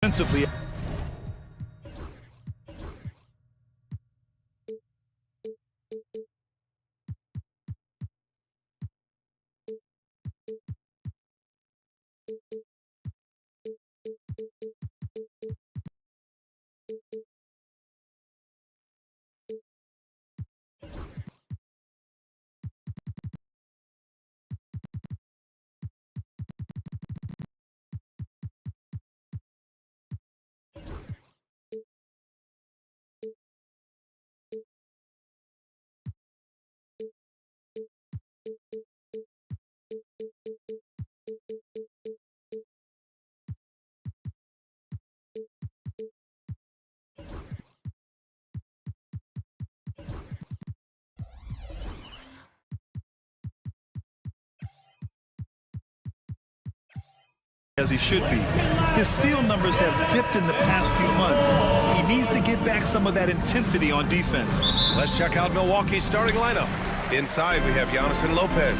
Defensively. As he should be. His steal numbers have dipped in the past few months. He needs to get back some of that intensity on defense. Let's check out Milwaukee's starting lineup. Inside, we have Giannis and Lopez.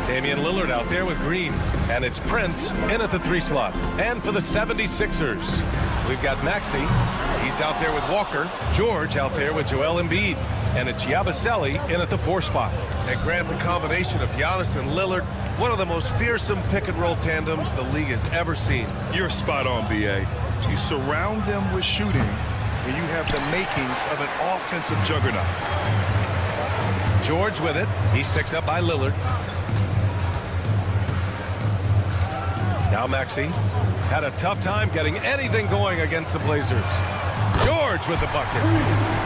Damian Lillard out there with Green. And it's Prince in at the 3 slot. And for the 76ers, we've got Maxey. He's out there with Walker. George out there with Joel Embiid. And it's Yabusele in at the 4 spot. And Grant, the combination of Giannis and Lillard, one of the most fearsome pick-and-roll tandems the league has ever seen. You're spot on, B.A. You surround them with shooting, and you have the makings of an offensive juggernaut. George with it. He's picked up by Lillard. Now Maxey had a tough time getting anything going against the Blazers. George with the bucket.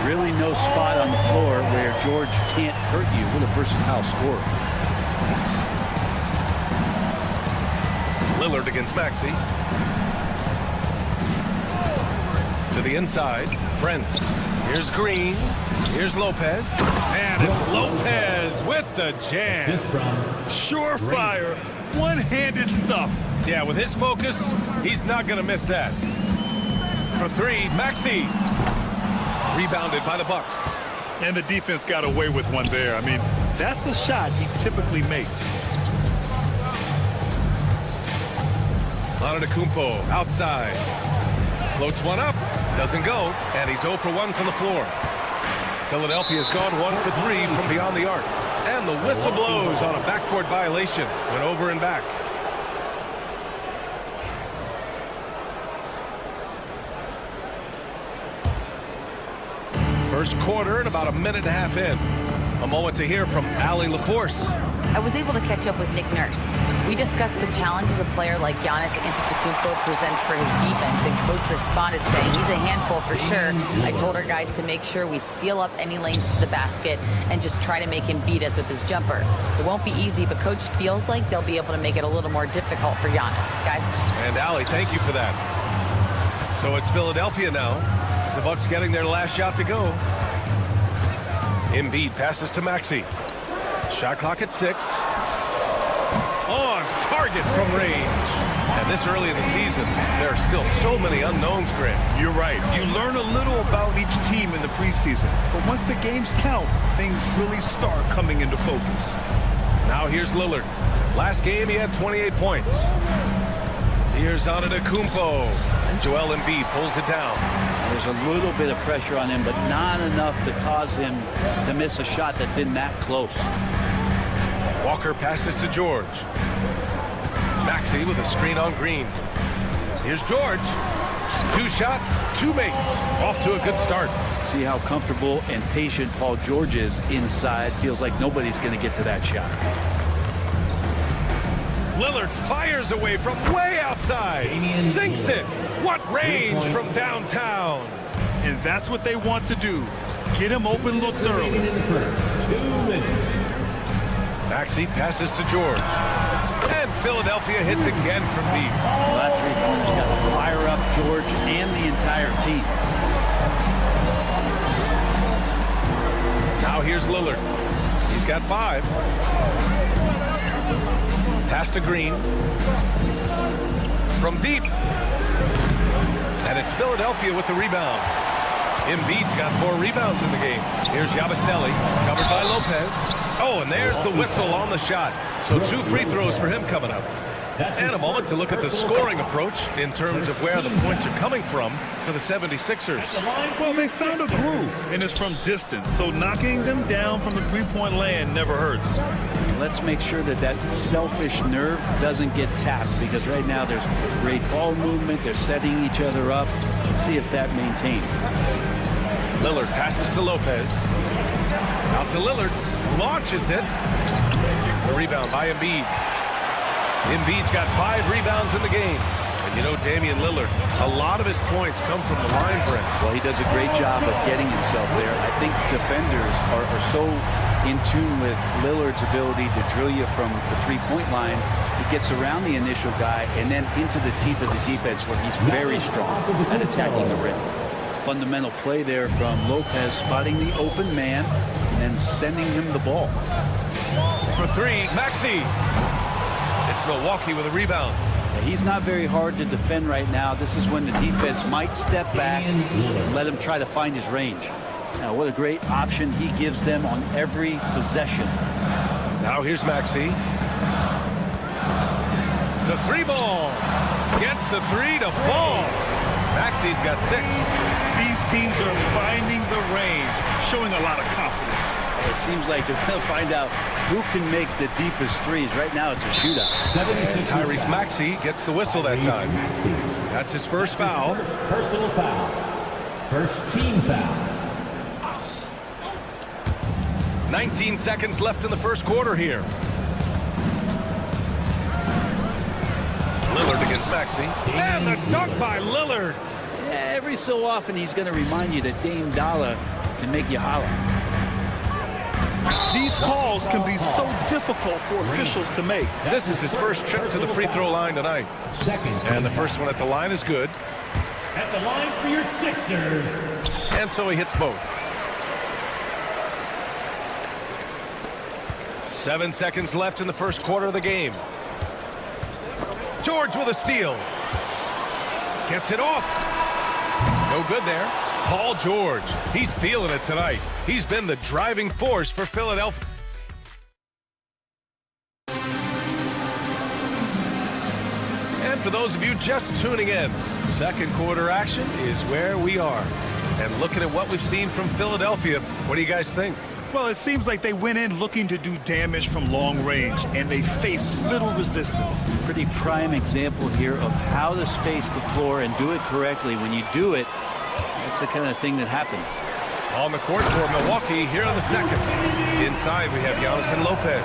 Really no spot on the floor where George can't hurt you. What a versatile scorer. Lillard against Maxey. To the inside, Prince. Here's Green. Here's Lopez. And it's Lopez with the jam. Surefire, one-handed stuff. Yeah, with his focus, he's not going to miss that. For 3, Maxey. Rebounded by the Bucks. And the defense got away with one there. I mean, that's a shot he typically makes. Antetokounmpo outside. Floats one up. Doesn't go. And he's 0 for 1 from the floor. Philadelphia's gone 1 for 3 from beyond the arc. And the whistle blows on a backcourt violation. Went over and back. First quarter and about a minute and a half in. A moment to hear from Allie LaForce. I was able to catch up with Nick Nurse. We discussed the challenges a player like Giannis Antetokounmpo presents for his defense, and Coach responded saying he's a handful for sure. I told our guys to make sure we seal up any lanes to the basket and just try to make him beat us with his jumper. It won't be easy, but Coach feels like they'll be able to make it a little more difficult for Giannis. Guys? And Allie, thank you for that. So it's Philadelphia now. The Bucks getting their last shot to go. Embiid passes to Maxey. Shot clock at 6. On target from range. And this early in the season, there are still so many unknowns, Grant. You're right. You learn a little about each team in the preseason. But once the games count, things really start coming into focus. Now here's Lillard. Last game, he had 28 points. Here's Antetokounmpo. And Joel Embiid pulls it down. There's a little bit of pressure on him, but not enough to cause him to miss a shot that's in that close. Walker passes to George. Maxey with a screen on Green. Here's George. 2 shots, 2 makes. Off to a good start. See how comfortable and patient Paul George is inside. Feels like nobody's going to get to that shot. Lillard fires away from way outside. Sinks it. What range from downtown. And that's what they want to do. Get him open looks early. Maxey passes to George. And Philadelphia hits again from deep. Well, that three-pointer's got to fire up George and the entire team. Now here's Lillard. He's got 5. Pass to Green. From deep. And it's Philadelphia with the rebound. Embiid's got 4 rebounds in the game. Here's Yabusele, covered by Lopez. Oh, and there's the whistle on the shot. So 2 free throws for him coming up. And a moment to look at the scoring approach in terms of where the points are coming from for the 76ers. Well, they found a groove, and it's from distance, so knocking them down from the three-point land never hurts. Let's make sure that that selfish nerve doesn't get tapped, because right now there's great ball movement. They're setting each other up. Let's see if that maintains. Lillard passes to Lopez. Out to Lillard. Launches it. The rebound by Embiid. Embiid's got 5 rebounds in the game. And you know, Damian Lillard, a lot of his points come from the line, Brent. Well, he does a great job of getting himself there. I think defenders are so in tune with Lillard's ability to drill you from the three-point line. He gets around the initial guy and then into the teeth of the defense, where he's very strong at attacking the rim. Fundamental play there from Lopez, spotting the open man and then sending him the ball. For 3, Maxey. It's Milwaukee with a rebound. He's not very hard to defend right now. This is when the defense might step back and let him try to find his range. Now, what a great option he gives them on every possession. Now here's Maxey. The 3 ball. Gets the 3 to fall. Maxey's got 6. These teams are finding the range, showing a lot of confidence. It seems like they're going to find out who can make the deepest threes. Right now, it's a shootout. And Tyrese Maxey gets the whistle that time. That's his first foul. Personal foul. First team foul. 19 seconds left in the first quarter here. Lillard against Maxey. And the dunk by Lillard. Yeah, every so often, he's going to remind you that Dame Dollar can make you holler. These calls can be so difficult for officials to make. This is his first trip to the free throw line tonight. And the first one at the line is good. At the line for your Sixers. And so he hits both. 7 seconds left in the first quarter of the game. George with a steal. Gets it off. No good there. Paul George. He's feeling it tonight. He's been the driving force for Philadelphia. And for those of you just tuning in, second quarter action is where we are. And looking at what we've seen from Philadelphia, what do you guys think? Well, it seems like they went in looking to do damage from long range, and they faced little resistance. Pretty prime example here of how to space the floor and do it correctly. When you do it, that's the kind of thing that happens. On the court for Milwaukee here on the second. Inside we have Giannis and Lopez.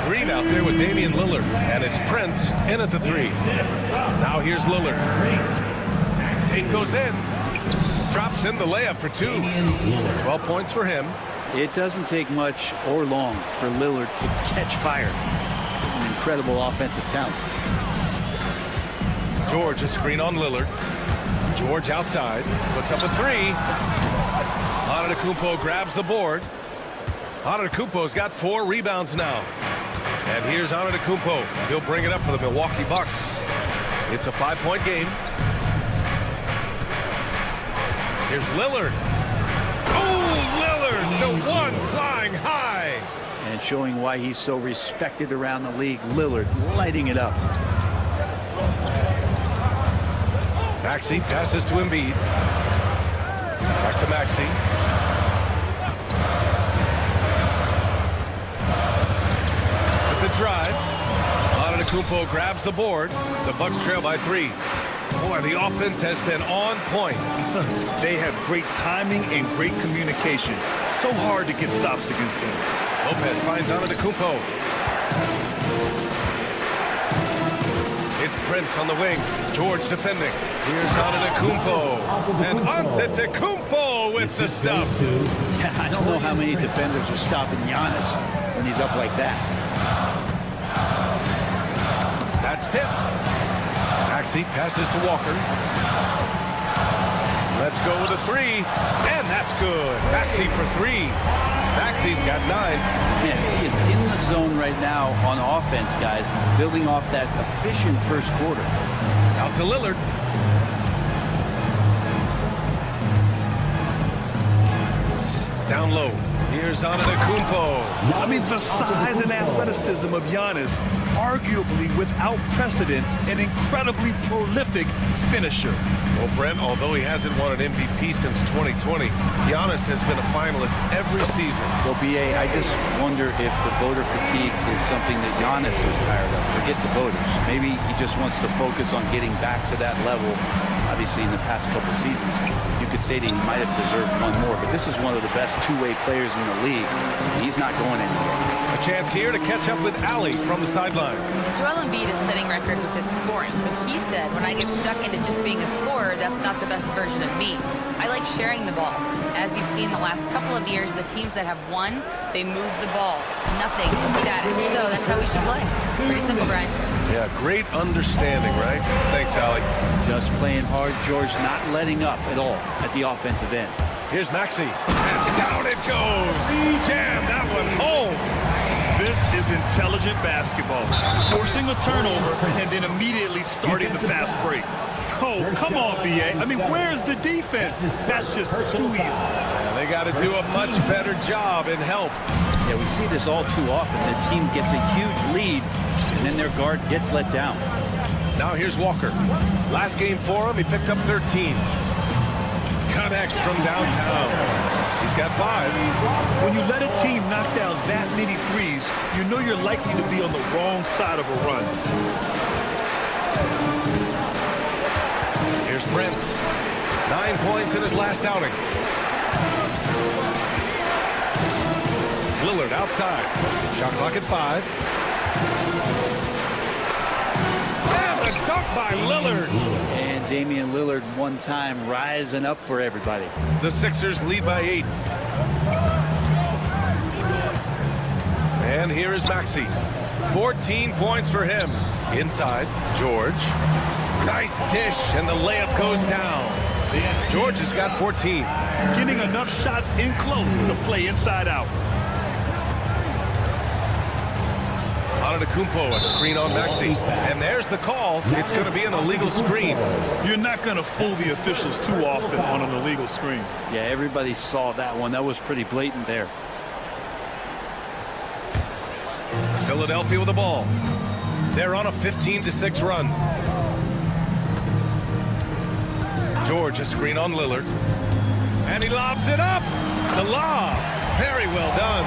Green out there with Damian Lillard. And it's Prince in at the 3. Now here's Lillard. Tate goes in. Drops in the layup for 2. 12 points for him. It doesn't take much or long for Lillard to catch fire. An incredible offensive talent. George a screen on Lillard. George outside. Puts up a 3. Antetokounmpo grabs the board. Antetokounmpo's got 4 rebounds now. And here's Antetokounmpo. He'll bring it up for the Milwaukee Bucks. It's a 5-point game. Here's Lillard. Oh, Lillard, the one flying high. And showing why he's so respected around the league. Lillard lighting it up. Maxey passes to Embiid. Back to Maxey. With the drive. Antetokounmpo grabs the board. The Bucks trail by 3. Boy, the offense has been on point. They have great timing and great communication. So hard to get stops against them. Lopez finds Antetokounmpo. It's Prince on the wing. George defending. Here's Antetokounmpo. And Antetokounmpo with the stuff. Yeah, I don't know how many defenders are stopping Giannis when he's up like that. That's tipped. Maxey passes to Walker. Let's go with a 3. And that's good. Maxey for 3. Maxi's got 9. Man, he is in the zone right now on offense, guys, building off that efficient first quarter. Out to Lillard. Down low. Here's Antetokounmpo. I mean, the size and athleticism of Giannis, arguably without precedent, an incredibly prolific finisher. Well, Brent, although he hasn't won an MVP since 2020, Giannis has been a finalist every season. Well, BA, I just wonder if the voter fatigue is something that Giannis is tired of. Forget the voters. Maybe he just wants to focus on getting back to that level. Obviously, in the past couple seasons, you could say that he might have deserved one more, but this is one of the best two-way players in the league. He's not going anywhere. A chance here to catch up with Ali from the sideline. Joel Embiid is setting records with his scoring, but he said, when I get stuck into just being a scorer, that's not the best version of me. I like sharing the ball. As you've seen the last couple of years, the teams that have won, they move the ball. Nothing is static, so that's how we should play. Pretty simple, Brian. Yeah, great understanding, right? Thanks, Ali. Just playing hard, George, not letting up at all at the offensive end. Here's Maxey. And down it goes. Jam that one home. This is intelligent basketball. Forcing a turnover and then immediately starting the fast break. Oh, come on, BA. I mean, where's the defense? That's just too easy. Yeah, they got to do a much better job in help. Yeah, we see this all too often. The team gets a huge lead, and then their guard gets let down. Now here's Walker. Last game for him, he picked up 13. Connects from downtown. He's got 5. When you let a team knock down that many threes, you know you're likely to be on the wrong side of a run. Here's Brent. 9 points in his last outing. Lillard outside. Shot clock at 5. And the dunk by Lillard. And Damian Lillard one time rising up for everybody. The Sixers lead by 8. And here is Maxey. 14 points for him. Inside, George. Nice dish, and the layup goes down. George has got 14. Getting enough shots in close to play inside out. Antetokounmpo, a screen on Maxey. And there's the call. It's going to be an illegal screen. You're not going to fool the officials too often on an illegal screen. Yeah, everybody saw that one. That was pretty blatant there. Philadelphia with the ball. They're on a 15-6 run. George, a screen on Lillard. And he lobs it up. The lob. Very well done.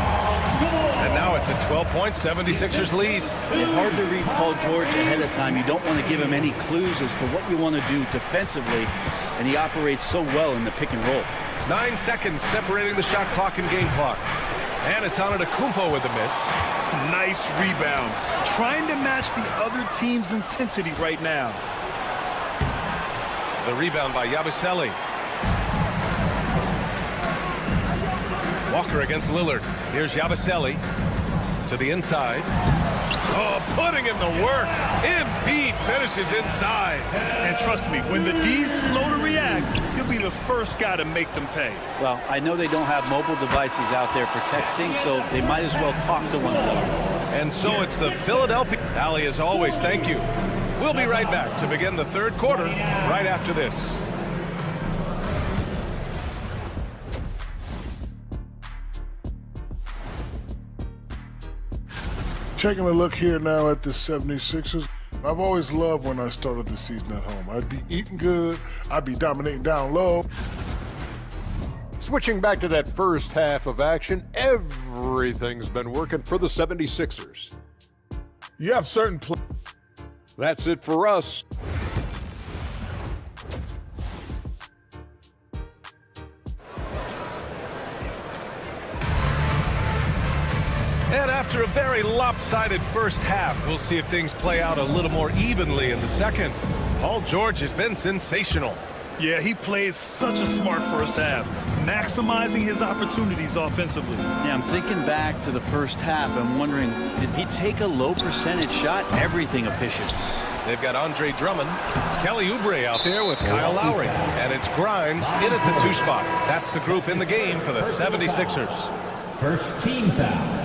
And now it's a 12-point 76ers lead. It's hard to read Paul George ahead of time. You don't want to give him any clues as to what you want to do defensively. And he operates so well in the pick and roll. 9 seconds separating the shot clock and game clock. And it's Antetokounmpo with the miss. Nice rebound. Trying to match the other team's intensity right now. The rebound by Yabusele. Walker against Lillard. Here's Yabusele to the inside. Oh, putting in the work. Embiid finishes inside. And trust me, when the D's slow to react, he'll be the first guy to make them pay. Well, I know they don't have mobile devices out there for texting, so they might as well talk to one another. And so it's the Philadelphia. Ali, as always, thank you. We'll be right back to begin the third quarter right after this. Taking a look here now at the 76ers. I've always loved when I started the season at home. I'd be eating good, I'd be dominating down low. Switching back to that first half of action, everything's been working for the 76ers. You have certain That's it for us. And after a very lopsided first half, we'll see if things play out a little more evenly in the second. Paul George has been sensational. Yeah, he played such a smart first half, maximizing his opportunities offensively. Yeah, I'm thinking back to the first half. I'm wondering, did he take a low percentage shot? Everything efficient. They've got Andre Drummond, Kelly Oubre out there with Kyle Lowry, and it's Grimes in at the 2 spot. That's the group in the game for the 76ers. First team foul.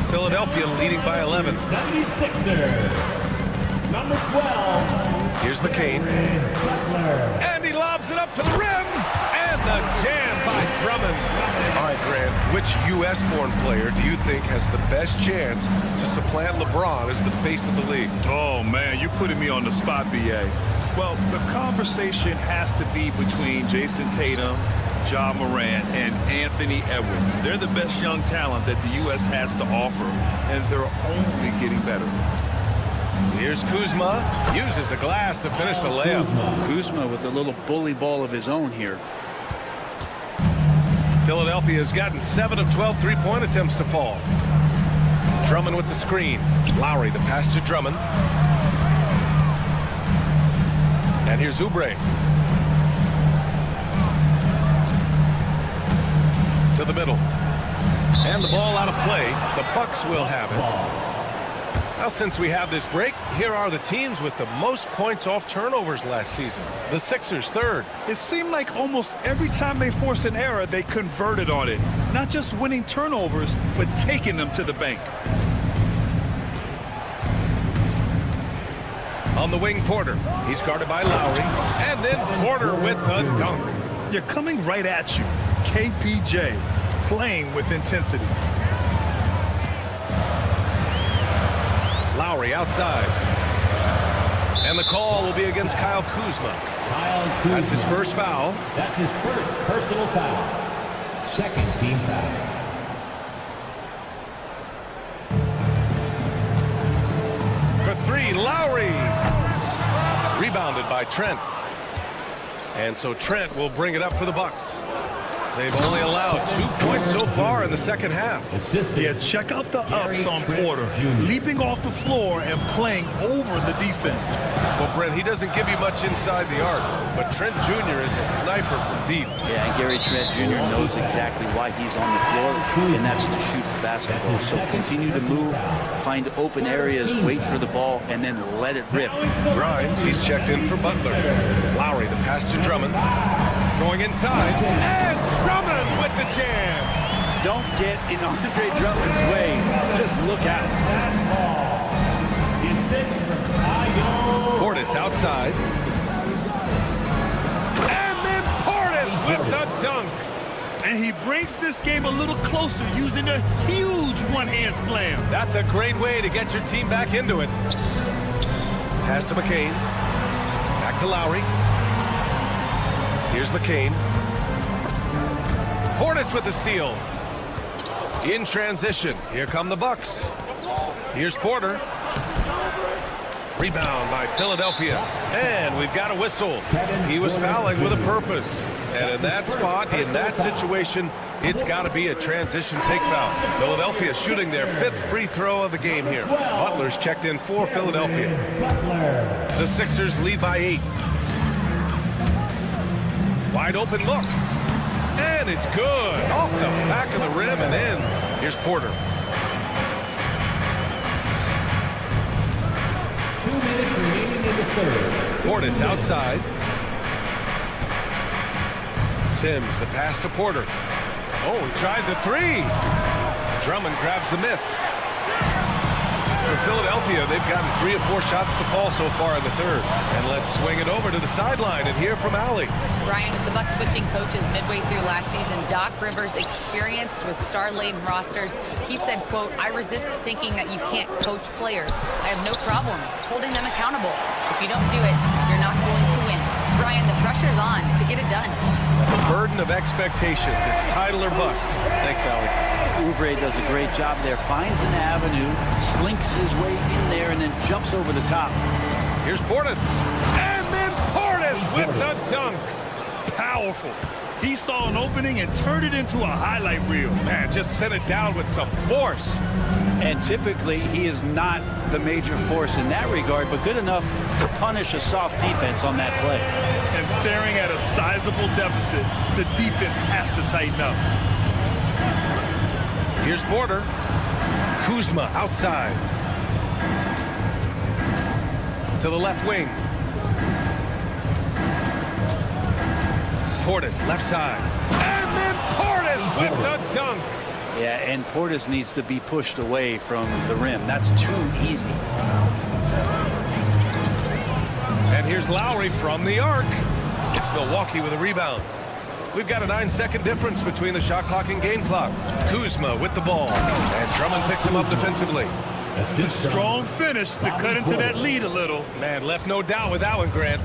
Philadelphia leading by 11. 76ers. Number 12. Here's McCain. And he lobs it up to the rim. And the jam by Drummond. All right, Grant, which U.S.-born player do you think has the best chance to supplant LeBron as the face of the league? Oh, man, you're putting me on the spot, B.A. Well, the conversation has to be between Jason Tatum, Ja Morant, and Anthony Edwards. They're the best young talent that the U.S. has to offer, and they're only getting better. Here's Kuzma. Uses the glass to finish the layup. Kuzma with a little bully ball of his own here. Philadelphia has gotten 7 of 12 three-point attempts to fall. Drummond with the screen. Lowry, the pass to Drummond. And here's Oubre. To the middle. And the ball out of play. The Bucks will have it. Now, since we have this break, here are the teams with the most points off turnovers last season. The Sixers, third. It seemed like almost every time they forced an error, they converted on it. Not just winning turnovers, but taking them to the bank. On the wing, Porter. He's guarded by Lowry. And then Porter with the dunk. You're coming right at you. KPJ playing with intensity. Lowry outside. And the call will be against Kyle Kuzma. Kyle Kuzma. That's his first foul. That's his first personal foul. Second team foul. For three, Lowry. Rebounded by Trent. And so Trent will bring it up for the Bucks. They've only allowed 2 points so far in the second half. Yeah, check out the ups on Porter. Leaping off the floor and playing over the defense. Well, Brent, he doesn't give you much inside the arc, but Trent Jr. is a sniper from deep. Yeah, and Gary Trent Jr. knows exactly why he's on the floor, and that's to shoot the basketball. So continue to move, find open areas, wait for the ball, and then let it rip. Grimes, he's checked in for Butler. Lowry, the pass to Drummond. Going inside, and Drummond with the jam. Don't get in Andre Drummond's way. Just look out. Portis outside. And then Portis with the dunk. And he brings this game a little closer using a huge one-hand slam. That's a great way to get your team back into it. Pass to McCain. Back to Lowry. Here's McCain. Portis with the steal. In transition. Here come the Bucks. Here's Porter. Rebound by Philadelphia. And we've got a whistle. He was fouling with a purpose. And in that spot, in that situation, it's got to be a transition take foul. Philadelphia shooting their 5th free throw of the game here. Butler's checked in for Philadelphia. The Sixers lead by 8. Wide open look. And it's good. Off the back of the rim and in. Here's Porter. 2 minutes remaining in the third. Portis outside. Sims, the pass to Porter. Oh, he tries a three. Drummond grabs the miss. For Philadelphia, they've gotten 3 of 4 shots to fall so far in the third. And let's swing it over to the sideline and hear from Allie. Brian, with the Bucks switching coaches midway through last season, Doc Rivers, experienced with star-laden rosters, he said, quote, "I resist thinking that you can't coach players. I have no problem holding them accountable. If you don't do it, you're not going to win." Brian, the pressure's on to get it done. The burden of expectations. It's title or bust. Thanks, Allie. Oubre does a great job there. Finds an avenue, slinks his way in there, and then jumps over the top. Here's Portis. And then Portis with the dunk. Powerful. He saw an opening and turned it into a highlight reel. Man, just sent it down with some force. And typically, he is not the major force in that regard, but good enough to punish a soft defense on that play. And staring at a sizable deficit, the defense has to tighten up. Here's Porter. Kuzma outside. To the left wing. Portis left side. And then Portis with the dunk. Yeah, and Portis needs to be pushed away from the rim. That's too easy. And here's Lowry from the arc. It's Milwaukee with a rebound. We've got a 9-second difference between the shot clock and game clock. Kuzma with the ball. And Drummond picks him up defensively. Strong finish to cut into that lead a little. Man, left no doubt with that one, Grant.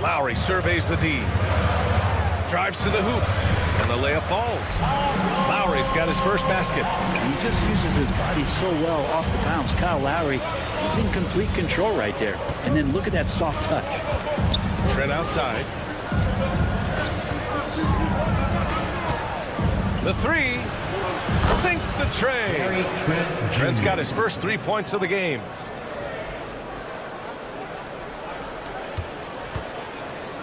Lowry surveys the D. Drives to the hoop. And the layup falls. Lowry's got his first basket. He just uses his body so well off the bounce. Kyle Lowry, he's in complete control right there. And then look at that soft touch. Trent outside. The three sinks the tray. Trent's got his first 3 points of the game.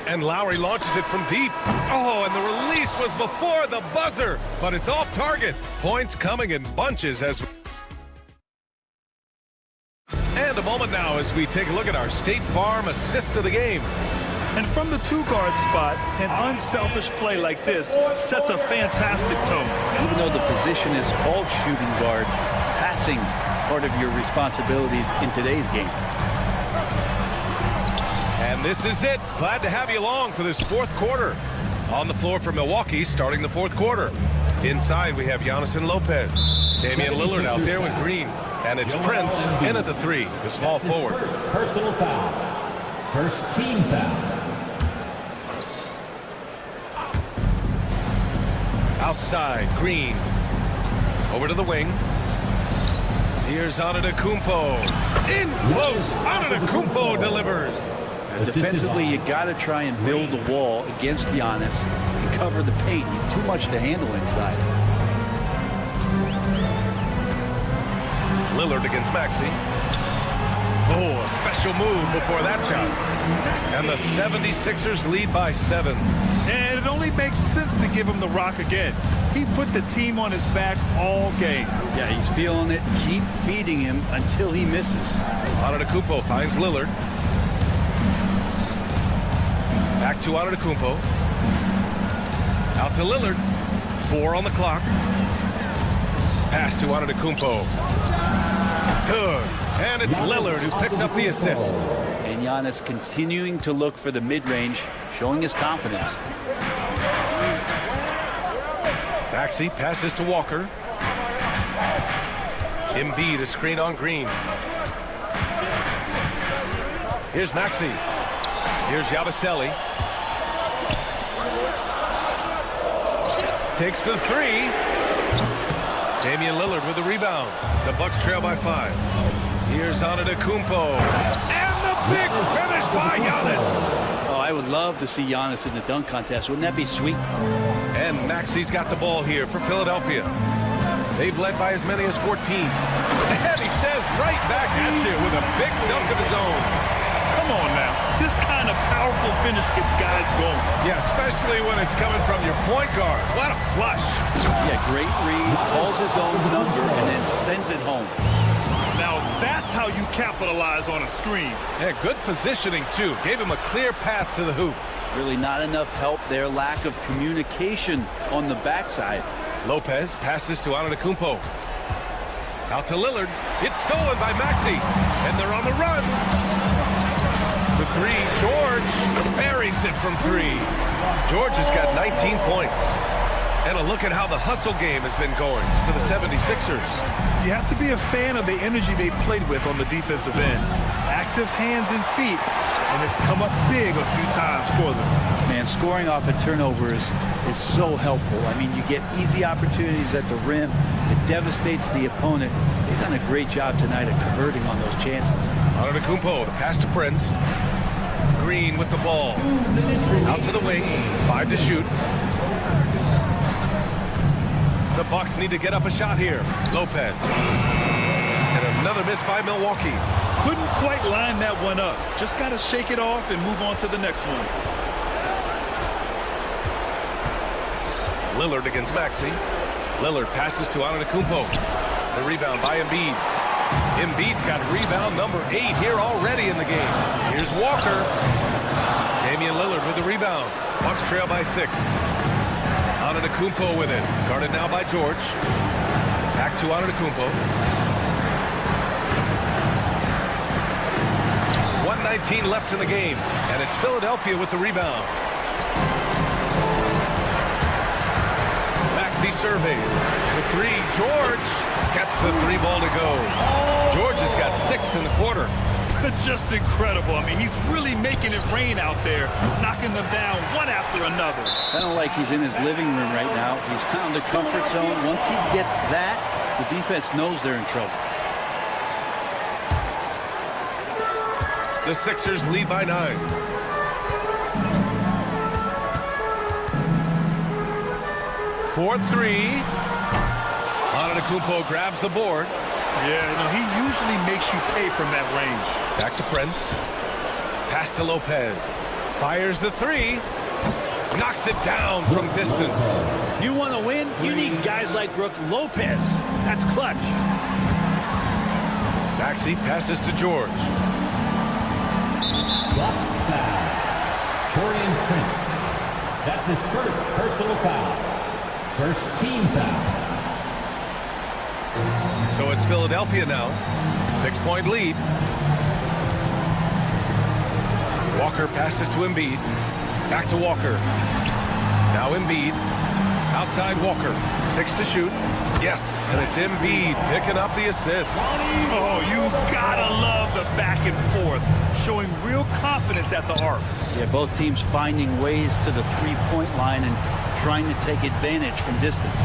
And Lowry launches it from deep. Oh, and the release was before the buzzer, but it's off target. Points coming in bunches as... And a moment now as we take a look at our State Farm assist of the game. And from the two-guard spot, an unselfish play like this sets a fantastic tone. Even though the position is called shooting guard, passing part of your responsibilities in today's game. And this is it. Glad to have you along for this fourth quarter. On the floor for Milwaukee, starting the fourth quarter. Inside, we have Giannis and Lopez. Damian Lillard out there with Green. And it's Prince in at the three, the small forward. Personal foul. First team foul. Outside, Green. Over to the wing. Here's Antetokounmpo. In close, Antetokounmpo delivers. Defensively, you got to try and build a wall against Giannis and cover the paint. He's too much to handle inside. Lillard against Maxey. Oh, a special move before that shot. And the 76ers lead by 7. And it only makes sense to give him the rock again. He put the team on his back all game. Yeah, he's feeling it. Keep feeding him until he misses. Antetokounmpo finds Lillard. Back to Antetokounmpo. Out to Lillard. 4 on the clock. Pass to Antetokounmpo. Good. And it's Lillard who picks up the assist. And Giannis continuing to look for the mid-range, showing his confidence. Maxey passes to Walker. Embiid a screen on Green. Here's Maxey. Here's Yabusele. Takes the three. Damian Lillard with the rebound. The Bucks trail by 5. Here's Antetokounmpo. And the big finish by Giannis. Oh, I would love to see Giannis in the dunk contest. Wouldn't that be sweet? And Maxey's got the ball here for Philadelphia. They've led by as many as 14. And he says right back at you with a big dunk of his own. Come on now. This kind of powerful finish gets guys going. Yeah, especially when it's coming from your point guard. What a flush. Yeah, great read, calls his own number, and then sends it home. Now that's how you capitalize on a screen. Yeah, good positioning, too. Gave him a clear path to the hoop. Really not enough help there. Lack of communication on the backside. Lopez passes to Antetokounmpo. Out to Lillard. It's stolen by Maxey. And they're on the run. The three, George buries it from 3. George has got 19 points. And a look at how the hustle game has been going for the 76ers. You have to be a fan of the energy they played with on the defensive end. Active hands and feet, and it's come up big a few times for them. Man, scoring off of turnovers is so helpful. I mean, you get easy opportunities at the rim. It devastates the opponent. They've done a great job tonight of converting on those chances. Antetokounmpo, the pass to Prince. Green with the ball. Out to the wing. 5 to shoot. The Bucks need to get up a shot here. Lopez. And another miss by Milwaukee. Couldn't quite line that one up. Just got to shake it off and move on to the next one. Lillard against Maxey. Lillard passes to Antetokounmpo. The rebound by Embiid. Embiid's got rebound number 8 here already in the game. Here's Walker. Damian Lillard with the rebound. Bucks trail by 6. Antetokounmpo with it. Guarded now by George. Back to Antetokounmpo. 1:19 left in the game. And it's Philadelphia with the rebound. Maxey surveys. The three. George gets the three ball to go. George has got 6 in the quarter. Just incredible. I mean, he's really making it rain out there, knocking them down one after another. Kind of like he's in his living room right now. He's found the comfort zone. Once he gets that, the defense knows they're in trouble. The Sixers lead by 9. For 3. Antetokounmpo grabs the board. Yeah, you know, he usually makes you pay from that range. Back to Prince. Pass to Lopez. Fires the 3. Knocks it down from distance. You want to win? You need guys like Brook Lopez. That's clutch. Maxey passes to George. Blocks foul. Torian Prince. That's his first personal foul. First team foul. So it's Philadelphia now. 6-point lead. Walker passes to Embiid. Back to Walker. Now Embiid. Outside Walker. 6 to shoot. Yes, and it's Embiid picking up the assist. Oh, you gotta love the back and forth, showing real confidence at the arc. Yeah, both teams finding ways to the three-point line and trying to take advantage from distance.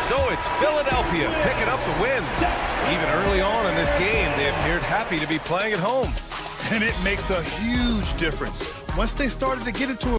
So it's Philadelphia picking up the win. Even early on in this game, they appeared happy to be playing at home. And it makes a huge difference. Once they started to get into a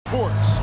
Sports.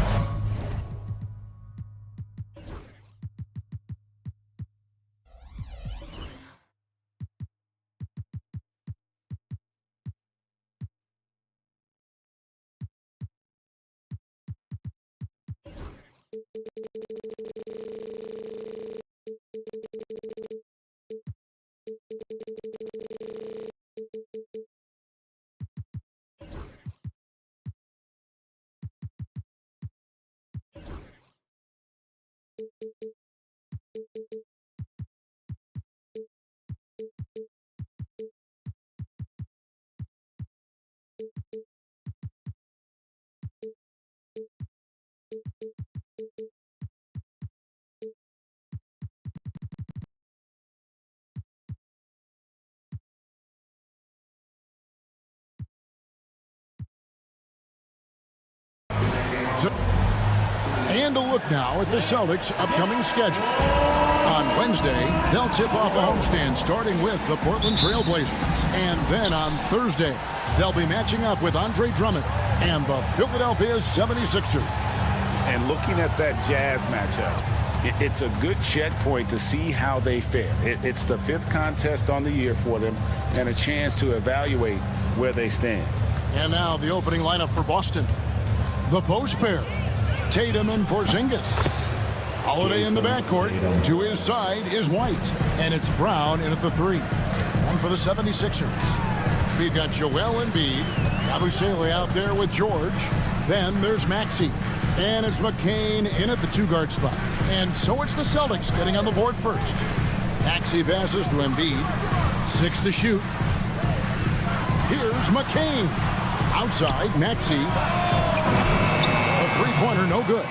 And a look now at the Celtics' upcoming schedule. On Wednesday, they'll tip off a homestand starting with the Portland Trail Blazers. And then on Thursday, they'll be matching up with Andre Drummond and the Philadelphia 76ers. And looking at that Jazz matchup, it's a good checkpoint to see how they fare. It's the 5th contest on the year for them and a chance to evaluate where they stand. And now the opening lineup for Boston. The post pair, Tatum and Porzingis. Holiday in the backcourt. To his side is White. And it's Brown in at the 3. One for the 76ers. We've got Joel Embiid. Abusele out there with George. Then there's Maxey. And it's McCain in at the 2-guard spot. And so it's the Celtics getting on the board first. Maxey passes to Embiid. 6 to shoot. Here's McCain. Outside, Maxey. A three-pointer, no good.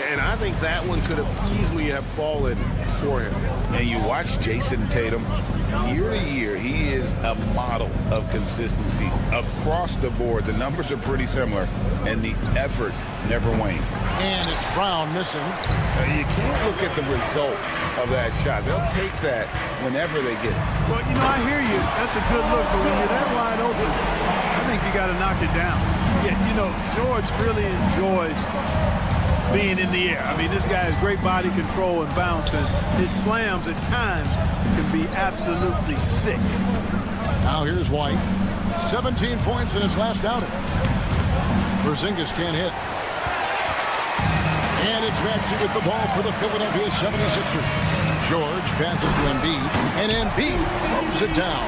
And I think that one could have easily have fallen for him. And you watch Jason Tatum, year to year, he is a model of consistency across the board. The numbers are pretty similar, and the effort never wanes. And it's Brown missing. You can't look at the result of that shot. They'll take that whenever they get it. Well, you know, I hear you. That's a good look, but when you're that wide open, I think you got to knock it down. Yeah, you know, George really enjoys being in the air. I mean, this guy has great body control and bounce, and his slams at times can be absolutely sick. Now here's White. 17 points in his last outing. Porzingis can't hit. And it's Maxey with the ball for the Philadelphia 76ers. George passes to Embiid, and Embiid throws it down.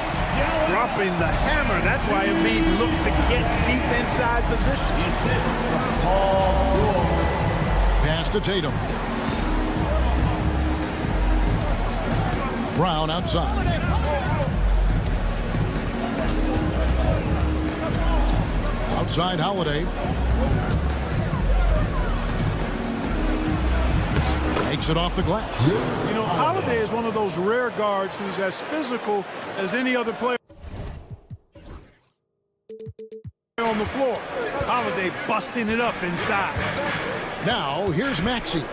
Dropping the hammer. That's why Embiid looks to get deep inside position. Pass to Tatum. Brown outside. Outside Holiday. Takes it off the glass. You know, Holiday is one of those rare guards who's as physical as any other player on the floor. Holiday busting it up inside. Now, here's Maxey.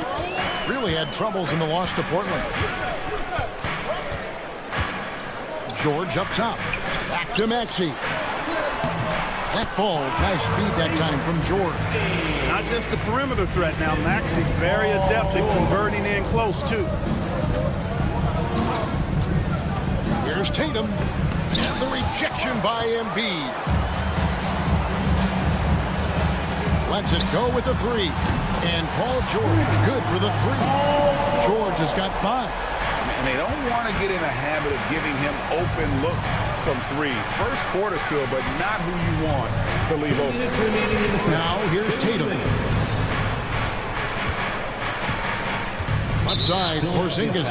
Really had troubles in the loss to Portland. George up top. Back to Maxey. That falls. Nice feed that time from George. Not just the perimeter threat now. Maxey very adept at converting in close, too. Here's Tatum. And the rejection by Embiid. Lets it go with the 3. And Paul George, good for the 3. George has got 5. And they don't want to get in a habit of giving him open looks from 3. First quarter still, but not who you want to leave open. Now here's Tatum. Left side, Porzingis.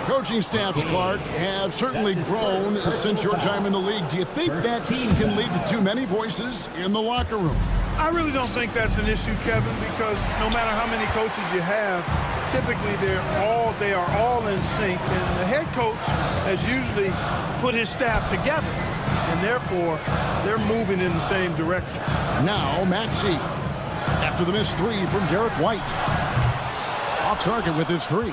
Coaching staffs, Clark, have certainly grown since your time in the league. Do you think that can lead to too many voices in the locker room? I really don't think that's an issue, Kevin, because no matter how many coaches you have, typically they are all in sync, and the head coach has usually put his staff together. And therefore they're moving in the same direction. Now Maxey. After the missed three from Derek White. Off target with his three.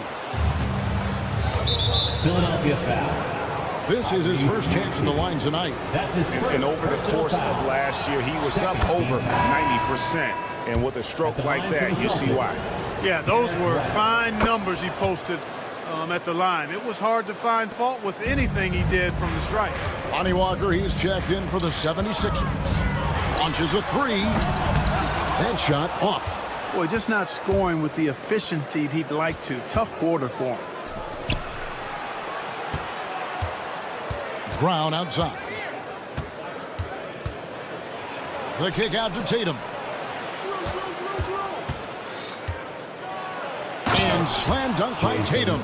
Philadelphia foul. This is his first chance at the line tonight. That's his first. And over the course of last year, he was up over 90%. And with a stroke like that, you see why. Yeah, those were fine numbers he posted at the line. It was hard to find fault with anything he did from the stripe. Lonnie Walker, he's checked in for the 76ers. Launches a three. Headshot off. Boy, just not scoring with the efficiency he'd like to. Tough quarter for him. Brown outside. The kick out to Tatum. And slam dunk by Tatum.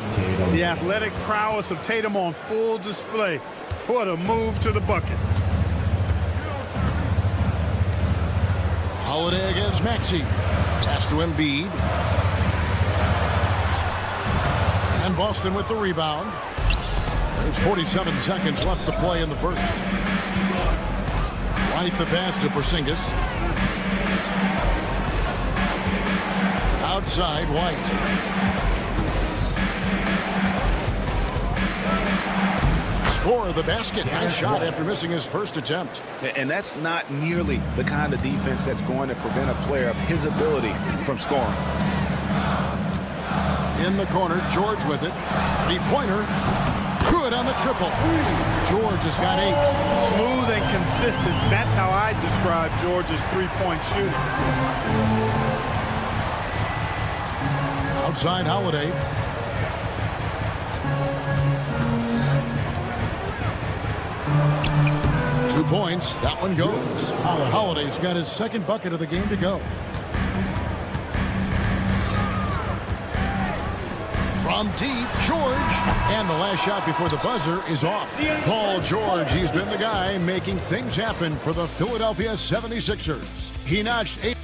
The athletic prowess of Tatum on full display. What a move to the bucket. Holiday against Maxey. Pass to Embiid. And Boston with the rebound. There's 47 seconds left to play in the first. White the pass to Porzingis. Outside White. Score the basket. Nice shot after missing his first attempt. And that's not nearly the kind of defense that's going to prevent a player of his ability from scoring. In the corner, George with it. Three-pointer. Good on the triple. George has got 8. Smooth and consistent. That's how I describe George's three-point shooting. Outside Holiday. Two points. That one goes. Holiday's got his second bucket of the game to go. From deep, George. And the last shot before the buzzer is off. Paul George, he's been the guy making things happen for the Philadelphia 76ers. He notched 8.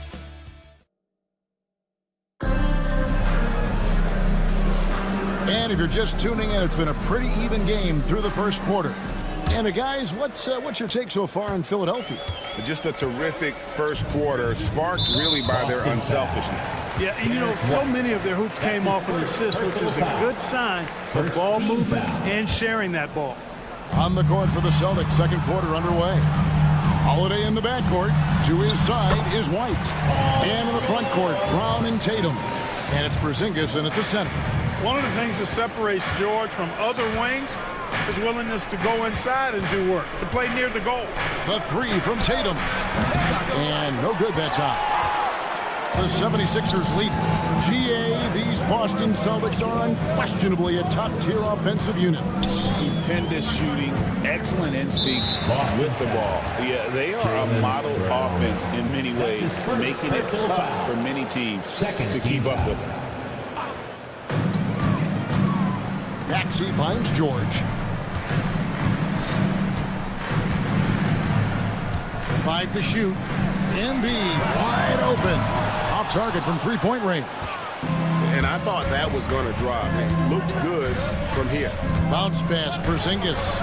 And if you're just tuning in, it's been a pretty even game through the first quarter. And guys, what's your take so far on Philadelphia? Just a terrific first quarter, sparked really by their unselfishness. Yeah, and you know, so many of their hoops came off an assist, which is a good sign for ball movement and sharing that ball. On the court for the Celtics, second quarter underway. Holiday in the backcourt. To his side is White. And in the front court, Brown and Tatum. And it's Porzingis in at the center. One of the things that separates George from other wings is willingness to go inside and do work, to play near the goal. The three from Tatum. And no good that time. The 76ers lead. GA, these Boston Celtics are unquestionably a top-tier offensive unit. Stupendous shooting, excellent instincts with the ball. Yeah, they are a model offense in many ways, making it tough for many teams to keep up with them. Maxey finds George. 5 to shoot. Embiid wide open. Off target from three-point range. And I thought that was going to drop. It looked good from here. Bounce pass, Porzingis.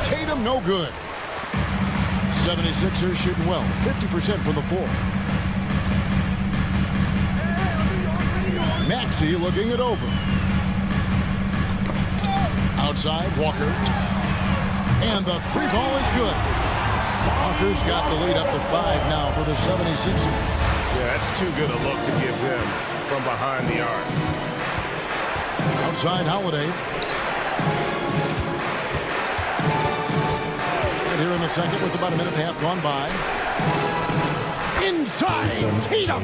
Tatum no good. 76ers shooting well. 50% from the floor. Maxey looking it over. Outside, Walker. And the three ball is good. Walker's got the lead up to 5 now for the 76ers. Yeah, that's too good a look to give him from behind the arc. Outside Holiday. And here in the second with about a minute and a half gone by. Inside Tatum.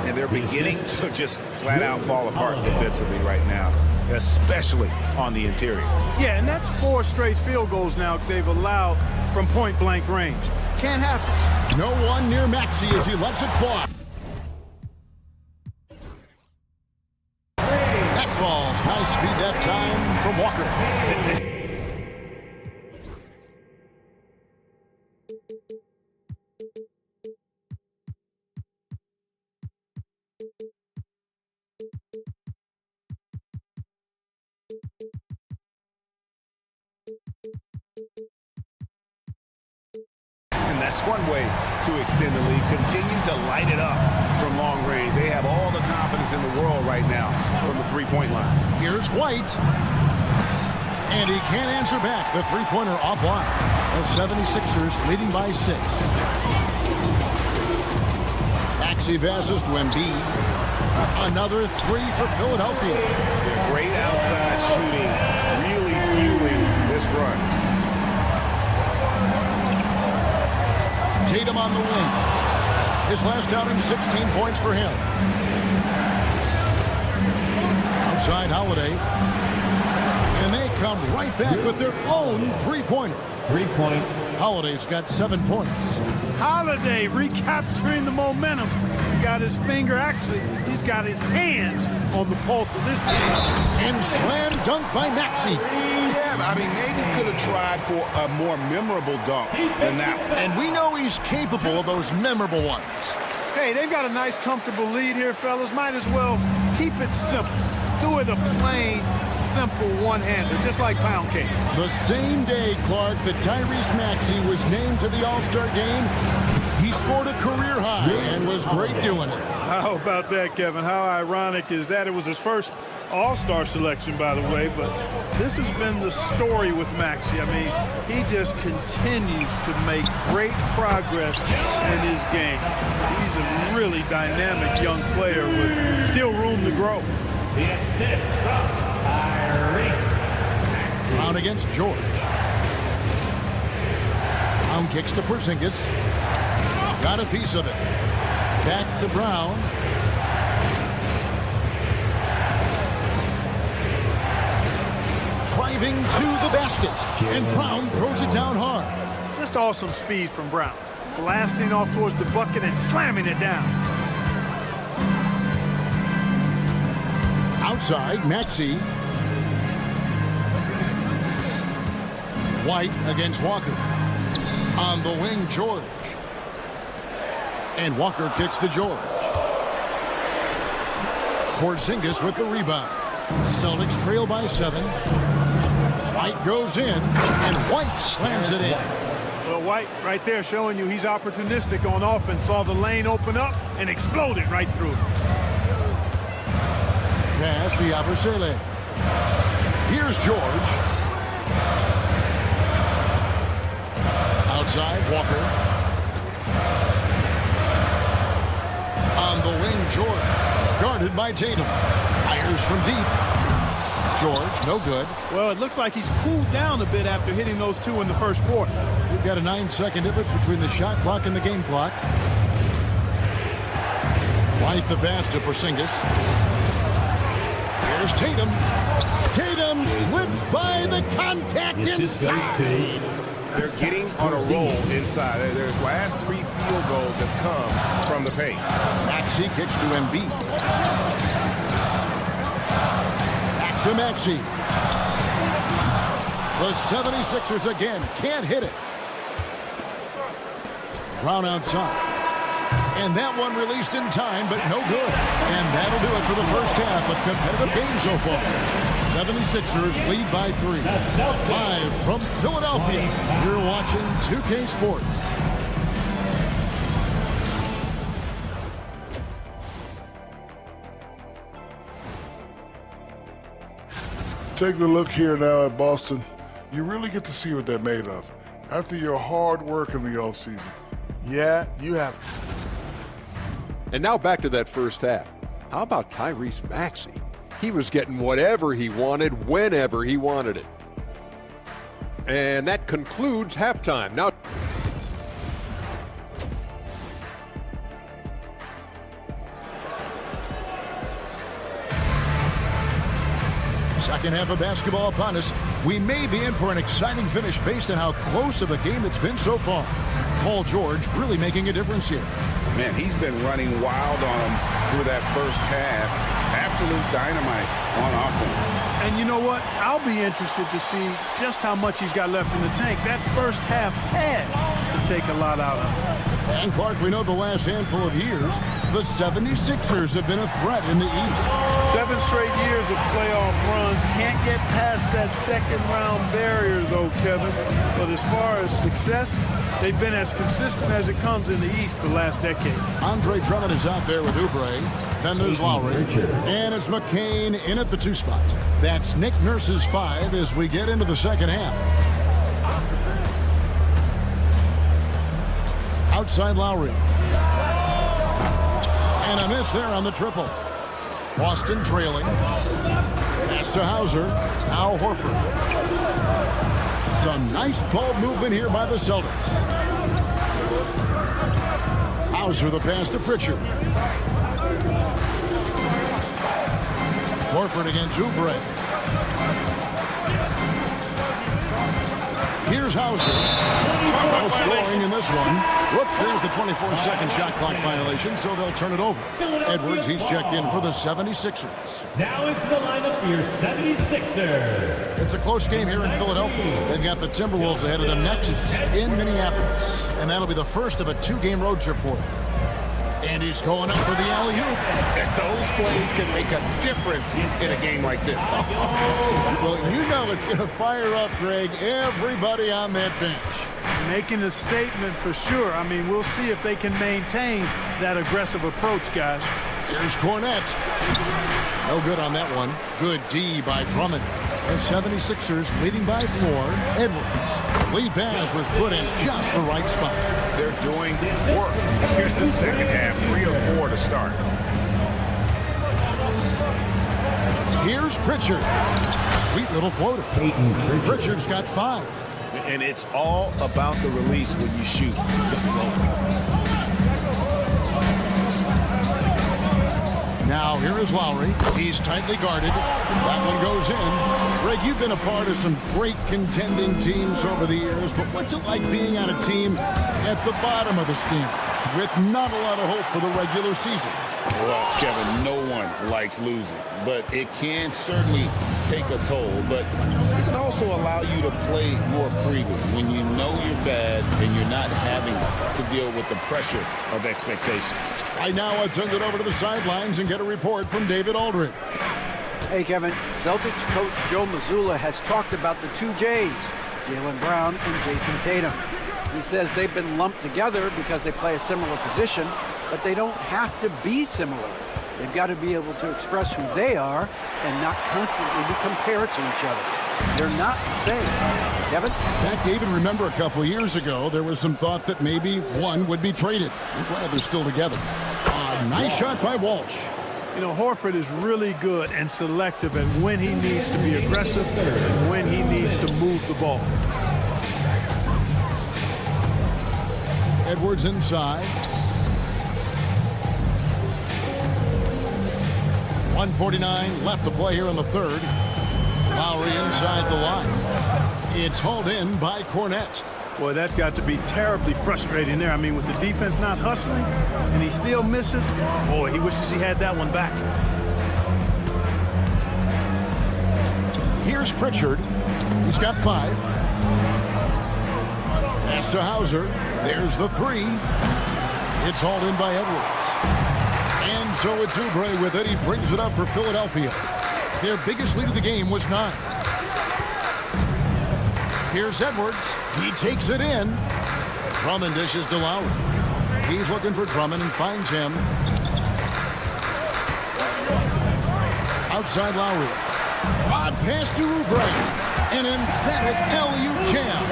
And they're beginning to just flat out fall apart defensively right now, especially on the interior. Yeah, and that's 4 straight field goals now they've allowed from point-blank range. Can't happen. No one near Maxey as he lets it fly. That falls. Nice feed that time from Walker. way to extend the lead. Continue to light it up from long range. They have all the confidence in the world right now from the three-point line. Here's White. And he can't answer back. The three-pointer offline. The 76ers leading by 6. Maxey passes to Embiid. Another 3 for Philadelphia. Yeah, great outside shooting, really fueling this run. Tatum on the wing. His last outing, 16 points for him. Outside Holiday. And they come right back with their own three-pointer. 3 points. Holiday's got 7 points. Holiday recapturing the momentum. He's got his finger, actually, he's got his hands on the pulse of this game. And slam dunk by Maxey. Yeah, I mean, maybe could have tried for a more memorable dunk than that one. And we know he's capable of those memorable ones. Hey, they've got a nice, comfortable lead here, fellas. Might as well keep it simple. Do it a plain, simple one-hander, just like pound cake. The same day, Clark, that Tyrese Maxey was named to the All-Star game, he scored a career high and was great doing it. How about that, Kevin? How ironic is that? It was his first All-Star selection, by the way, but this has been the story with Maxey. I mean, he just continues to make great progress in his game. He's a really dynamic young player with still room to grow. The assist from Tyrese. Brown against George. Brown kicks to Porzingis. Got a piece of it. Back to Brown. Driving to the basket. And Brown throws it down hard. Just awesome speed from Brown. Blasting off towards the bucket and slamming it down. Outside, Maxey. White against Walker. On the wing, George. And Walker kicks to George. Porzingis with the rebound. Celtics trail by 7. White goes in, and White slams it in. Well, White right there showing you he's opportunistic on offense. Saw the lane open up and exploded right through it. Pass to Yabusele. Here's George. Outside, Walker. On the wing, George. Guarded by Tatum. Fires from deep. George, no good. Well, it looks like he's cooled down a bit after hitting those 2 in the first quarter. We've got a 9-second difference between the shot clock and the game clock. White the pass to Porzingis. Here's Tatum. Tatum slips by the contact inside. They're getting on a roll inside. Their last 3 field goals have come from the paint. Maxey kicks to Embiid. Back to Maxey. The 76ers again can't hit it. Brown outside. And that one released in time, but no good. And that'll do it for the first half. A competitive game so far. 76ers lead by 3. Live from Philadelphia, you're watching 2K Sports. Take a look here now at Boston. You really get to see what they're made of after your hard work in the offseason. Yeah, you have. And now back to that first half. How about Tyrese Maxey? He was getting whatever he wanted, whenever he wanted it. And that concludes halftime. Now, second half of basketball upon us. We may be in for an exciting finish based on how close of a game it's been so far. Paul George really making a difference here. Man, he's been running wild on them through that first half. Absolute dynamite on offense. And you know what? I'll be interested to see just how much he's got left in the tank. That first half had to take a lot out of him. And Clark, we know the last handful of years, the 76ers have been a threat in the East. 7 straight years of playoff runs. Can't get past that second-round barrier, though, Kevin. But as far as success, they've been as consistent as it comes in the East the last decade. Andre Drummond is out there with Oubre. Then there's Lowry. And it's McCain in at the 2 spot. That's Nick Nurse's 5 as we get into the second half. Outside Lowry. And a miss there on the triple. Boston trailing. Pass to Hauser. Now Horford. Some nice ball movement here by the Celtics. Hauser the pass to Pritchard. Horford against Oubre. Here's Hauser. No scoring in this one. Whoops, there's the 24-second shot clock violation, so they'll turn it over. Edwards, he's checked in for the 76ers. Now into the lineup for your 76ers. It's a close game here in Philadelphia. They've got the Timberwolves ahead of them next in Minneapolis. And that'll be the first of a 2-game road trip for them. And he's going up for the alley-oop. Those plays can make a difference in a game like this. Well, you know it's going to fire up, Greg, everybody on that bench. Making a statement for sure. I mean, we'll see if they can maintain that aggressive approach, guys. Here's Cornette. No good on that one. Good D by Drummond. The 76ers leading by 4. Edwards. Lead pass was put in just the right spot. They're doing work. Here's the second half, 3 or 4 to start. Here's Pritchard. Sweet little floater. Pritchard's got 5. And it's all about the release when you shoot the floater. Now here is Lowry. He's tightly guarded. That one goes in. Greg, you've been a part of some great contending teams over the years, but what's it like being on a team at the bottom of the standings with not a lot of hope for the regular season? Well, Kevin, no one likes losing, but it can certainly take a toll. But it can also allow you to play more freely when you know you're bad and you're not having to deal with the pressure of expectation. Right now, let's send it over to the sidelines and get a report from David Aldridge. Hey, Kevin. Celtics coach Joe Mazzulla has talked about the 2 J's, Jaylen Brown and Jason Tatum. He says they've been lumped together because they play a similar position, but they don't have to be similar. They've got to be able to express who they are and not constantly be compared to each other. They're not the same. Kevin? Pat, David, remember a couple of years ago, there was some thought that maybe one would be traded. I'm glad they're still together. Nice shot by Walsh. You know, Horford is really good and selective at when he needs to be aggressive and when he needs to move the ball. Edwards inside. 1:49 left to play here in the third. Lowry inside the line. It's hauled in by Cornette. Boy, that's got to be terribly frustrating there. I mean, with the defense not hustling and he still misses, boy, he wishes he had that one back. Here's Pritchard. He's got 5. Pass to Hauser. There's the 3. It's hauled in by Edwards. And so it's Oubre with it. He brings it up for Philadelphia. Their biggest lead of the game was 9. Here's Edwards. He takes it in. Drummond dishes to Lowry. He's looking for Drummond and finds him. Outside Lowry. Odd pass to Oubre. An emphatic alley-oop jam.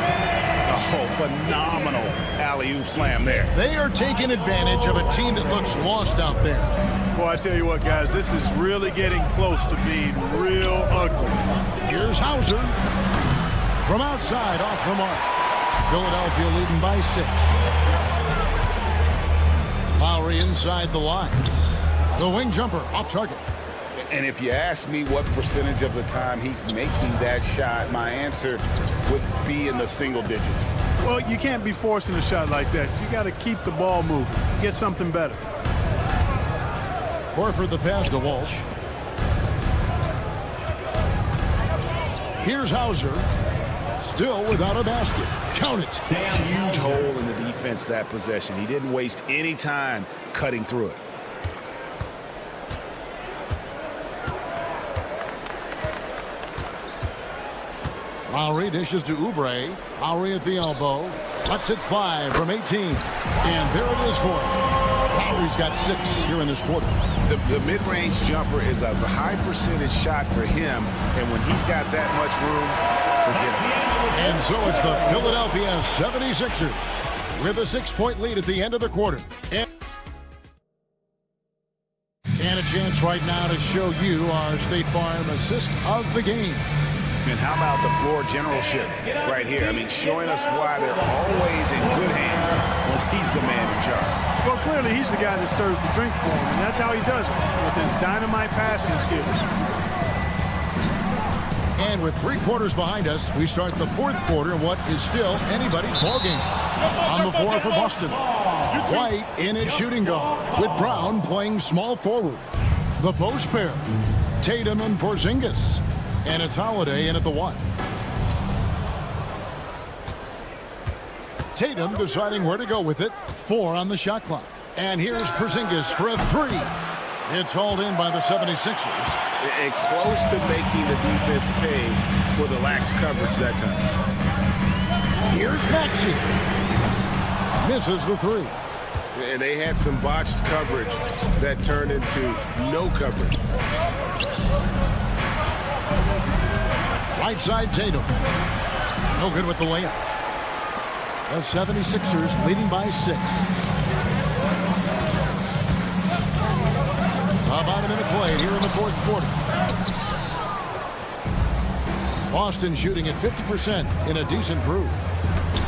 Oh, phenomenal alley-oop slam there. They are taking advantage of a team that looks lost out there. Boy, I tell you what, guys, this is really getting close to being real ugly. Here's Hauser. From outside, off the mark. Philadelphia leading by 6. Lowry inside the line. The wing jumper off target. And if you ask me what percentage of the time he's making that shot, my answer would be in the single digits. Well, you can't be forcing a shot like that. You got to keep the ball moving. Get something better. Horford the pass to Walsh. Here's Hauser. Still without a basket. Count it. Huge hole in the defense that possession. He didn't waste any time cutting through it. Lowry dishes to Oubre. Lowry at the elbow. Lets it fly from 18. And there it is for him. Lowry's got 6 here in this quarter. The mid-range jumper is a high percentage shot for him, and when he's got that much room, forget it. And so it's the Philadelphia 76ers with a 6-point lead at the end of the quarter. And a chance right now to show you our State Farm assist of the game. And how about the floor generalship right here? I mean, showing us why they're always in good hands when he's the man in charge. Well, clearly he's the guy that stirs the drink for him, and that's how he does it, with his dynamite passing skills. And with 3 quarters behind us, we start the 4th quarter in what is still anybody's ballgame. On the floor for Boston, White in at shooting guard, with Brown playing small forward. The post pair, Tatum and Porzingis. And it's Holiday in at the 1. Tatum deciding where to go with it. 4 on the shot clock. And here's Porzingis for a 3. It's hauled in by the 76ers. And close to making the defense pay for the lax coverage that time. Here's Maxey. Misses the 3. And they had some botched coverage that turned into no coverage. Right side Tatum. No good with the layup. The 76ers leading by 6. About a minute played here in the 4th quarter. Boston shooting at 50% in a decent groove.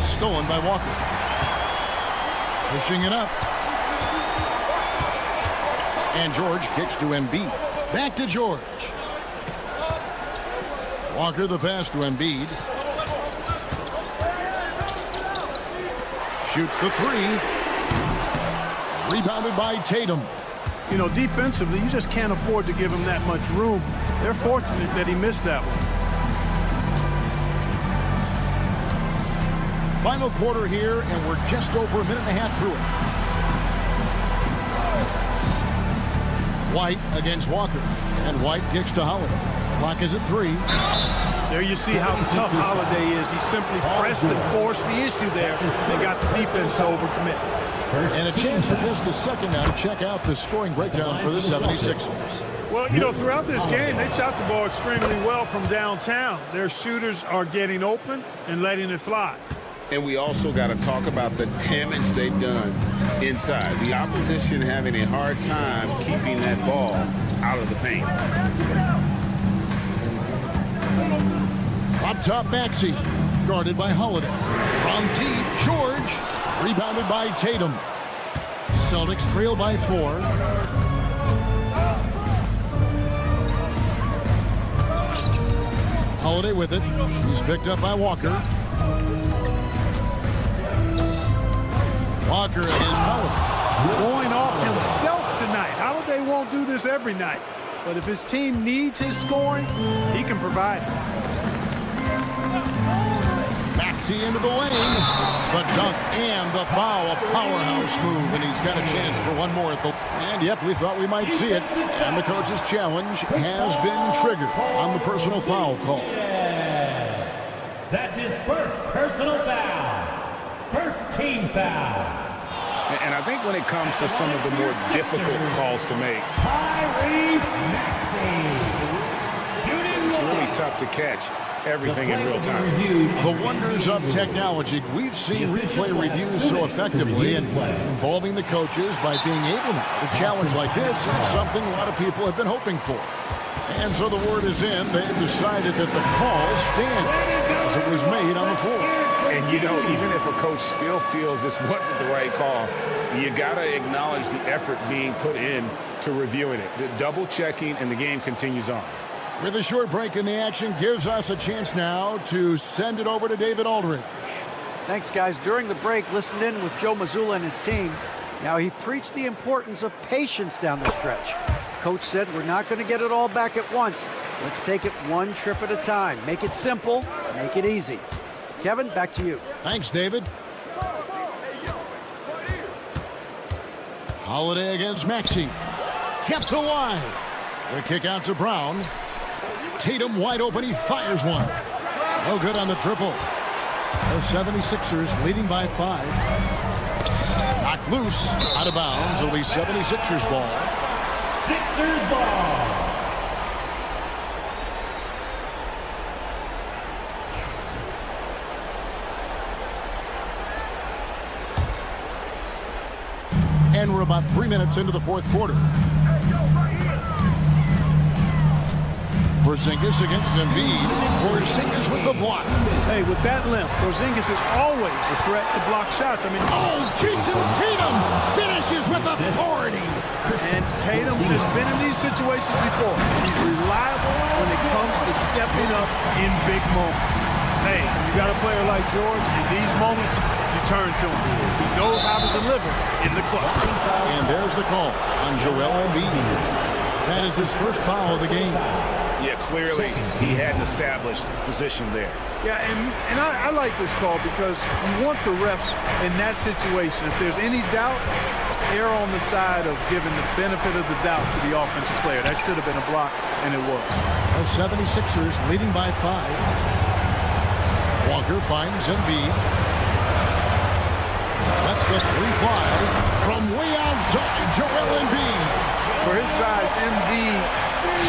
Stolen by Walker. Pushing it up. And George kicks to Embiid. Back to George. Walker the pass to Embiid. Shoots the 3. Rebounded by Tatum. You know, defensively, you just can't afford to give him that much room. They're fortunate that he missed that one. Final quarter here, and we're just over a minute and a half through it. White against Walker, and White kicks to Holiday. Clock is at 3. There you see how tough Holiday is. He simply pressed and forced the issue there and got the defense to overcommit. And a chance for just a second now to check out the scoring breakdown for the 76ers. Well, you know, throughout this game, they've shot the ball extremely well from downtown. Their shooters are getting open and letting it fly. And we also got to talk about the damage they've done inside. The opposition having a hard time keeping that ball out of the paint. Up top, Maxey, guarded by Holiday. From deep, George, rebounded by Tatum. Celtics trail by 4. Holiday with it. He's picked up by Walker. Walker against Holiday. Going off himself tonight. Holiday won't do this every night. But if his team needs his scoring, he can provide it. Maxey into the lane. The dunk and the foul. A powerhouse move. And he's got a chance for one more at the... And yep, we thought we might see it. And the coach's challenge has been triggered on the personal foul call. That's his first personal foul. First team foul. And I think when it comes to some of the more difficult calls to make, it's really tough to catch everything in real time. The wonders of technology. We've seen replay reviews so effectively and involving the coaches by being able to challenge like this is something a lot of people have been hoping for. And so the word is in. They've decided that the call stands as it was made on the floor. And, you know, even if a coach still feels this wasn't the right call, you got to acknowledge the effort being put in to reviewing it. The double checking, and the game continues on. With a short break in the action, gives us a chance now to send it over to David Aldridge. Thanks, guys. During the break, listened in with Joe Mazzulla and his team. Now, he preached the importance of patience down the stretch. Coach said, we're not going to get it all back at once. Let's take it one trip at a time. Make it simple, make it easy. Kevin, back to you. Thanks, David. Holiday against Maxey. Kept alive. The kick out to Brown. Tatum wide open. He fires one. No good on the triple. The 76ers leading by 5. Knocked loose, out of bounds. It'll be 76ers ball. Sixers ball. And we're about 3 minutes into the fourth quarter. Porzingis against Embiid. Porzingis with the block. Hey, with that length, Porzingis is always a threat to block shots. I mean, Jason Tatum finishes with authority. And Tatum has been in these situations before. He's reliable when it comes to stepping up in big moments. Hey, you got a player like George, in these moments, you turn to him. He knows how to deliver in the clutch. And there's the call on Joel Embiid. That is his first foul of the game. Yeah, clearly he had an established position there. Yeah, and I like this call because you want the refs in that situation. If there's any doubt, err on the side of giving the benefit of the doubt to the offensive player. That should have been a block, and it was. The 76ers leading by 5. Walker finds Embiid. That's the free fly from way outside. Joel Embiid. For his size, Embiid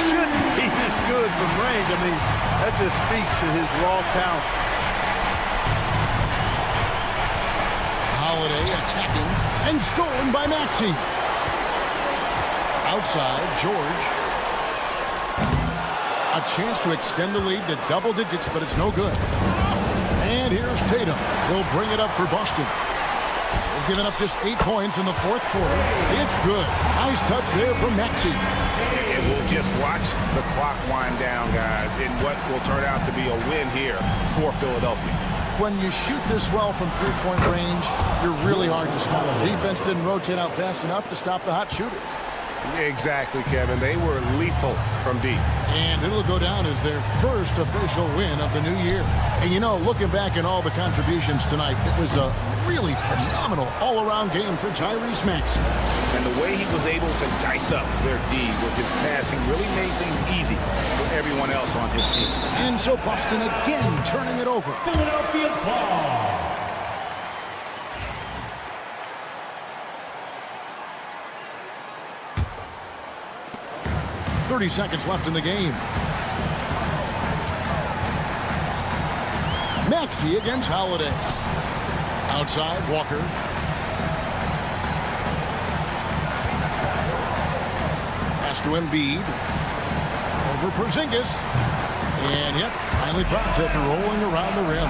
shouldn't be this good from range. I mean, that just speaks to his raw talent. Holiday attacking and stolen by Maxey. Outside, George. A chance to extend the lead to double digits, but it's no good. And here's Tatum. He'll bring it up for Boston. They've given up just 8 points in the fourth quarter. It's good. Nice touch there from Maxey. And we'll just watch the clock wind down, guys, in what will turn out to be a win here for Philadelphia. When you shoot this well from three-point range, you're really hard to stop. The defense didn't rotate out fast enough to stop the hot shooters. Exactly, Kevin. They were lethal from deep. And it'll go down as their first official win of the new year. And you know, looking back at all the contributions tonight, it was a really phenomenal all-around game for Tyrese Maxey. And the way he was able to dice up their D with his passing really made things easy for everyone else on his team. And so Boston again turning it over. Philadelphia ball. 30 seconds left in the game. Maxey against Holiday. Outside, Walker. Pass to Embiid. Over Porzingis. And yep, finally drops after rolling around the rim.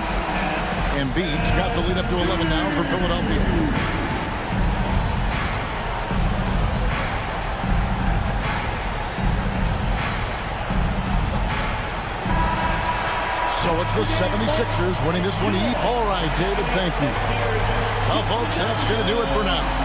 Embiid's got the lead up to 11 now for Philadelphia. So it's the 76ers winning this one. All right, David, thank you. Well, folks, that's going to do it for now.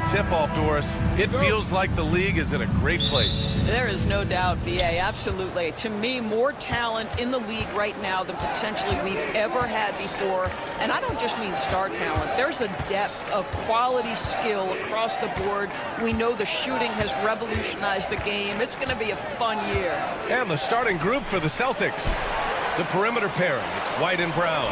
great tip-off, Doris. It feels like the league is in a great place. There is no doubt, B.A., absolutely. To me, more talent in the league right now than potentially we've ever had before. And I don't just mean star talent. There's a depth of quality skill across the board. We know the shooting has revolutionized the game. It's going to be a fun year. And the starting group for the Celtics. The perimeter pairing, it's White and Brown.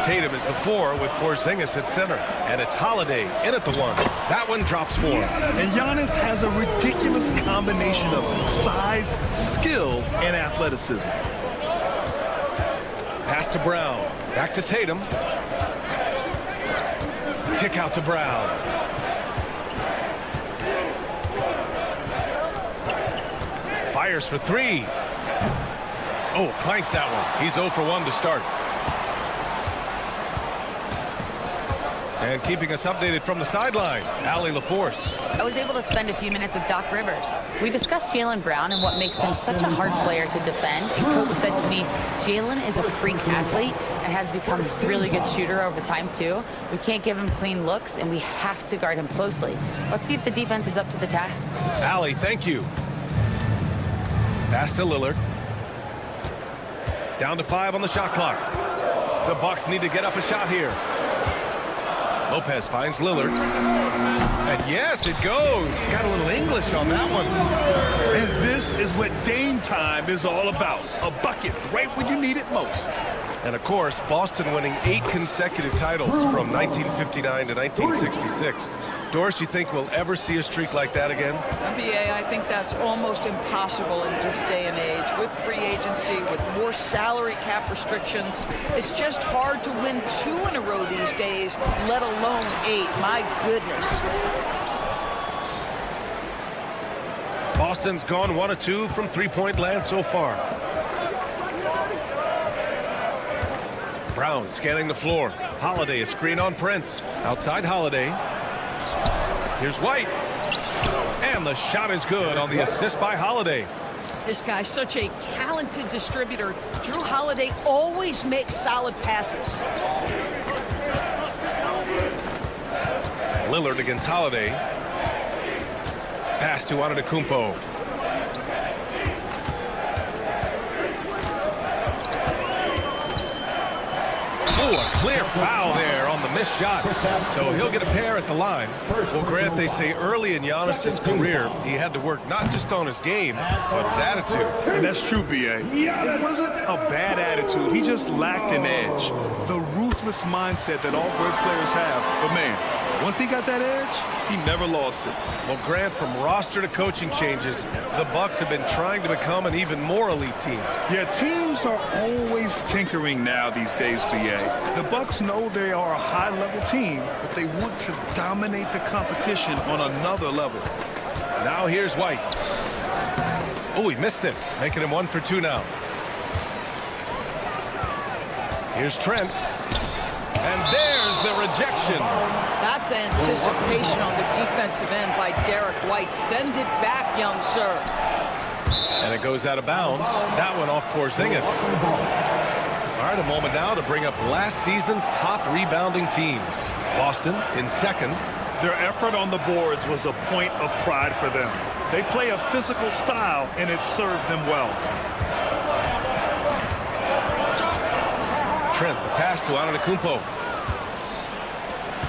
Tatum is the 4 with Porzingis at center. And it's Holiday in at the 1. That one drops 4. And Giannis has a ridiculous combination of size, skill, and athleticism. Pass to Brown. Back to Tatum. Kick out to Brown. Fires for 3. Oh, clanks that one. He's 0 for 1 to start. And keeping us updated from the sideline, Allie LaForce. I was able to spend a few minutes with Doc Rivers. We discussed Jaylen Brown and what makes him such a hard player to defend. And Coach said to me, Jaylen is a freak athlete and has become a really good shooter over time, too. We can't give him clean looks, and we have to guard him closely. Let's see if the defense is up to the task. Allie, thank you. Pass to Lillard. Down to 5 on the shot clock. The Bucks need to get up a shot here. Lopez finds Lillard. And yes, it goes. Got a little English on that one. And this is what Dame time is all about. A bucket right when you need it most. And of course, Boston winning 8 consecutive titles from 1959 to 1966. Doris, you think we'll ever see a streak like that again? NBA, I think that's almost impossible in this day and age. With free agency, with more salary cap restrictions, it's just hard to win 2 in a row these days, let alone 8. My goodness. Boston's gone 1 of 2 from three-point land so far. Brown scanning the floor. Holiday, a screen on Prince. Outside Holiday. Here's White. And the shot is good on the assist by Holiday. This guy's such a talented distributor. Drew Holiday always makes solid passes. Lillard against Holiday. Pass to Antetokounmpo. Oh, a clear foul there on the missed shot. So he'll get a pair at the line. Well, Grant, they say early in Giannis' career, he had to work not just on his game, but his attitude. And that's true, B.A. It wasn't a bad attitude. He just lacked an edge. The ruthless mindset that all great players have. But, man, once he got that edge, he never lost it. Well, Grant, from roster to coaching changes, the Bucks have been trying to become an even more elite team. Yeah, teams are always tinkering now these days, B.A. The Bucks know they are a high-level team, but they want to dominate the competition on another level. Now here's White. Oh, he missed it, making him 1 for 2 now. Here's Trent. And there's the rejection. That's anticipation on the defensive end by Derek White. Send it back, young sir. And it goes out of bounds. That one off Porzingis. All right, a moment now to bring up last season's top rebounding teams. Boston in second. Their effort on the boards was a point of pride for them. They play a physical style, and it served them well. Trent, the pass to Antetokounmpo.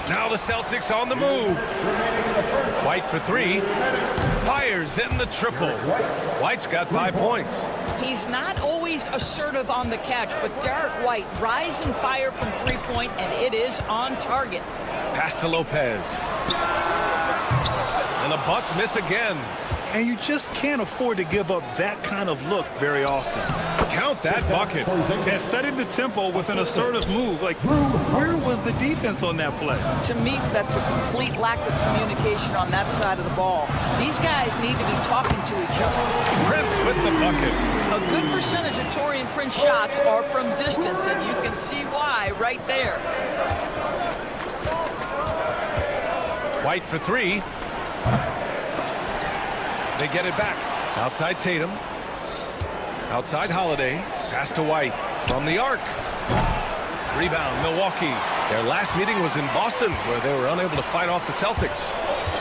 Now the Celtics on the move. White for 3. Fires in the triple. White's got 5 points. He's not always assertive on the catch, but Derek White rise and fire from 3-point, and it is on target. Pass to Lopez. And the Bucks miss again. And you just can't afford to give up that kind of look very often. Count that bucket. And setting the tempo with an assertive move. Like, where was the defense on that play? To me, that's a complete lack of communication on that side of the ball. These guys need to be talking to each other. Prince with the bucket. A good percentage of Taurean Prince shots are from distance, and you can see why right there. White for 3. They get it back. Outside Tatum. Outside Holiday. Pass to White from the arc. Rebound, Milwaukee. Their last meeting was in Boston, where they were unable to fight off the Celtics.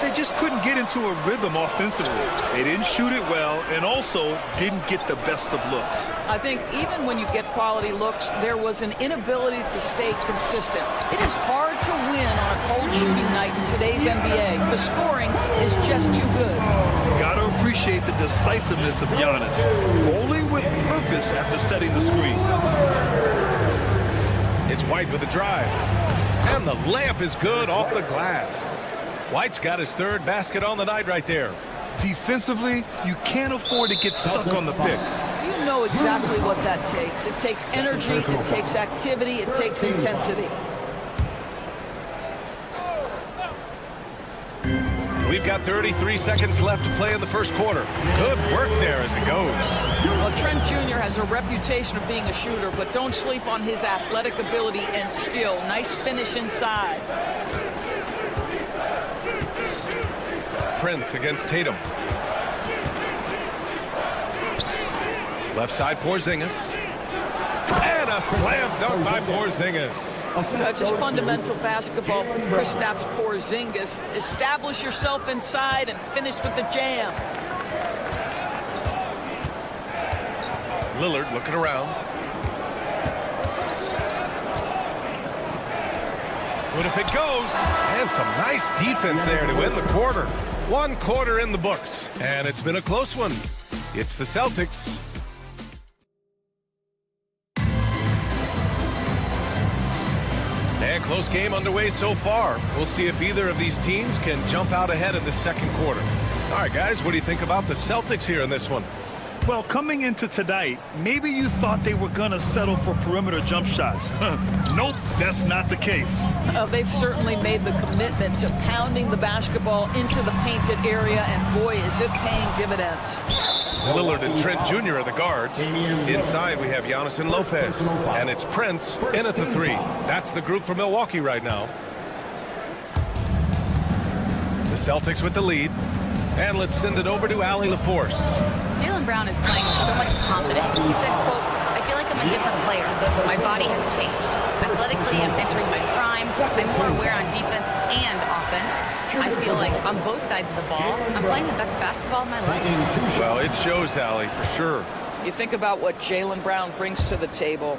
they just couldn't get into a rhythm offensively. They didn't shoot it well and also didn't get the best of looks. I think even when you get quality looks, there was an inability to stay consistent. It is hard to win on a cold shooting night in today's NBA. The scoring is just too good. Gotta appreciate the decisiveness of Giannis, bowling with purpose after setting the screen. It's White with the drive. And the layup is good off the glass. White's got his third basket on the night right there. Defensively, you can't afford to get stuck on the pick. You know exactly what that takes. It takes energy, it takes activity, it takes intensity. We've got 33 seconds left to play in the first quarter. Good work there as it goes. Well, Trent Jr. has a reputation of being a shooter, but don't sleep on his athletic ability and skill. Nice finish inside. Prince against Tatum. Left side, Porzingis. And a slam dunk by Porzingis. Just fundamental basketball from Kristaps Porzingis. Establish yourself inside and finish with the jam. Lillard looking around. What if it goes? And some nice defense there to win the quarter. 1 quarter in the books, and it's been a close one. It's the Celtics. And close game underway so far. We'll see if either of these teams can jump out ahead in the second quarter. All right, guys, what do you think about the Celtics here in this one? Well, coming into tonight, maybe you thought they were going to settle for perimeter jump shots. Nope, that's not the case. They've certainly made the commitment to pounding the basketball into the painted area, and boy, is it paying dividends. Lillard and Trent Jr. are the guards. Inside, we have Giannis and Lopez. And it's Prince in at the 3. That's the group for Milwaukee right now. The Celtics with the lead. And let's send it over to Allie LaForce. Jaylen Brown is playing with so much confidence. He said, quote, "I feel like I'm a different player. My body has changed. Athletically, I'm entering my prime. I'm more aware on defense and offense. I feel like on both sides of the ball, I'm playing the best basketball of my life." Well, it shows, Allie, for sure. You think about what Jaylen Brown brings to the table.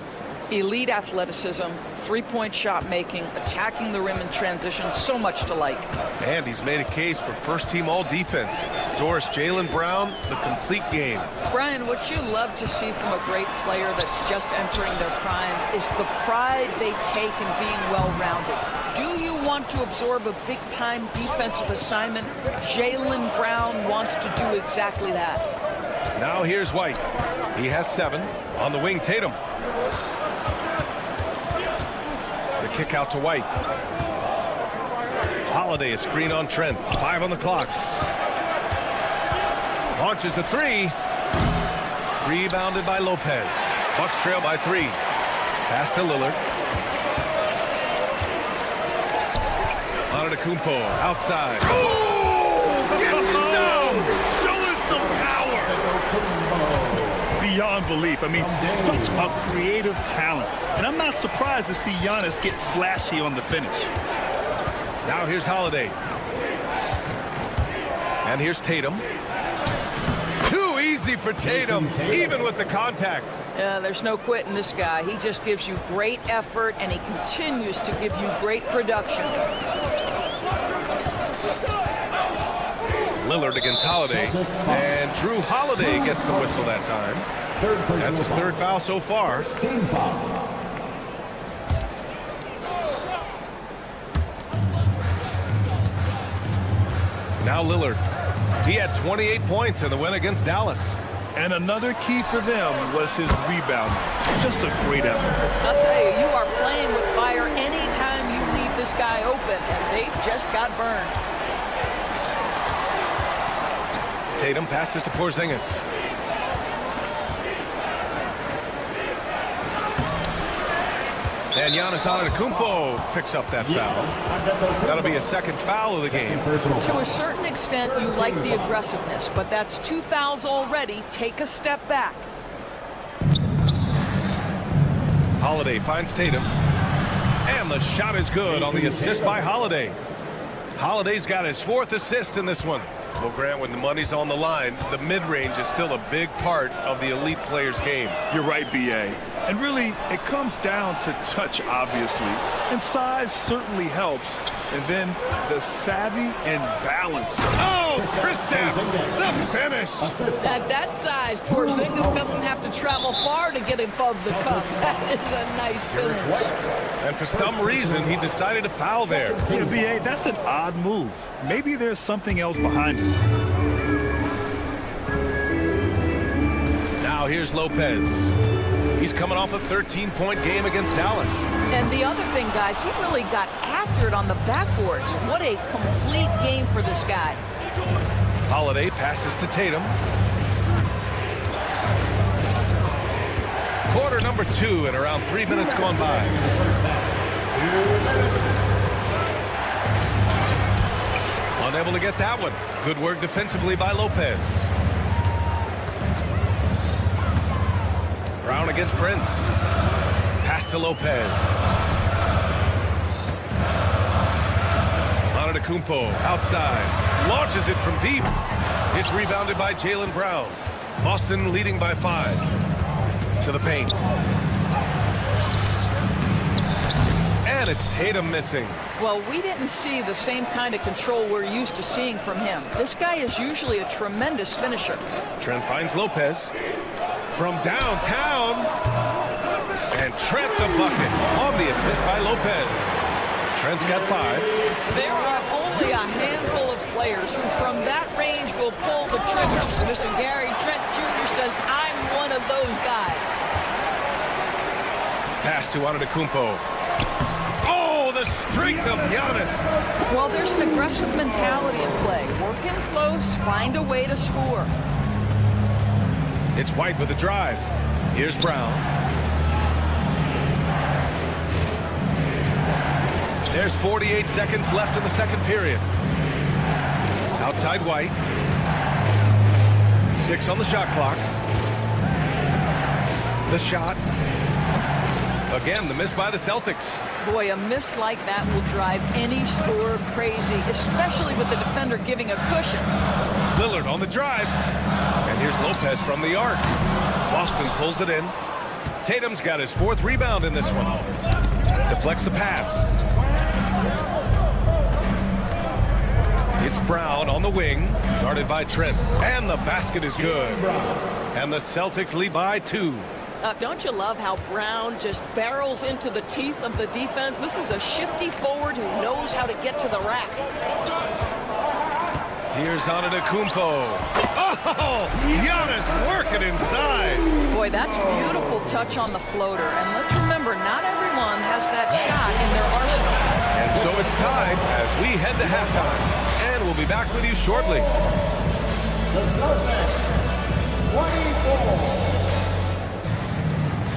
Elite athleticism, three-point shot making, attacking the rim in transition, so much to like. And he's made a case for first-team all-defense. Doris, Jaylen Brown, the complete game. Brian, what you love to see from a great player that's just entering their prime is the pride they take in being well-rounded. Do you want to absorb a big-time defensive assignment? Jaylen Brown wants to do exactly that. Now here's White. He has 7. On the wing, Tatum. The kick out to White. Holiday, a screen on Trent. 5 on the clock. Launches a 3. Rebounded by Lopez. Bucks trail by 3. Pass to Lillard. Antetokounmpo outside. Oh! Gets it down! Show us some power! Beyond belief. I mean, such a creative talent. And I'm not surprised to see Giannis get flashy on the finish. Now here's Holiday. And here's Tatum. Too easy for Tatum, even with the contact. There's no quitting this guy. He just gives you great effort, and he continues to give you great production. Lillard against Holiday. And Drew Holiday gets the whistle that time. That's his 3rd foul so far. Now Lillard. He had 28 points in the win against Dallas. And another key for them was his rebound. Just a great effort. I'll tell you, you are playing with fire anytime you leave this guy open, and they just got burned. Tatum passes to Porzingis. And Giannis Antetokounmpo picks up that foul. That'll be a 2nd foul of the game. To a certain extent, you like the aggressiveness, but that's 2 fouls already. Take a step back. Holiday finds Tatum. And the shot is good on the assist by Holiday. Holiday's got his 4th assist in this one. Well, Grant, when the money's on the line, the mid-range is still a big part of the elite player's game. You're right, B.A. And really, it comes down to touch, obviously. And size certainly helps. And then the savvy and balance. Oh, Kristaps, the finish. At that size, Porzingis doesn't have to travel far to get above the cup. That is a nice finish. And for some reason, he decided to foul there. Yeah, B.A., that's an odd move. Maybe there's something else behind it. Now here's Lopez. He's coming off a 13-point game against Dallas. And the other thing, guys, he really got after it on the backboards. What a complete game for this guy. Holiday passes to Tatum. Quarter number 2 and around 3 minutes gone by. Unable to get that one. Good work defensively by Lopez. Brown against Prince. Pass to Lopez. Antetokounmpo outside. Launches it from deep. It's rebounded by Jaylen Brown. Boston leading by 5. To the paint. And it's Tatum missing. Well, we didn't see the same kind of control we're used to seeing from him. This guy is usually a tremendous finisher. Trent finds Lopez. From downtown. And Trent the bucket on the assist by Lopez. Trent's got 5. There are only a handful of players who from that range will pull the trigger. Mr. Gary Trent Jr. says, I'm one of those guys. Pass to Antetokounmpo. Oh, the strength of Giannis. Well, there's an aggressive mentality in play. Work in close, find a way to score. It's White with the drive. Here's Brown. There's 48 seconds left in the second period. Outside White. 6 on the shot clock. The shot. Again, the miss by the Celtics. Boy, a miss like that will drive any scorer crazy, especially with the defender giving a cushion. Lillard on the drive. And here's Lopez from the arc. Boston pulls it in. Tatum's got his 4th rebound in this one. Deflects the pass. It's Brown on the wing, guarded by Trent. And the basket is good. And the Celtics lead by 2. Don't you love how Brown just barrels into the teeth of the defense? This is a shifty forward who knows how to get to the rack. Here's Antetokounmpo. Oh, Giannis working inside. Boy, that's beautiful touch on the floater. And let's remember, not everyone has that shot in their arsenal. And so it's tied as we head to halftime. And we'll be back with you shortly. The Celtics, 24.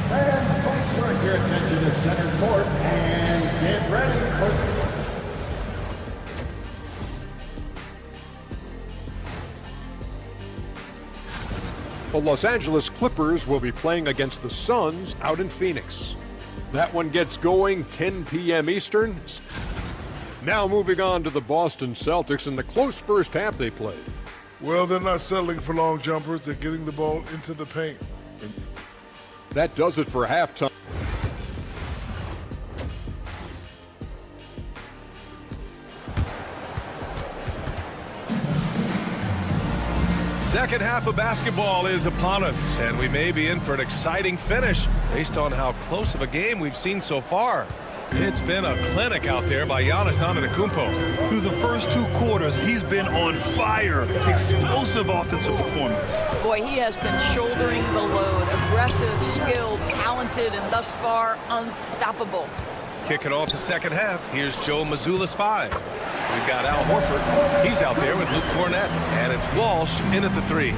Fans, please direct your attention to center court and get ready for... The Los Angeles Clippers will be playing against the Suns out in Phoenix. That one gets going 10 p.m. Eastern. Now moving on to the Boston Celtics in the close first half they played. Well, they're not settling for long jumpers. They're getting the ball into the paint. That does it for halftime. Second half of basketball is upon us, and we may be in for an exciting finish based on how close of a game we've seen so far. It's been a clinic out there by Giannis Antetokounmpo. Through the first 2 quarters, he's been on fire. Explosive offensive performance. Boy, he has been shouldering the load. Aggressive, skilled, talented, and thus far, unstoppable. Kicking off the second half, here's Joe Mazzulla's 5. We've got Al Horford. He's out there with Luke Cornett. And it's Walsh in at the 3.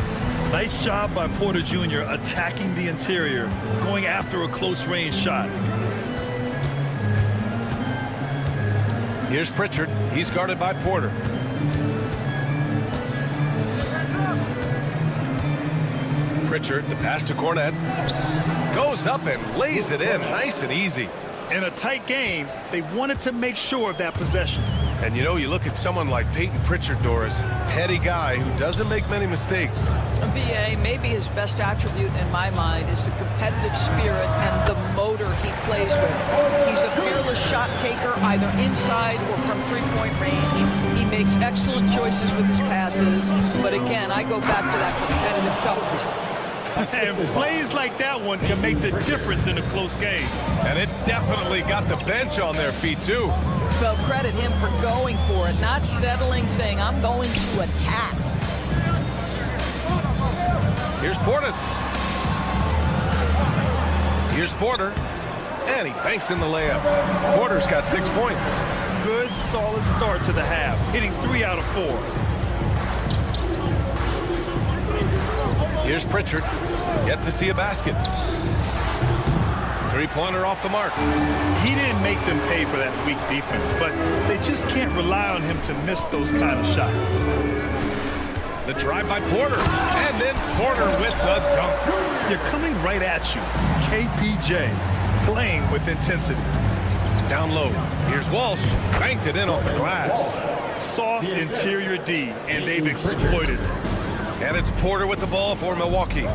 Nice job by Porter Jr. attacking the interior, going after a close-range shot. Here's Pritchard. He's guarded by Porter. Pritchard, the pass to Cornett. Goes up and lays it in nice and easy. In a tight game, they wanted to make sure of that possession. And you know, you look at someone like Peyton Pritchard, Doris, heady guy who doesn't make many mistakes. BA, maybe his best attribute in my mind is the competitive spirit and the motor he plays with. He's a fearless shot taker, either inside or from three-point range. He makes excellent choices with his passes, but again, I go back to that competitive toughness. And plays like that one can make the difference in a close game. And it definitely got the bench on their feet, too. Well, credit him for going for it, not settling, saying, I'm going to attack. Here's Portis. Here's Porter. And he banks in the layup. Porter's got 6 points. Good, solid start to the half, hitting 3 out of 4. Here's Pritchard. Yet to see a basket. Three-pointer off the mark. He didn't make them pay for that weak defense, but they just can't rely on him to miss those kind of shots. The drive by Porter. And then Porter with the dunk. They're coming right at you. KPJ playing with intensity. Down low. Here's Walsh. Banked it in off the glass. Soft interior D, and they've exploited it. And it's Porter with the ball for Milwaukee.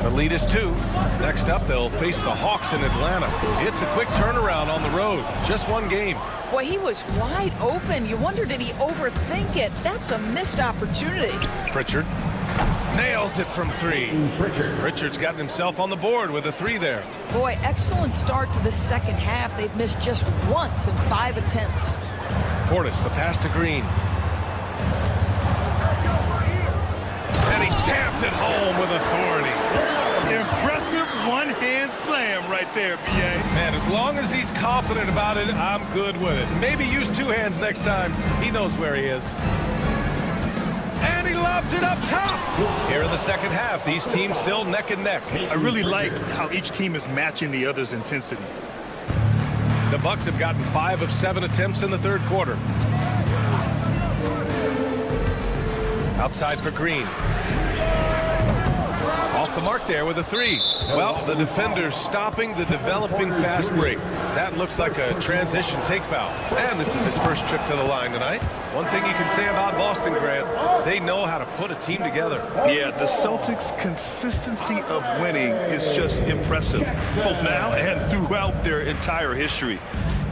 The lead is 2. Next up, they'll face the Hawks in Atlanta. It's a quick turnaround on the road. Just one game. Boy, he was wide open. You wonder, did he overthink it? That's a missed opportunity. Pritchard nails it from 3. Pritchard's gotten himself on the board with a 3 there. Boy, excellent start to the second half. They've missed just once in 5 attempts. Portis, the pass to Green. And he jams it home with authority. Impressive one-hand slam right there, B.A. Man, as long as he's confident about it, I'm good with it. Maybe use 2 hands next time. He knows where he is. And he lobs it up top. Here in the second half, these teams still neck and neck. I really like how each team is matching the other's intensity. The Bucks have gotten 5 of 7 attempts in the third quarter. Outside for Green. Off the mark there with a 3. Well, the defender's stopping the developing fast break. That looks like a transition take foul. And this is his first trip to the line tonight. One thing you can say about Boston, Grant, they know how to put a team together. Yeah, the Celtics' consistency of winning is just impressive, both now and throughout their entire history.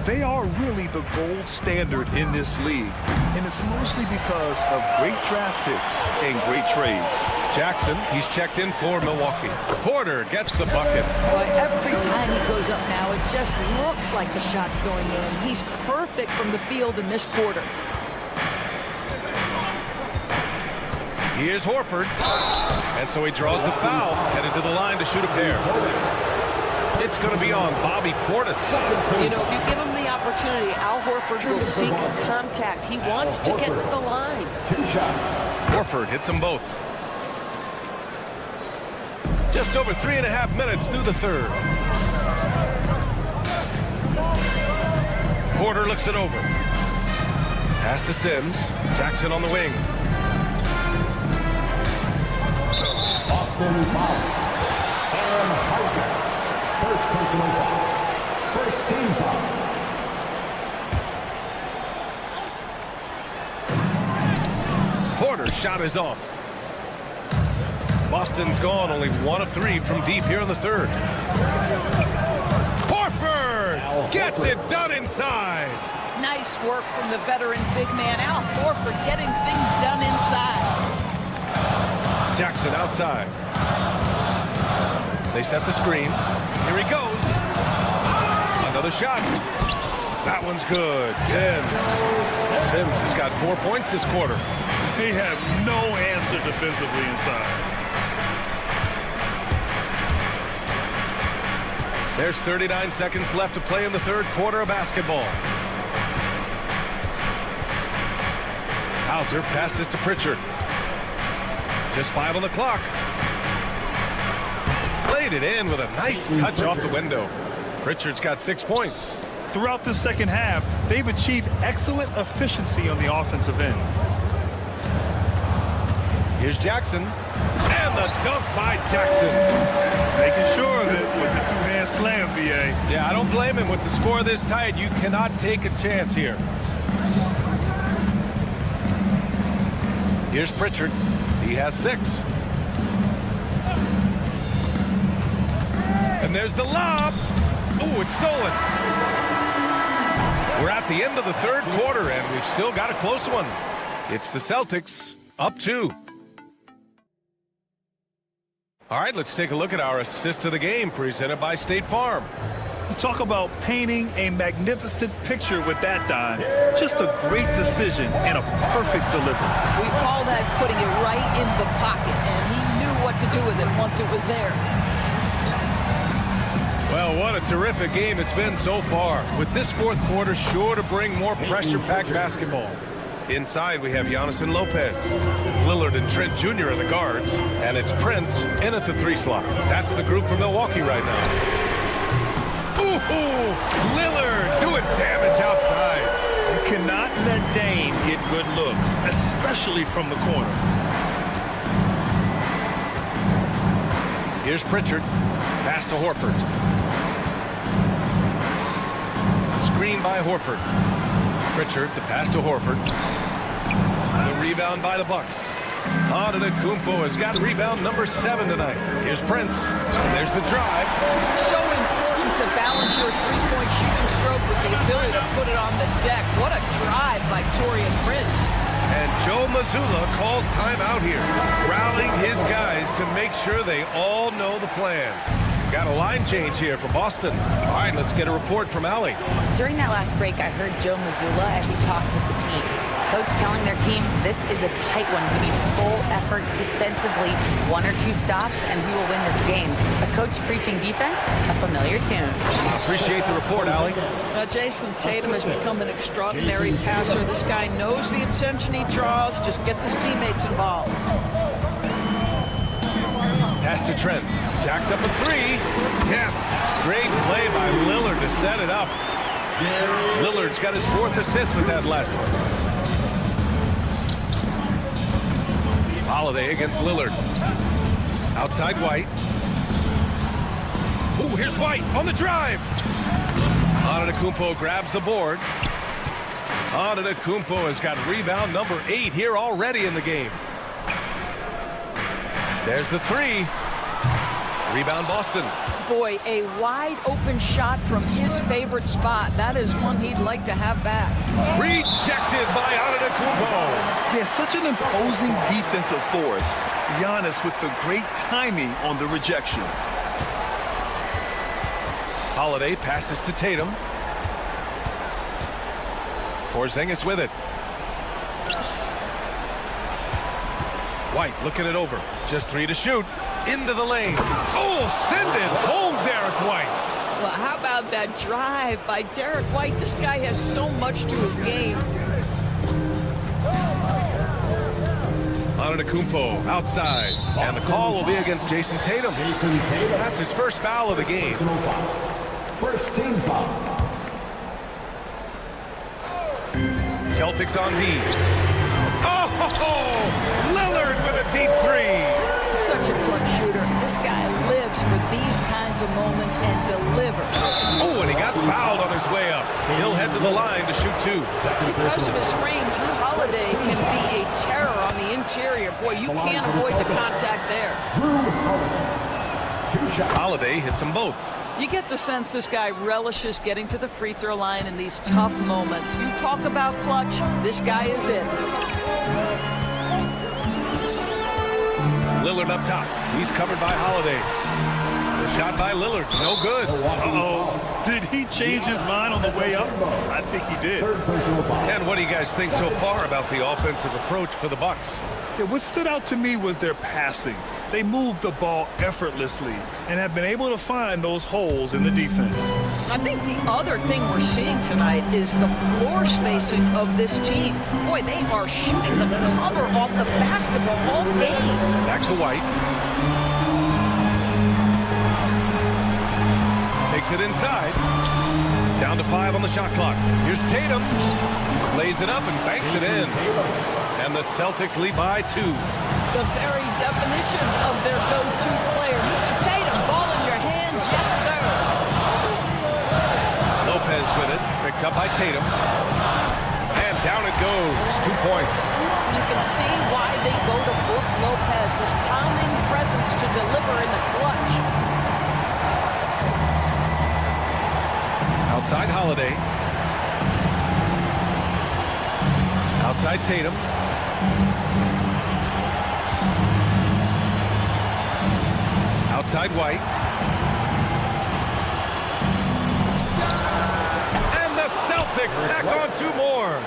They are really the gold standard in this league, and it's mostly because of great draft picks and great trades. Jackson, he's checked in for Milwaukee. Porter gets the bucket. Boy, every time he goes up now, it just looks like the shot's going in. He's perfect from the field in this quarter. Here's Horford. And so he draws the foul, headed to the line to shoot a pair. It's going to be on Bobby Portis. You know, if you give him the opportunity, Al Horford will seek contact. He wants to get to the line. Horford hits them both. Just over 3.5 minutes through the third. Porter looks it over. Pass to Sims. Jackson on the wing. Boston foul. Aaron Harper. First personal foul. First team foul. Porter's shot is off. Boston's gone only 1 of 3 from deep here in the third. Horford gets it done inside. Nice work from the veteran big man Al Horford getting things done inside. Jackson outside. They set the screen. Here he goes. Another shot. That one's good. Sims has got 4 points this quarter. They have no answer defensively inside. There's 39 seconds left to play in the third quarter of basketball. Hauser passes to Pritchard. Just 5 on the clock. Played it in with a nice touch off the window. Pritchard's got 6 points. Throughout the second half, they've achieved excellent efficiency on the offensive end. Here's Jackson. And the dunk by Jackson. Making sure of it with the two-hand slam, B.A. Yeah, I don't blame him with the score this tight. You cannot take a chance here. Here's Pritchard. He has 6. And there's the lob. Oh, it's stolen. We're at the end of the third quarter, and we've still got a close one. It's the Celtics up 2. All right, let's take a look at our assist of the game presented by State Farm. You talk about painting a magnificent picture with that dime. Just a great decision and a perfect delivery. We call that putting it right in the pocket, and he knew what to do with it once it was there. Well, what a terrific game it's been so far, with this fourth quarter sure to bring more pressure-packed basketball. Inside, we have Giannis and Lopez. Lillard and Trent Jr. are the guards, and it's Prince in at the 3 slot. That's the group from Milwaukee right now. Ooh, Lillard doing damage outside. You cannot let Dame get good looks, especially from the corner. Here's Pritchard. Pass to Horford. Screen by Horford. Pritchard, the pass to Horford. The rebound by the Bucks. Antetokounmpo has got rebound number 7 tonight. Here's Prince. There's the drive. So important to balance your three-point shooting stroke with the ability to put it on the deck. What a drive by Taurean Prince. And Joe Mazzulla calls timeout here, rallying his guys to make sure they all know the plan. Got a line change here for Boston. All right, let's get a report from Allie. During that last break, I heard Joe Mazzulla as he talked with the team. Coach telling their team, this is a tight one. We need full effort defensively, 1 or 2 stops, and we will win this game. A coach preaching defense, a familiar tune. Appreciate the report, Allie. Jason Tatum has become an extraordinary passer. This guy knows the attention he draws, just gets his teammates involved. Pass to Trent. Jacks up a 3. Yes. Great play by Lillard to set it up. Lillard's got his 4th assist with that last one. Holiday against Lillard. Outside White. Ooh, here's White on the drive. Antetokounmpo grabs the board. Antetokounmpo has got rebound number 8 here already in the game. There's the 3. Rebound Boston. Boy, a wide open shot from his favorite spot. That is one he'd like to have back. Rejected by Antetokounmpo. Yeah, such an imposing defensive force. Giannis with the great timing on the rejection. Holiday passes to Tatum. Porzingis with it. White looking it over. Just 3 to shoot. Into the lane. Oh, send it home, Derek White. Well, how about that drive by Derek White? This guy has so much to his game. Antetokounmpo outside. And the call will be against Jason Tatum. That's his first foul of the game. First team foul. Celtics on D. Oh, Lillard with a deep 3. Such a clutch shooter. This guy lives for these kinds of moments and delivers. Oh, and he got fouled on his way up. He'll head to the line to shoot 2. Because of his frame, Drew Holiday can be a terror on the interior. Boy, you can't avoid the contact there. Holiday hits them both. You get the sense this guy relishes getting to the free throw line in these tough moments. You talk about clutch, this guy is it. Lillard up top. He's covered by Holiday. The shot by Lillard. No good. Uh-oh. Did he change his mind on the way up? I think he did. And what do you guys think so far about the offensive approach for the Bucks? Yeah, what stood out to me was their passing. They moved the ball effortlessly and have been able to find those holes in the defense. I think the other thing we're seeing tonight is the floor spacing of this team. Boy, they are shooting the cover off the basketball all game. Back to White. Takes it inside. Down to 5 on the shot clock. Here's Tatum. Lays it up and banks it in. And the Celtics lead by 2. The very definition of their go-to player. Mr. Tatum, ball in your hands. Yes, sir. Lopez with it. Picked up by Tatum. And down it goes. 2 points. You can see why they go to Brook Lopez, his calming presence to deliver in the clutch. Outside Holiday. Outside Tatum. Outside White. And the Celtics tack on 2 more.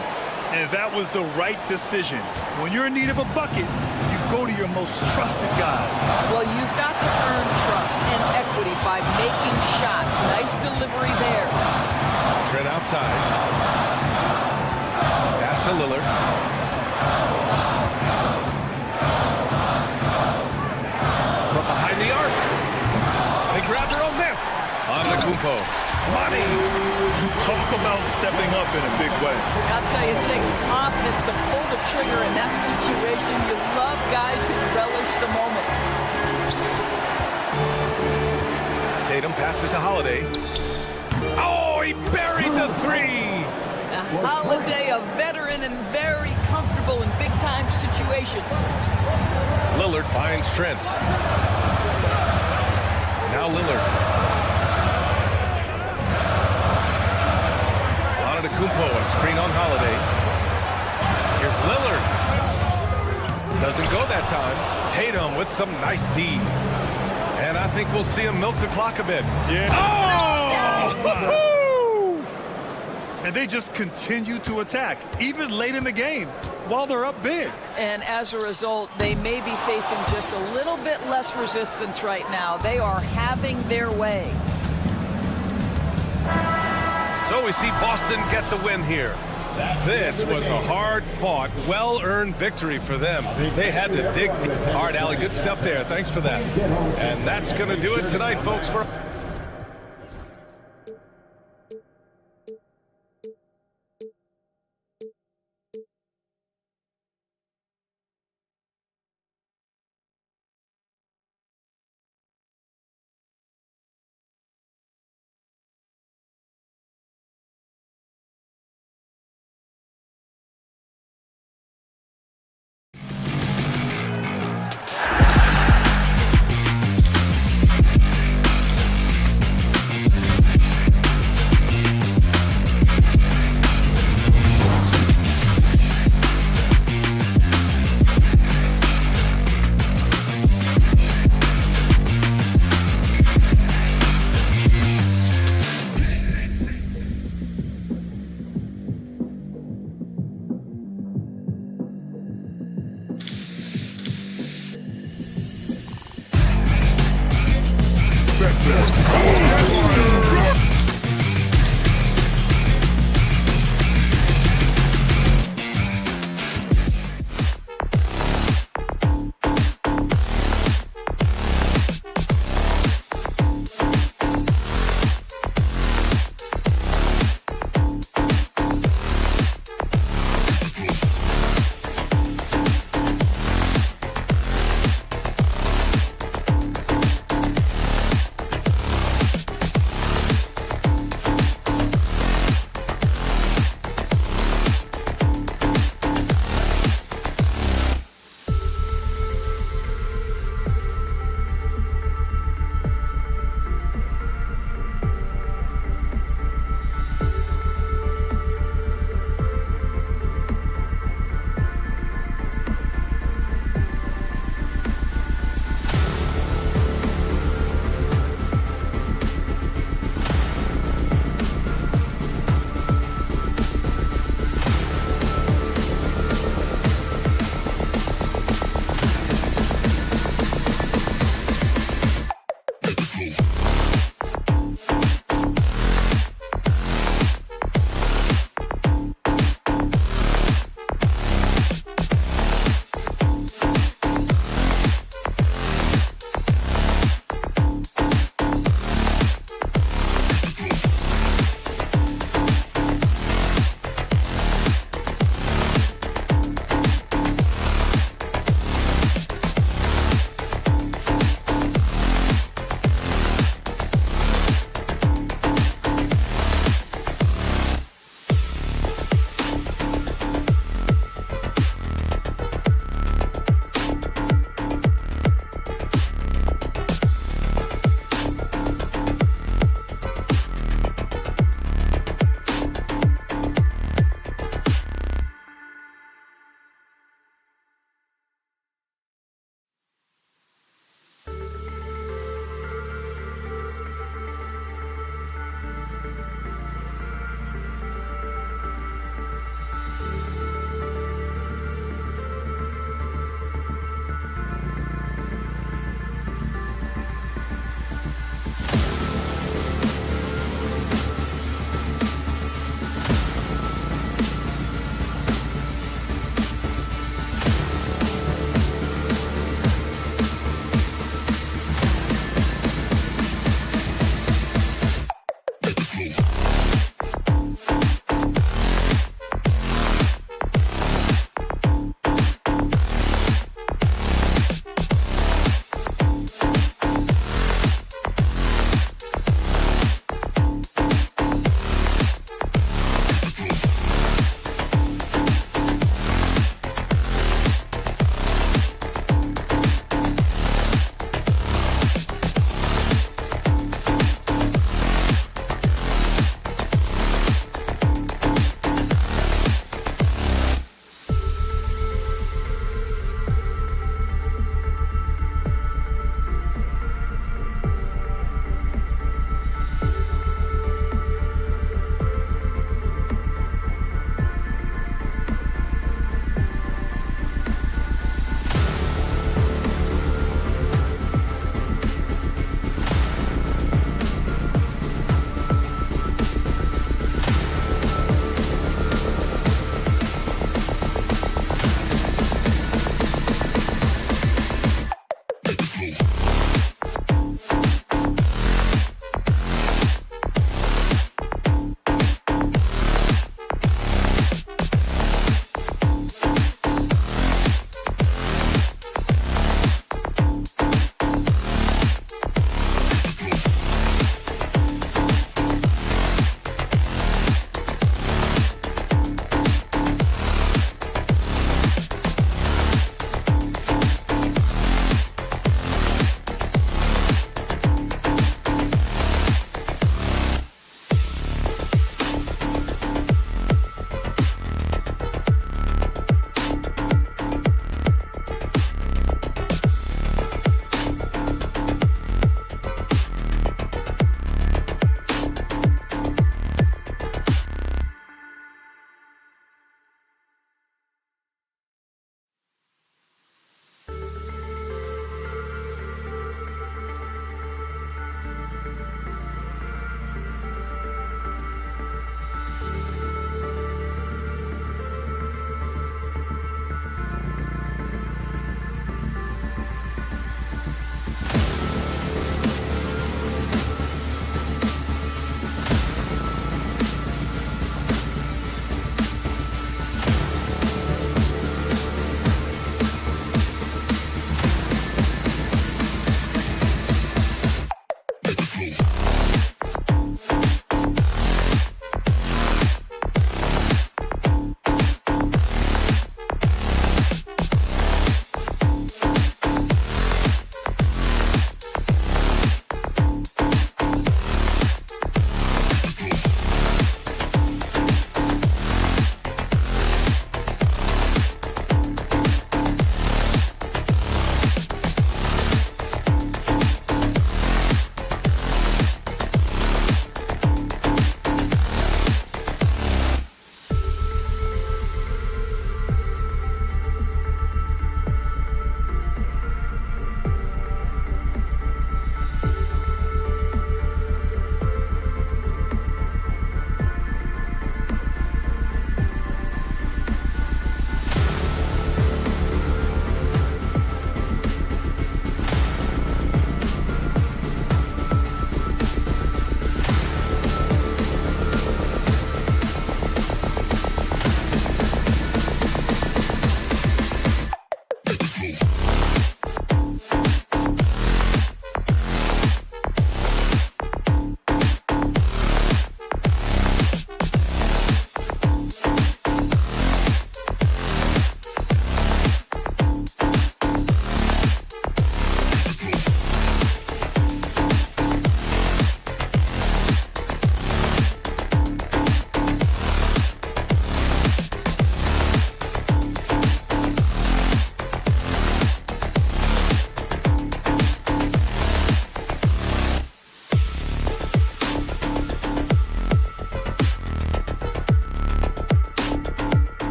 And that was the right decision. When you're in need of a bucket, you go to your most trusted guys. Well, you've got to earn trust and equity by making shots. Nice delivery there. Trent outside. Pass to Lillard. From behind the arc. They grab their own miss. On the Kumpo. Money. Talk about stepping up in a big way. I'll tell you, it takes confidence to pull the trigger in that situation. You love guys who relish the moment. Tatum passes to Holiday. Oh, he buried the 3. Holiday, a veteran and very comfortable in big-time situations. Lillard finds Trent. Now Lillard. Kumpo, a screen on Holiday. Here's Lillard. Doesn't go that time. Tatum with some nice D. And I think we'll see him milk the clock a bit. Yeah. Oh! And they just continue to attack, even late in the game, while they're up big. And as a result, they may be facing just a little bit less resistance right now. They are having their way. So we see Boston get the win here. This was a hard-fought, well-earned victory for them. They had to dig. All right, Allie, good stuff there. Thanks for that. And that's going to do it tonight, folks. For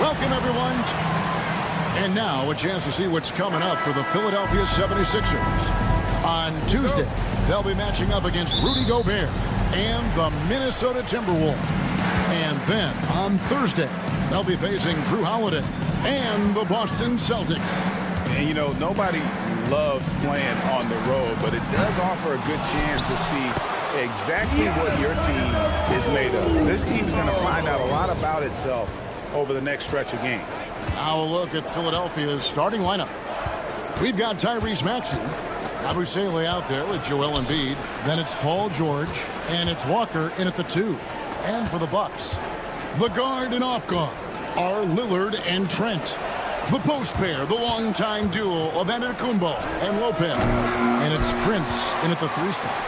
Welcome, everyone. And now a chance to see what's coming up for the Philadelphia 76ers. On Tuesday, they'll be matching up against Rudy Gobert and the Minnesota Timberwolves. And then on Thursday, they'll be facing Drew Holiday and the Boston Celtics. And, you know, nobody loves playing on the road, but it does offer a good chance to see exactly what your team is made of. This team is going to find out a lot about itself over the next stretch of games. Now a look at Philadelphia's starting lineup. We've got Tyrese Maxey, Abusele out there with Joel Embiid. Then it's Paul George, and it's Walker in at the 2. And for the Bucks, the guard and off guard are Lillard and Trent. The post pair, the longtime duo of Antetokounmpo and Lopez. And it's Prince in at the 3 spot.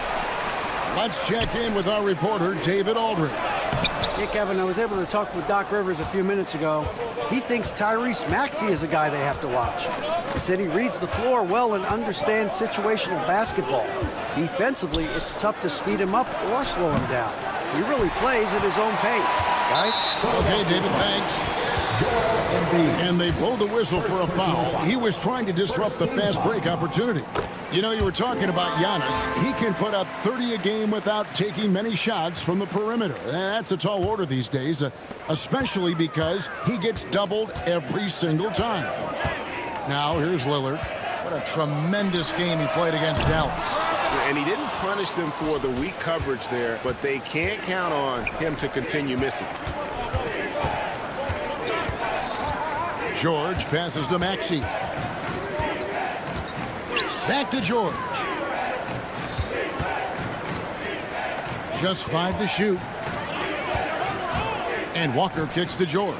Let's check in with our reporter, David Aldridge. Hey, Kevin, I was able to talk with Doc Rivers a few minutes ago. He thinks Tyrese Maxey is a guy they have to watch. He said he reads the floor well and understands situational basketball. Defensively, it's tough to speed him up or slow him down. He really plays at his own pace. Guys? Okay, David, thanks. And they blow the whistle for a foul. He was trying to disrupt the fast break opportunity. You know, you were talking about Giannis. He can put up 30 a game without taking many shots from the perimeter. That's a tall order these days, especially because he gets doubled every single time. Now, here's Lillard. What a tremendous game he played against Dallas. And he didn't punish them for the weak coverage there, but they can't count on him to continue missing. George passes to Maxey. Back to George. Just 5 to shoot. And Walker kicks to George.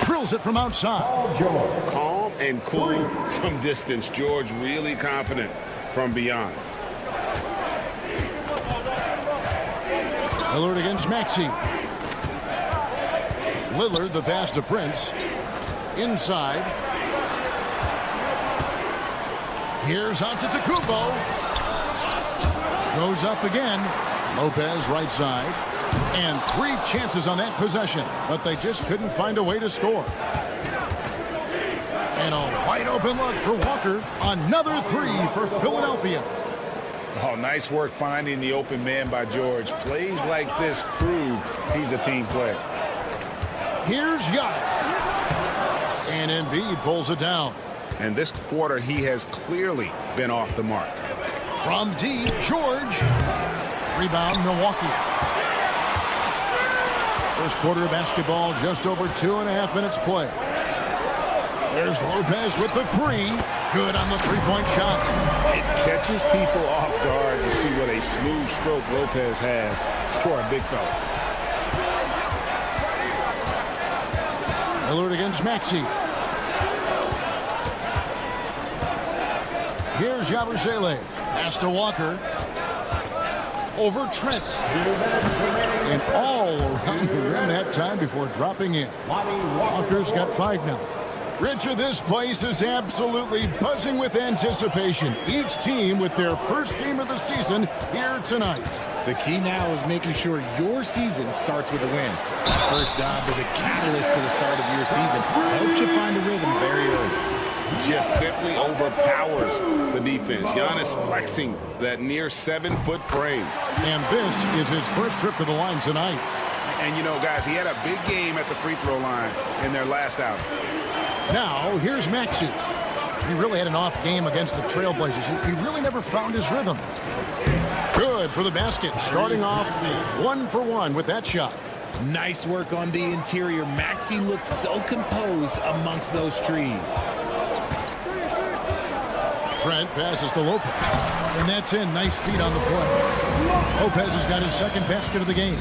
Drills it from outside. Calm and cool from distance. George really confident from beyond. Lillard against Maxey. Lillard, the pass to Prince. Inside. Here's Antetokounmpo. Goes up again. Lopez right side. And 3 chances on that possession, but they just couldn't find a way to score. And a wide open look for Walker. Another 3 for Philadelphia. Oh, nice work finding the open man by George. Plays like this prove he's a team player. Here's Giannis. And Embiid pulls it down. And this quarter, he has clearly been off the mark. From deep, George. Rebound, Milwaukee. First quarter of basketball, just over 2.5 minutes play. There's Lopez with the 3. Good on the 3-point shot. It catches people off guard to see what a smooth stroke Lopez has for a big fella. Lillard against Maxey. Here's Yabusele. Pass to Walker. Over Trent. And all around the rim that time before dropping in. Walker's got 5 now. Richard, this place is absolutely buzzing with anticipation. Each team with their first game of the season here tonight. The key now is making sure your season starts with a win. First job is a catalyst to the start of your season. Helps you find a rhythm very early. Just simply overpowers the defense. Giannis flexing that near 7-foot frame. And this is his first trip to the line tonight. And, you know, guys, he had a big game at the free throw line in their last out. Now, here's Maxey. He really had an off game against the Trailblazers. He really never found his rhythm. Good for the basket. Starting off 1 for 1 with that shot. Nice work on the interior. Maxey looks so composed amongst those trees. Trent passes to Lopez. And that's in. Nice feet on the play. Lopez has got his second basket of the game.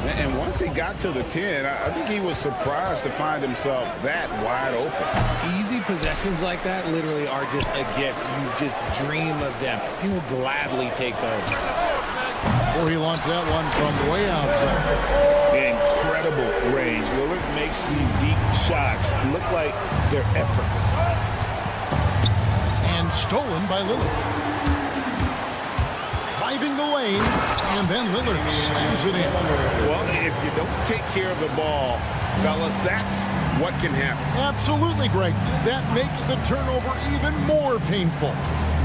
And once he got to the 10, I think he was surprised to find himself that wide open. Easy possessions like that literally are just a gift. You just dream of them. He will gladly take those. Or he launched that one from way outside. Incredible range. Lillard makes these deep shots look like they're effortless. And stolen by Lillard. Driving the lane, and then Lillard slams it in. Well, if you don't take care of the ball, Fellas, that's what can happen. Absolutely, Greg. That makes the turnover even more painful.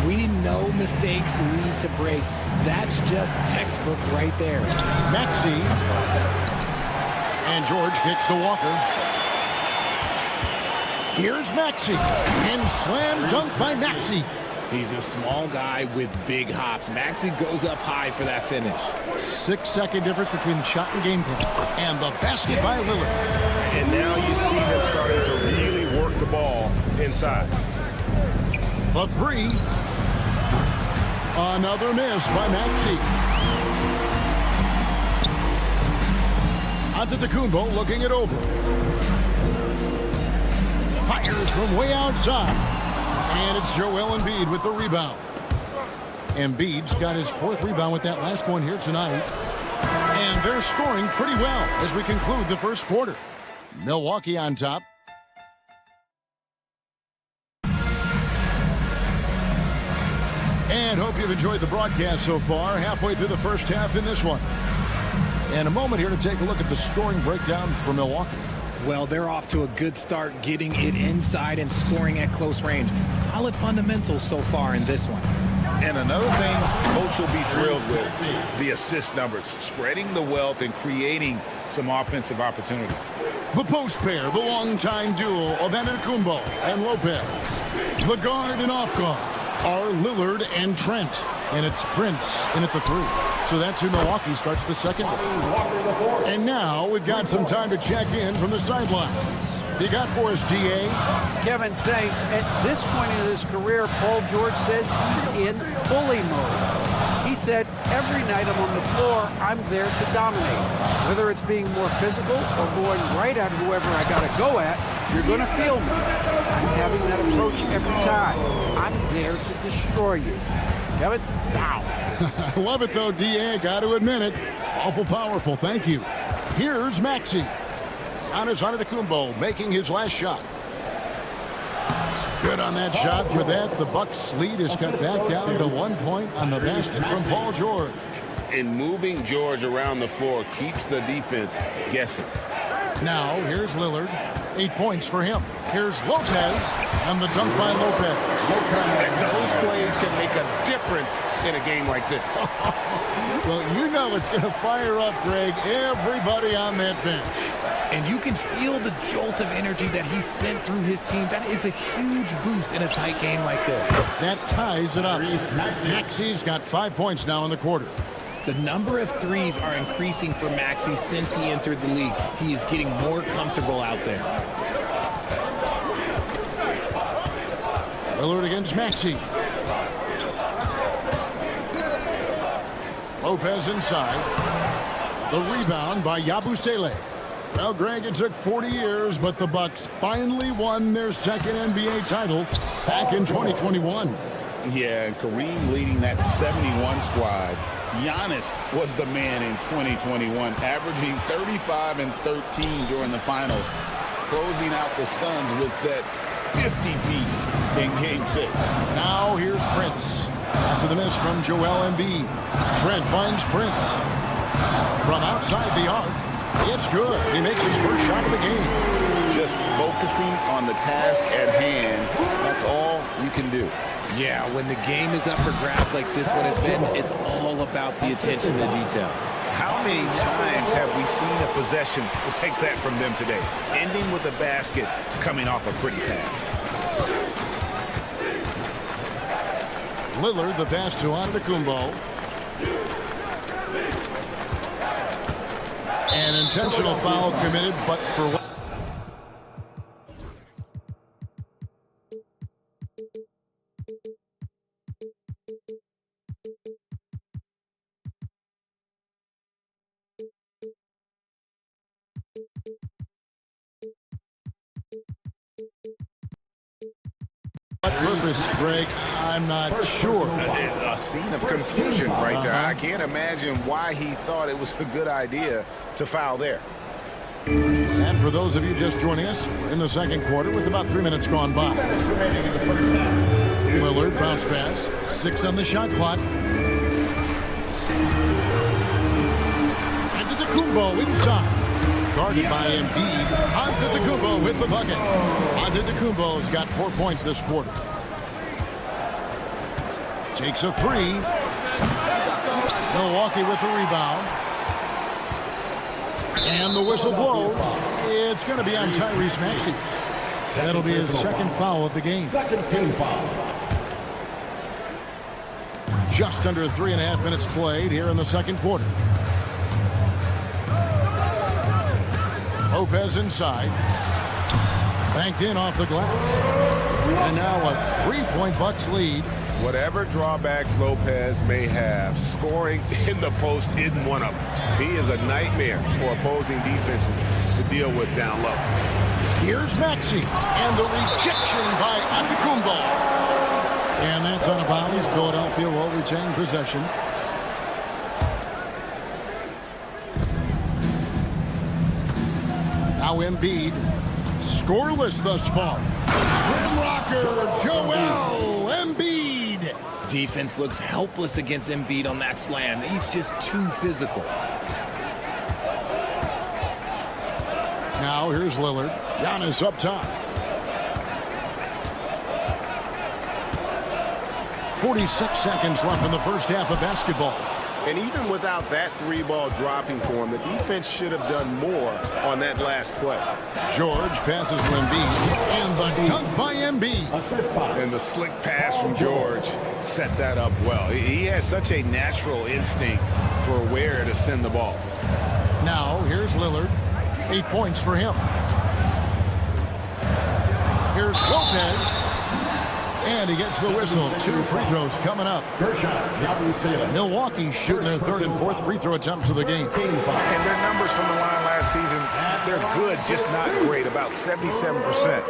We know mistakes lead to breaks. That's just textbook right there. Maxey. And George kicks to Walker. Here's Maxey. And slam dunk by Maxey. He's a small guy with big hops. Maxey goes up high for that finish. 6-second difference between the shot and game clock. And the basket by Lillard. And now you see them starting to really work the ball inside. The three. Another miss by Maxey. Antetokounmpo looking it over. Fires from way outside. And it's Joel Embiid with the rebound. Embiid's got his 4th rebound with that last one here tonight. And they're scoring pretty well as we conclude the first quarter. Milwaukee on top. And hope you've enjoyed the broadcast so far. Halfway through the first half in this one. And a moment here to take a look at the scoring breakdown for Milwaukee. Well, they're off to a good start getting it inside and scoring at close range. Solid fundamentals so far in this one. And another thing Coach will be thrilled with, the assist numbers, spreading the wealth and creating some offensive opportunities. The post pair, the longtime duo of Antetokounmpo and Lopez. The guard and off guard are Lillard and Trent. And it's Prince in at the 3. So that's who Milwaukee starts the second with. And now we've got some time to check in from the sidelines. You got for us, DA? Kevin, thanks. At this point in his career, Paul George says he's in bully mode. He said, every night I'm on the floor, I'm there to dominate. Whether it's being more physical or going right at whoever I got to go at, you're going to feel me. I'm having that approach every time. I'm there to destroy you. Kevin, wow. I love it, though, DA. Got to admit it. Awful powerful. Thank you. Here's Maxey. Giannis Antetokounmpo making his last shot. Good on that shot. With that, the Bucks' lead is cut back down to 1 point on the basket from Paul George. And moving George around the floor keeps the defense guessing. Now, here's Lillard. 8 points for him. Here's Lopez, and the dunk by Lopez. And those plays can make a difference in a game like this. Well, you know it's going to fire up, Greg, everybody on that bench. And you can feel the jolt of energy that he sent through his team. That is a huge boost in a tight game like this. That ties it up. Maxey's got 5 points now in the quarter. The number of threes are increasing for Maxey since he entered the league. He is getting more comfortable out there. Lillard against Maxey. Lopez inside. The rebound by Yabusele. Well, Greg, it took 40 years, but the Bucks finally won their second NBA title back in 2021. Yeah, and Kareem leading that 71 squad. Giannis was the man in 2021, averaging 35 and 13 during the finals, closing out the Suns with that 50-piece in Game 6. Now here's Prince. After the miss from Joel Embiid, Trent finds Prince. From outside the arc, it's good. He makes his first shot of the game. Just focusing on the task at hand, that's all you can do. Yeah, when the game is up for grabs like this one has been, it's all about the attention to detail. How many times have we seen a possession like that from them today, ending with a basket coming off a pretty pass? Lillard, the pass to Antetokounmpo. An intentional foul committed, but for what? What purpose, Greg? I'm not sure. A scene of confusion right there. I can't imagine why he thought it was a good idea to foul there. And for those of you just joining us, we're in the second quarter with about 3 minutes gone by. Lillard bounce pass. 6 on the shot clock. Antetokounmpo inside. guarded by Embiid. Antetokounmpo with the bucket. Antetokounmpo's got 4 points this quarter. Takes a three. Milwaukee with the rebound. And the whistle blows. It's going to be on Tyrese Maxey. That'll be his second foul of the game. Second team foul. Just under 3.5 minutes played here in the second quarter. Lopez inside. Banked in off the glass. And now a 3-point Bucks lead. Whatever drawbacks Lopez may have, scoring in the post isn't one of them. He is a nightmare for opposing defenses to deal with down low. Here's Maxey, and the rejection by Antetokounmpo. And that's out of bounds. Philadelphia will retain possession. Now Embiid, scoreless thus far. Grimlocker, Joel Embiid. Defense looks helpless against Embiid on that slam. He's just too physical. Now here's Lillard. Giannis up top. 46 seconds left in the first half of basketball. And even without that three-ball dropping for him, the defense should have done more on that last play. George passes to Embiid, and the dunk by Embiid. And the slick pass from George set that up well. He has such a natural instinct for where to send the ball. Now, here's Lillard. 8 points for him. Here's Lopez. And he gets the whistle. 2 free throws coming up. Milwaukee shooting their third and fourth free throw attempts of the game. And their numbers from the line last season, they're good, just not great. About 77%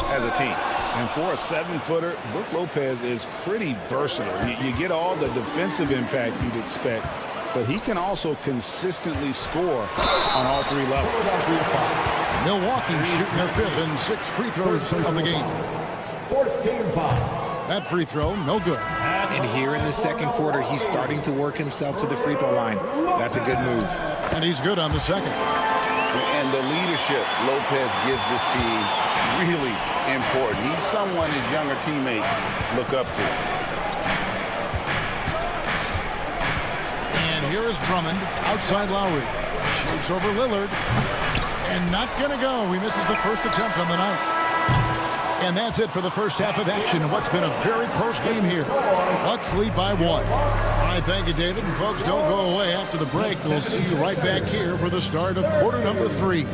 as a team. And for a 7-footer, Brook Lopez is pretty versatile. You get all the defensive impact you'd expect, but he can also consistently score on all 3 levels. Milwaukee shooting their fifth and 6 free throws of the game. Fourth team foul. That free throw, no good. And here in the second quarter, he's starting to work himself to the free throw line. That's a good move. And he's good on the second. And the leadership Lopez gives this team really important. He's someone his younger teammates look up to. And here is Drummond outside Lowry. Shakes over Lillard. And not going to go. He misses the first attempt on the night. And that's it for the first half of action in what's been a very close game here. Bucks lead by 1. All right, thank you, David. And folks, don't go away after the break. We'll see you right back here for the start of quarter number 3.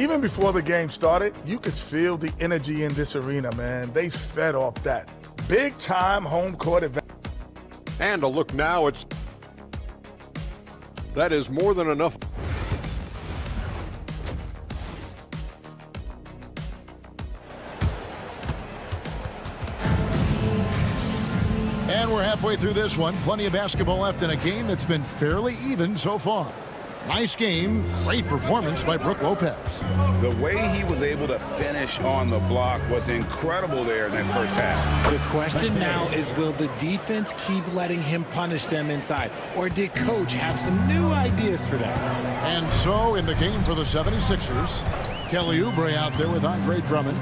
Even before the game started, you could feel the energy in this arena, man. They fed off that big-time home court advantage. And a look now, that is more than enough. And we're halfway through this one. Plenty of basketball left in a game that's been fairly even so far. Nice game, great performance by Brook Lopez. The way he was able to finish on the block was incredible there in that first half. The question now is, will the defense keep letting him punish them inside? Or did Coach have some new ideas for them? And so in the game for the 76ers, Kelly Oubre out there with Andre Drummond.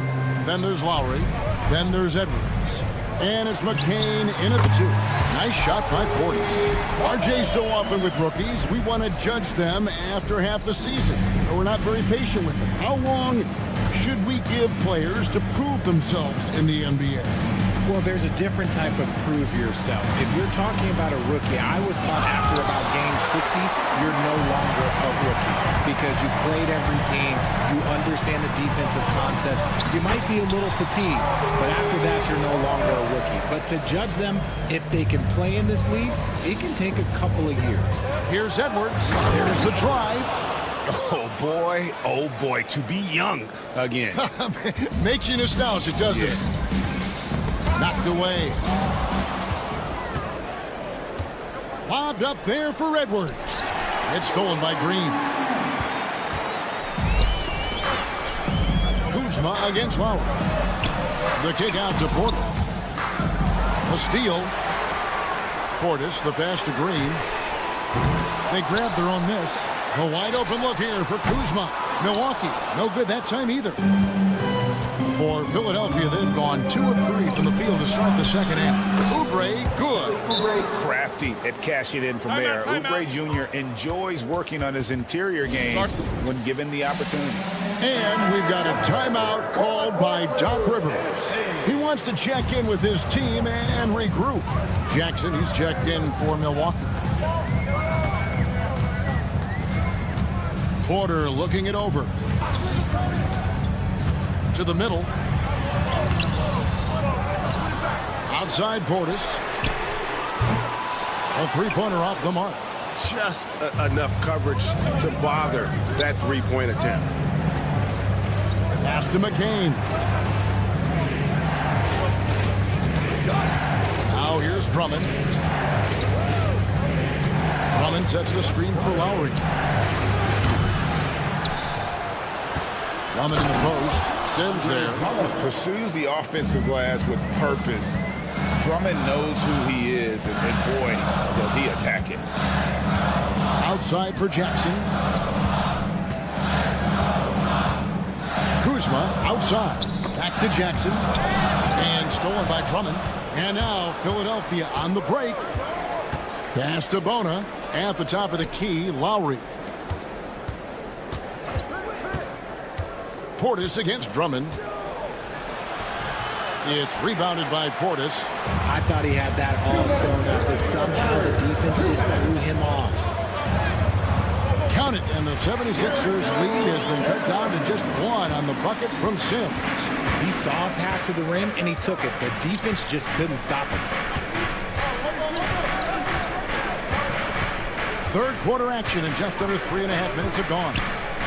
Then there's Lowry. Then there's Edwards. And it's McCain in at the 2. Nice shot by Portis. RJ, so often with rookies, we want to judge them after half the season. We're not very patient with them. How long should we give players to prove themselves in the NBA? Well, there's a different type of prove yourself. If you're talking about a rookie, I was taught after about game 60, you're no longer a rookie because you played every team, you understand the defensive concept. You might be a little fatigued, but after that, you're no longer a rookie. But to judge them, if they can play in this league, it can take a couple of years. Here's Edwards. Here's the drive. Oh boy, to be young again. Makes you nostalgic, doesn't it? Knocked away. Lobbed up there for Edwards. It's stolen by Green. Kuzma against Lowry. The kick out to Porter. A steal. Portis, the pass to Green. They grab their own miss. A wide open look here for Kuzma. Milwaukee, no good that time either. For Philadelphia, they've gone 2 of 3 from the field to start the second half. Oubre, good. Crafty at cashing in from there. Oubre Jr. enjoys working on his interior game when given the opportunity. And we've got a timeout called by Doc Rivers. He wants to check in with his team and regroup. Jackson, he's checked in for Milwaukee. Porter looking it over. To the middle. Outside Portis. A three-pointer off the mark. Just enough coverage to bother that three-point attempt. Pass to McCain. Now here's Drummond. Drummond sets the screen for Lowry. Drummond in the post. Sims there. Pursues the offensive glass with purpose. Drummond knows who he is, and boy, does he attack it. Outside for Jackson. Kuzma outside. Back to Jackson. And stolen by Drummond. And now Philadelphia on the break. Pass to Bona. At the top of the key, Lowry. Portis against Drummond. It's rebounded by Portis. I thought he had that all sewn up, but somehow the defense just threw him off. Count it, and the 76ers lead has been cut down to just 1 on the bucket from Sims. He saw a pass to the rim, and he took it. The defense just couldn't stop him. Third quarter action, and just under 3.5 minutes have gone.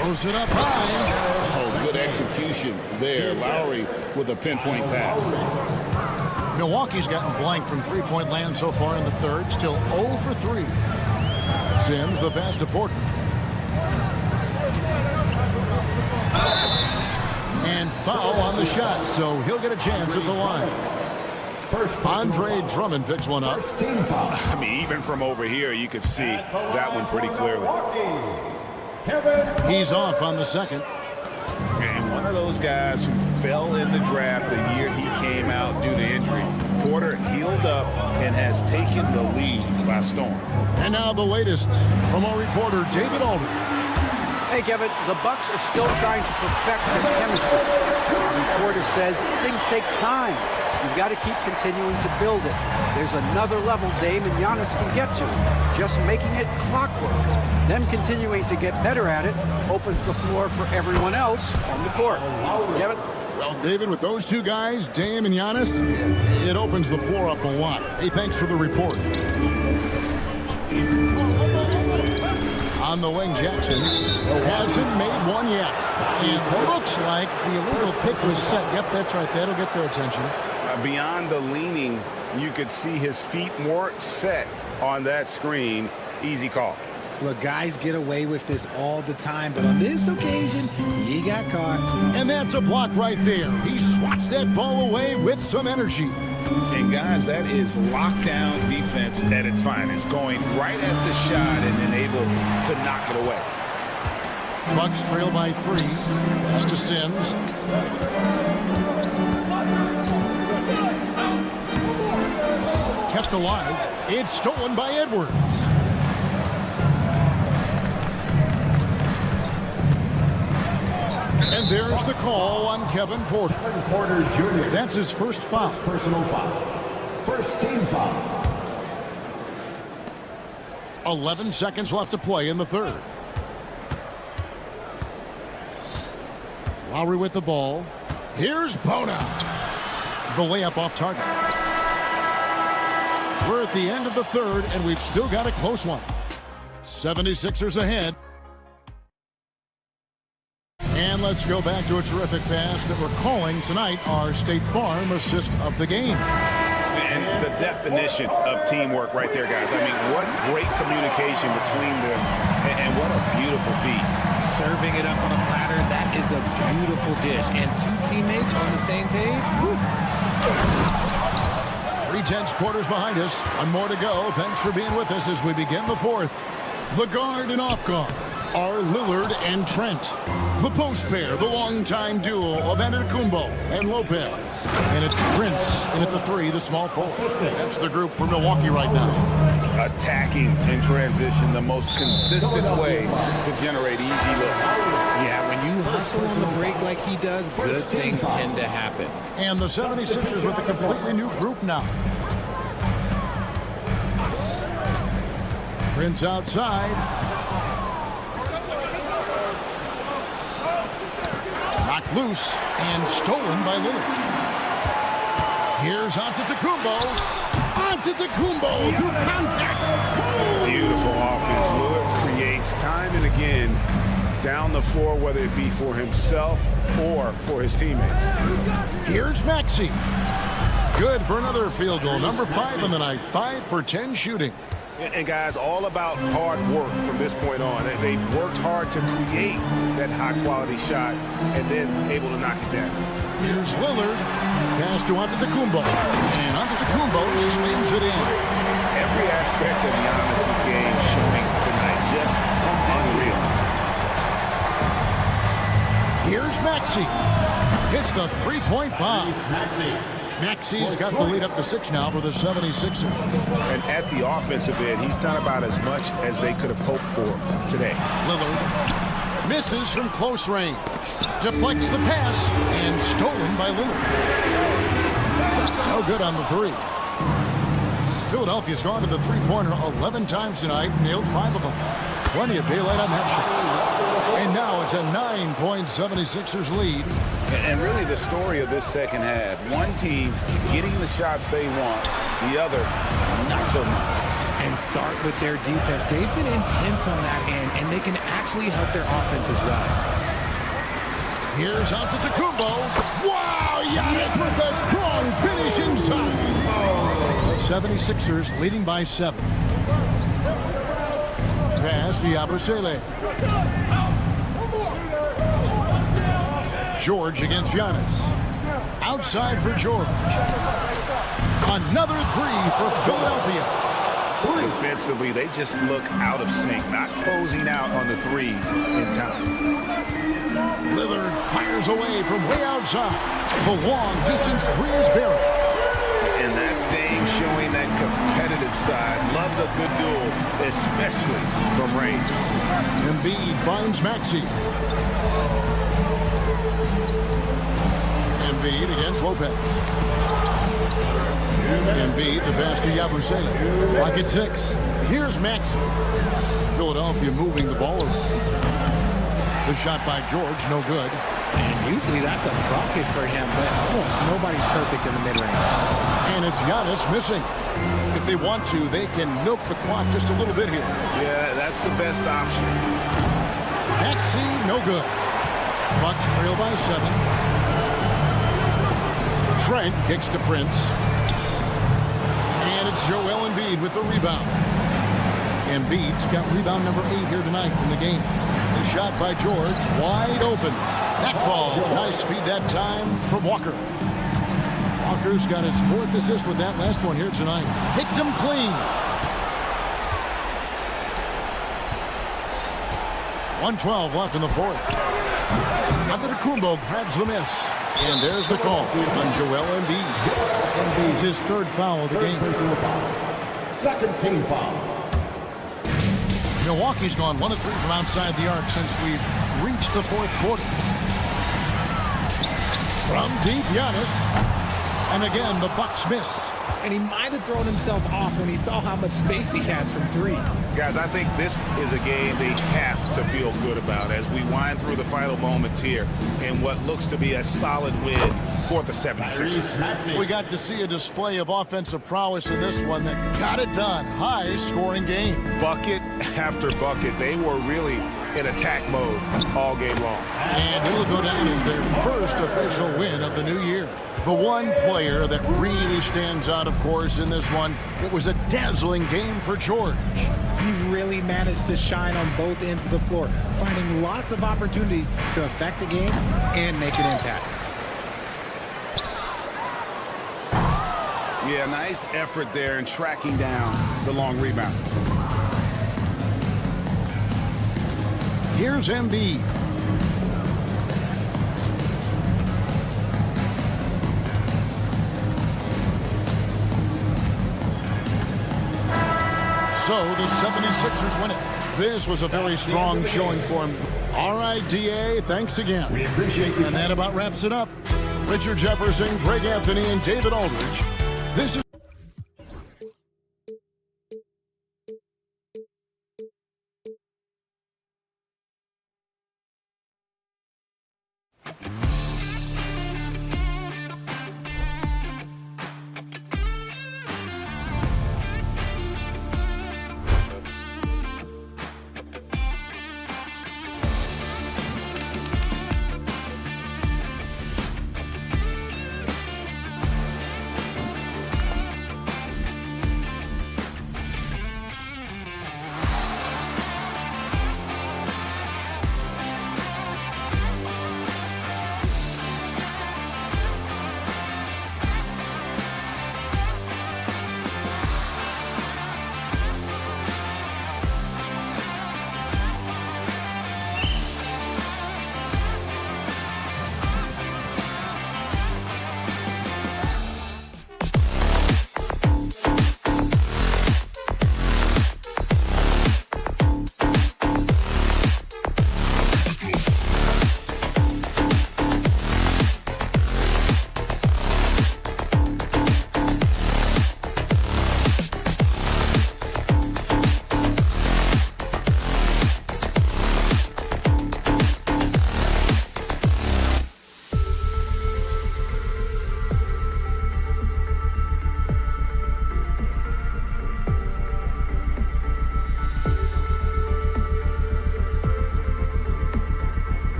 Throws it up high. Oh, good execution there. Lowry with a pinpoint pass. Milwaukee's gotten blank from three-point land so far in the third. Still 0 for 3. Sims, the pass to Porter. And foul on the shot, so he'll get a chance at the line. Andre Drummond picks one up. I mean, even from over here, you could see that one pretty clearly. He's off on the second. And one of those guys who fell in the draft the year he came out due to injury. Porter healed up and has taken the lead by storm. And now the latest from our reporter, David Alden. Hey, Kevin, the Bucks are still trying to perfect their chemistry. The reporter says things take time. You've got to keep continuing to build it. There's another level Dame and Giannis can get to. Just making it clockwork. Them continuing to get better at it opens the floor for everyone else on the court. Kevin? Well, David, with those two guys, Dame and Giannis, it opens the floor up a lot. Hey, thanks for the report. On the wing, Jackson hasn't made one yet. And looks like the illegal pick was set. Yep, that's right. That'll get their attention. Beyond the leaning, you could see his feet more set on that screen. Easy call. Look, guys get away with this all the time, but on this occasion, he got caught. And that's a block right there. He swats that ball away with some energy. And guys, that is lockdown defense at its finest. Going right at the shot and then able to knock it away. Bucks trail by 3. Pass to Sims. Kept alive. It's stolen by Edwards. And there's the call on Kevin Porter. Porter Jr. That's his first foul. Personal foul. First team foul. 11 seconds left to play in the third. Lowry with the ball. Here's Bona. The layup off target. We're at the end of the third, and we've still got a close one. 76ers ahead. And let's go back to a terrific pass that we're calling tonight our State Farm assist of the game. And the definition of teamwork right there, guys. I mean, what great communication between them, and what a beautiful feat. Serving it up on a platter, that is a beautiful dish. And two teammates on the same page. Woo. 3 tense quarters behind us. One more to go. Thanks for being with us as we begin the fourth. The guard and off guard are Lillard and Trent. The post pair, the longtime duo of Antetokounmpo and Lopez. And it's Prince in at the three, the small forward. That's the group for Milwaukee right now. Attacking in transition, the most consistent way to generate easy looks. Yeah, when you hustle on the break like he does, good things tend to happen. And the 76ers with a completely new group now. Prince outside. Knocked loose and stolen by Lillard. Here's Antetokounmpo. Antetokounmpo through contact. Beautiful offense. Lillard creates time and again down the floor, whether it be for himself or for his teammates. Here's Maxey. Good for another field goal. Number 5 on the night. 5 for 10 shooting. And guys, all about hard work from this point on. They worked hard to create that high-quality shot and then able to knock it down. Here's Lillard. Pass to Antetokounmpo. And Antetokounmpo slings it in. Every aspect of Giannis's game showing tonight, just unreal. Here's Maxey. Hits the three-point bomb. Maxey's got the lead up to 6 now for the 76ers. And at the offensive end, he's done about as much as they could have hoped for today. Lillard misses from close range. Deflects the pass and stolen by Lillard. No good on the three. Philadelphia's gone to the three-pointer 11 times tonight, nailed 5 of them. Plenty of daylight on that shot. And now it's a 9-point 76ers lead. And really the story of this second half, one team getting the shots they want, the other not so much. And start with their defense. They've been intense on that end, and they can actually help their offense as well. Here's Antetokounmpo. Wow, Giannis with a strong finish inside. The 76ers leading by 7. Pass to Yabusele. George against Giannis. Outside for George. Another 3 for Philadelphia. Defensively, they just look out of sync, not closing out on the threes in time. Lillard fires away from way outside. The long distance 3 is buried. And that's Dame showing that competitive side. Loves a good duel, especially from range. Embiid finds Maxey. Embiid against Lopez. Embiid, the pass to Yabusele. Lock at 6. Here's Maxey. Philadelphia moving the ball around. The shot by George, no good. And usually that's a bucket for him, but look, nobody's perfect in the mid-range. And it's Giannis missing. If they want to, they can milk the clock just a little bit here. Yeah, that's the best option. Maxey, no good. Bucks trail by 7. Trent kicks to Prince. And it's Joel Embiid with the rebound. Embiid's got rebound number 8 here tonight in the game. The shot by George, wide open. That falls. Nice feed that time from Walker. Walker's got his 4th assist with that last one here tonight. Hit him clean. 1:12 left in the 4th. Antetokounmpo grabs the miss. And there's the call on Joel Embiid. Embiid's his 3rd foul of the game. Second team foul. Milwaukee's gone 1 of 3 from outside the arc since we've reached the 4th quarter. From deep, Giannis. And again, the Bucks miss. And he might have thrown himself off when he saw how much space he had from 3. Guys, I think this is a game they have to feel good about as we wind through the final moments here in what looks to be a solid win for the 76ers. We got to see a display of offensive prowess in this one that got it done. High-scoring game. Bucket after bucket. They were really in attack mode all game long. And it'll go down as their first official win of the new year. The one player that really stands out, of course, in this one, it was a dazzling game for George. He really managed to shine on both ends of the floor, finding lots of opportunities to affect the game and make an impact. Yeah, nice effort there in tracking down the long rebound. Here's Embiid. So the 76ers win it. This was a very strong showing for him. All right, DA, thanks again. We appreciate you. And that about wraps it up. Richard Jefferson, Greg Anthony, and David Aldridge. This is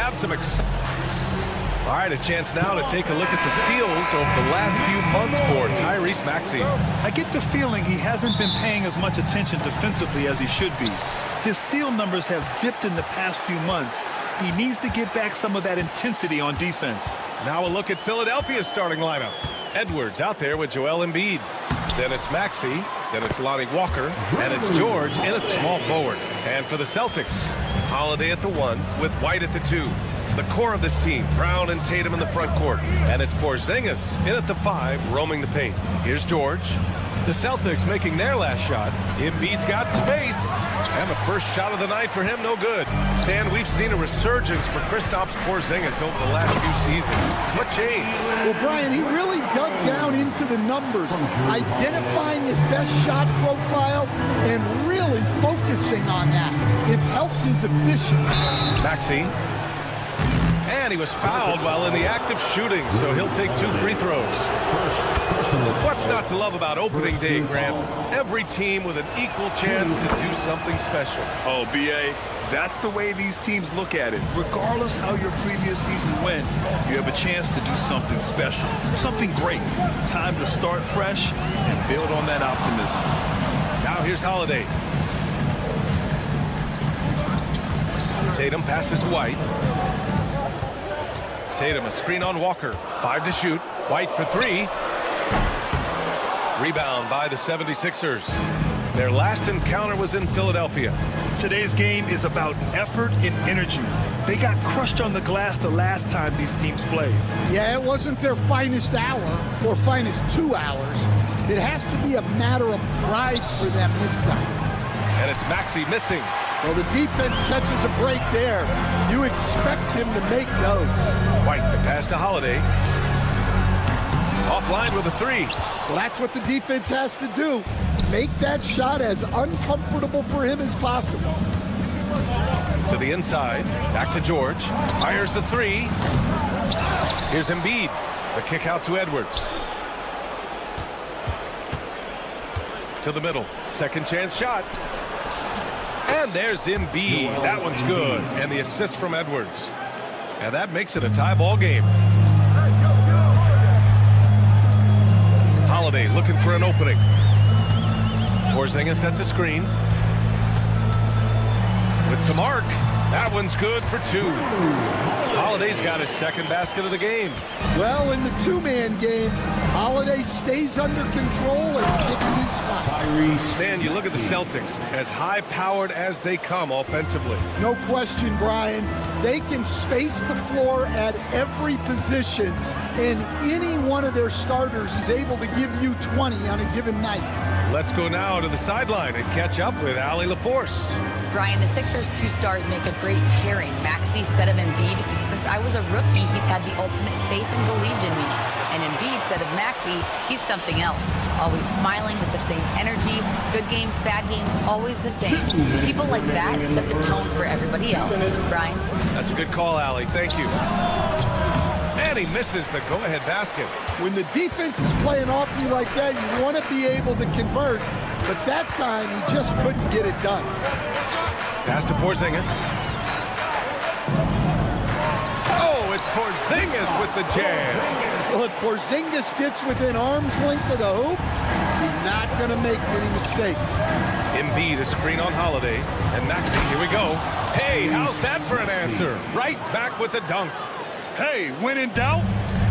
have some all right, a chance now to take a look at the steals over the last few months for Tyrese Maxey. I get the feeling he hasn't been paying as much attention defensively as he should be. His steal numbers have dipped in the past few months. He needs to get back some of that intensity on defense. Now a look at Philadelphia's starting lineup. Edwards out there with Joel Embiid. Then it's Maxey. Then it's Lonnie Walker. And it's George in at small forward. And for the Celtics, Holiday at the 1 with White at the 2. The core of this team, Brown and Tatum in the front court. And it's Porzingis in at the 5, roaming the paint. Here's George. The Celtics making their last shot. Embiid's got space. And the first shot of the night for him, no good. Stan, we've seen a resurgence for Kristaps Porzingis over the last few seasons. What changed? Well, Brian, he really dug down into the numbers, identifying his best shot profile and really focusing on that. It's helped his efficiency. Maxey. And he was fouled while in the act of shooting, so he'll take 2 free throws. What's not to love about opening day, Grant? Every team with an equal chance to do something special. Oh, B.A., that's the way these teams look at it. Regardless how your previous season went, you have a chance to do something special, something great. Time to start fresh and build on that optimism. Now here's Holiday. Tatum passes to White. Tatum, a screen on Walker. 5 to shoot. White for 3. Rebound by the 76ers. Their last encounter was in Philadelphia. Today's game is about effort and energy. They got crushed on the glass the last time these teams played. Yeah, it wasn't their finest hour or finest 2 hours. It has to be a matter of pride for them this time. And it's Maxey missing. Well, the defense catches a break there. You expect him to make those. White, the pass to Holiday. Offline with a 3. Well, that's what the defense has to do. Make that shot as uncomfortable for him as possible. To the inside. Back to George. Fires the 3. Here's Embiid. The kick out to Edwards. To the middle. Second chance shot. And there's Embiid. That one's good. And the assist from Edwards. And that makes it a tie ball game. Holiday looking for an opening. Porzingis sets a screen. With some arc. That one's good for 2. Holiday's got his second basket of the game. Well, in the 2-man game, Holiday stays under control and picks his spot. Stan, you look at the Celtics, as high-powered as they come offensively. No question, Brian. They can space the floor at every position, and any one of their starters is able to give you 20 on a given night. Let's go now to the sideline and catch up with Allie LaForce. Brian, the Sixers' 2 stars make a great pairing. Maxey said of Embiid, since I was a rookie, he's had the ultimate faith and believed in me. And Embiid said of Maxey, he's something else. Always smiling with the same energy. Good games, bad games, always the same. People like that set the tone for everybody else. Brian? That's a good call, Allie. Thank you. And he misses the go-ahead basket. When the defense is playing off you like that, you want to be able to convert. But that time, he just couldn't get it done. Pass to Porzingis. Oh, it's Porzingis with the jam. Well, if Porzingis gets within arm's length of the hoop, he's not going to make many mistakes. Embiid, a screen on Holiday. And Maxey, here we go. Hey, how's that for an answer? Right back with the dunk. Hey, when in doubt,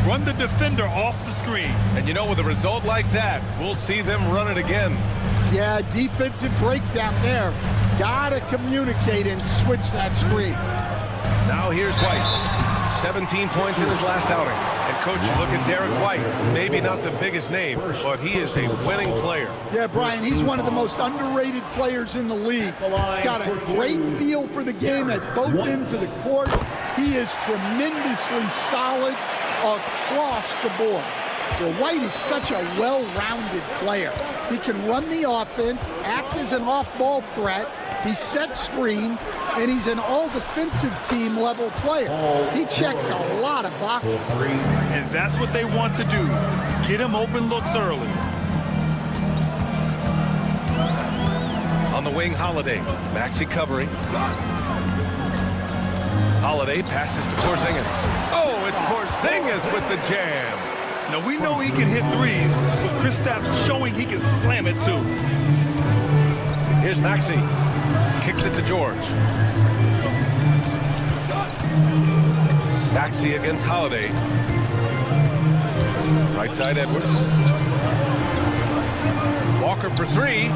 run the defender off the screen. And you know, with a result like that, we'll see them run it again. Yeah, defensive breakdown there. Gotta communicate and switch that screen. Now here's White. 17 points in his last outing. And coach, you look at Derek White. Maybe not the biggest name, but he is a winning player. Yeah, Brian, he's one of the most underrated players in the league. He's got a great feel for the game at both ends of the court. He is tremendously solid across the board. Well, White is such a well-rounded player. He can run the offense, act as an off-ball threat, he sets screens, and he's an all-defensive team level player. He checks a lot of boxes. And that's what they want to do. Get him open looks early. On the wing, Holiday. Maxey covering. Holiday passes to Porzingis. Oh, it's Porzingis with the jam. Now, we know he can hit threes, but Kristaps showing he can slam it too. Here's Maxey. Kicks it to George. Maxey against Holiday. Right side Edwards. Walker for three.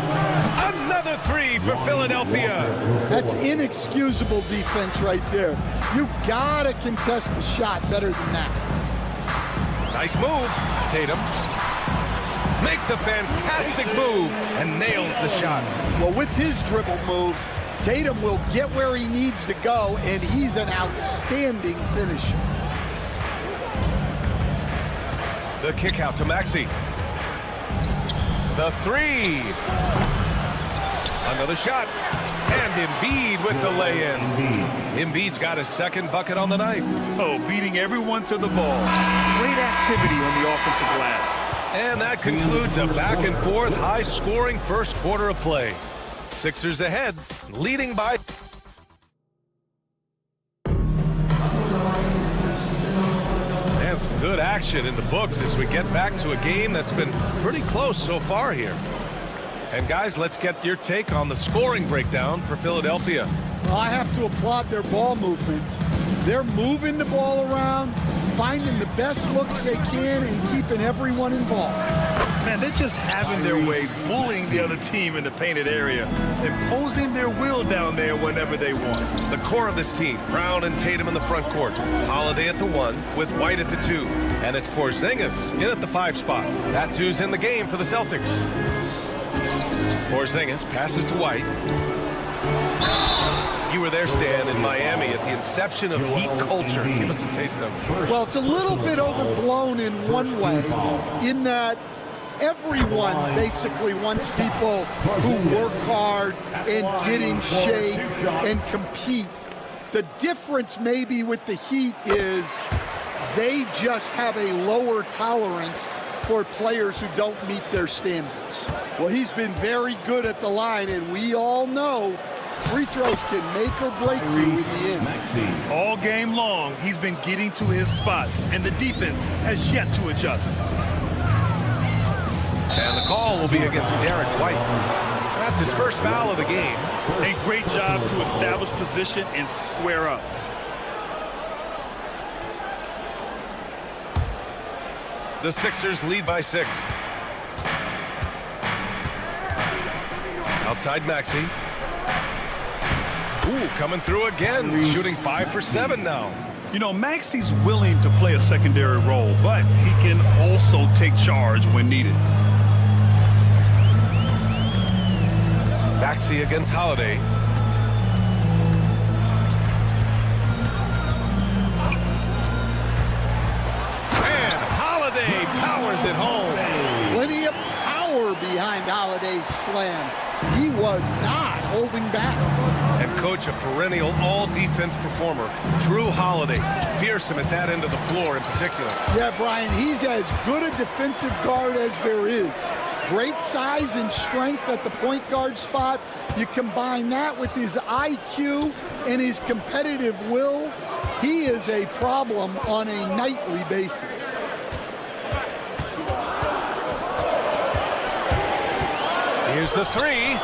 Another three for Philadelphia. That's inexcusable defense right there. You gotta contest the shot better than that. Nice move. Tatum makes a fantastic move and nails the shot. Well, with his dribble moves, Tatum will get where he needs to go, and he's an outstanding finisher. The kick out to Maxey. The three. Another shot. And Embiid with the lay-in. Embiid's got his second bucket on the night. Oh, beating everyone to the ball. Great activity on the offensive glass. And that concludes a back-and-forth, high-scoring first quarter of play. Sixers ahead, leading by... And some good action in the books as we get back to a game that's been pretty close so far here. And guys, let's get your take on the scoring breakdown for Philadelphia. Well, I have to applaud their ball movement. They're moving the ball around, finding the best looks they can, and keeping everyone involved. Man, they're just having their way, bullying the other team in the painted area, imposing their will down there whenever they want. The core of this team, Brown and Tatum in the front court. Holiday at the 1 with White at the 2. And it's Porzingis in at the 5 spot. That's who's in the game for the Celtics. Porzingis passes to White. You were there, Stan, in Miami at the inception of Heat culture. Give us a taste of it. Well, it's a little bit overblown in one way, in that everyone basically wants people who work hard and get in shape and compete. The difference maybe with the Heat is they just have a lower tolerance for players who don't meet their standards. Well, he's been very good at the line, and we all know free throws can make or break you in the end. All game long, he's been getting to his spots, and the defense has yet to adjust. And the call will be against Derek White. That's his first foul of the game. A great job to establish position and square up. The Sixers lead by 6. Outside Maxey. Ooh, coming through again, shooting 5 for 7 now. You know, Maxey's willing to play a secondary role, but he can also take charge when needed. Maxey against Holiday. And Holiday powers it home. Plenty of power behind Holiday's slam. He was not holding back. And coach, a perennial all-defense performer, Drew Holiday. Fearsome at that end of the floor in particular. Yeah, Brian, he's as good a defensive guard as there is. Great size and strength at the point guard spot. You combine that with his IQ and his competitive will, he is a problem on a nightly basis. Here's the 3.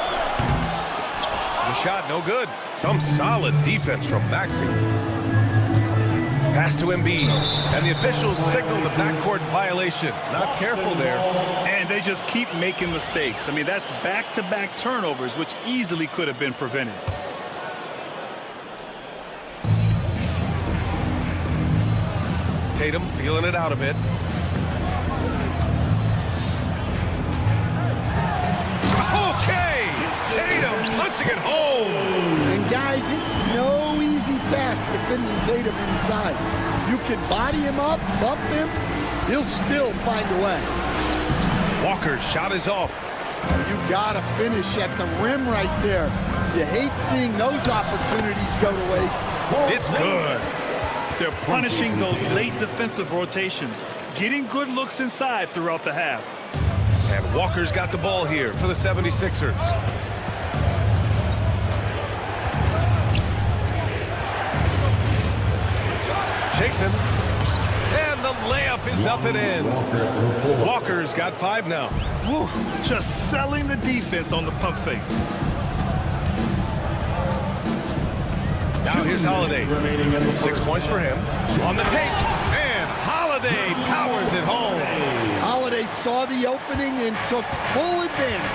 The shot, no good. Some solid defense from Maxey. Pass to Embiid. And the officials signal the backcourt violation. Not careful there. And they just keep making mistakes. I mean, that's back-to-back turnovers, which easily could have been prevented. Tatum feeling it out a bit. Okay! Tatum punching it home! And guys, it's no easy task defending Tatum inside. You can body him up, bump him, he'll still find a way. Walker's shot is off. You gotta finish at the rim right there. You hate seeing those opportunities go to waste. It's good. They're punishing those late defensive rotations, getting good looks inside throughout the half. And Walker's got the ball here for the 76ers. Jackson. And the layup is up and in. Walker's got 5 now. Woo, just selling the defense on the pump fake. Now here's Holiday. 6 points for him. On the tape. And Holiday powers it home. Holiday saw the opening and took full advantage.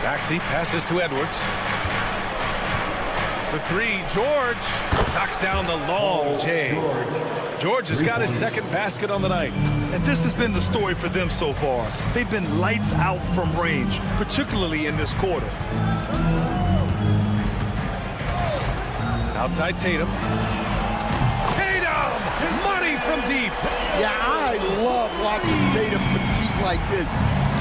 Maxey passes to Edwards. For 3, George knocks down the long J. George has got his second basket on the night. And this has been the story for them so far. They've been lights out from range, particularly in this quarter. Outside Tatum. Tatum! Money from deep. Yeah, I love watching Tatum compete like this.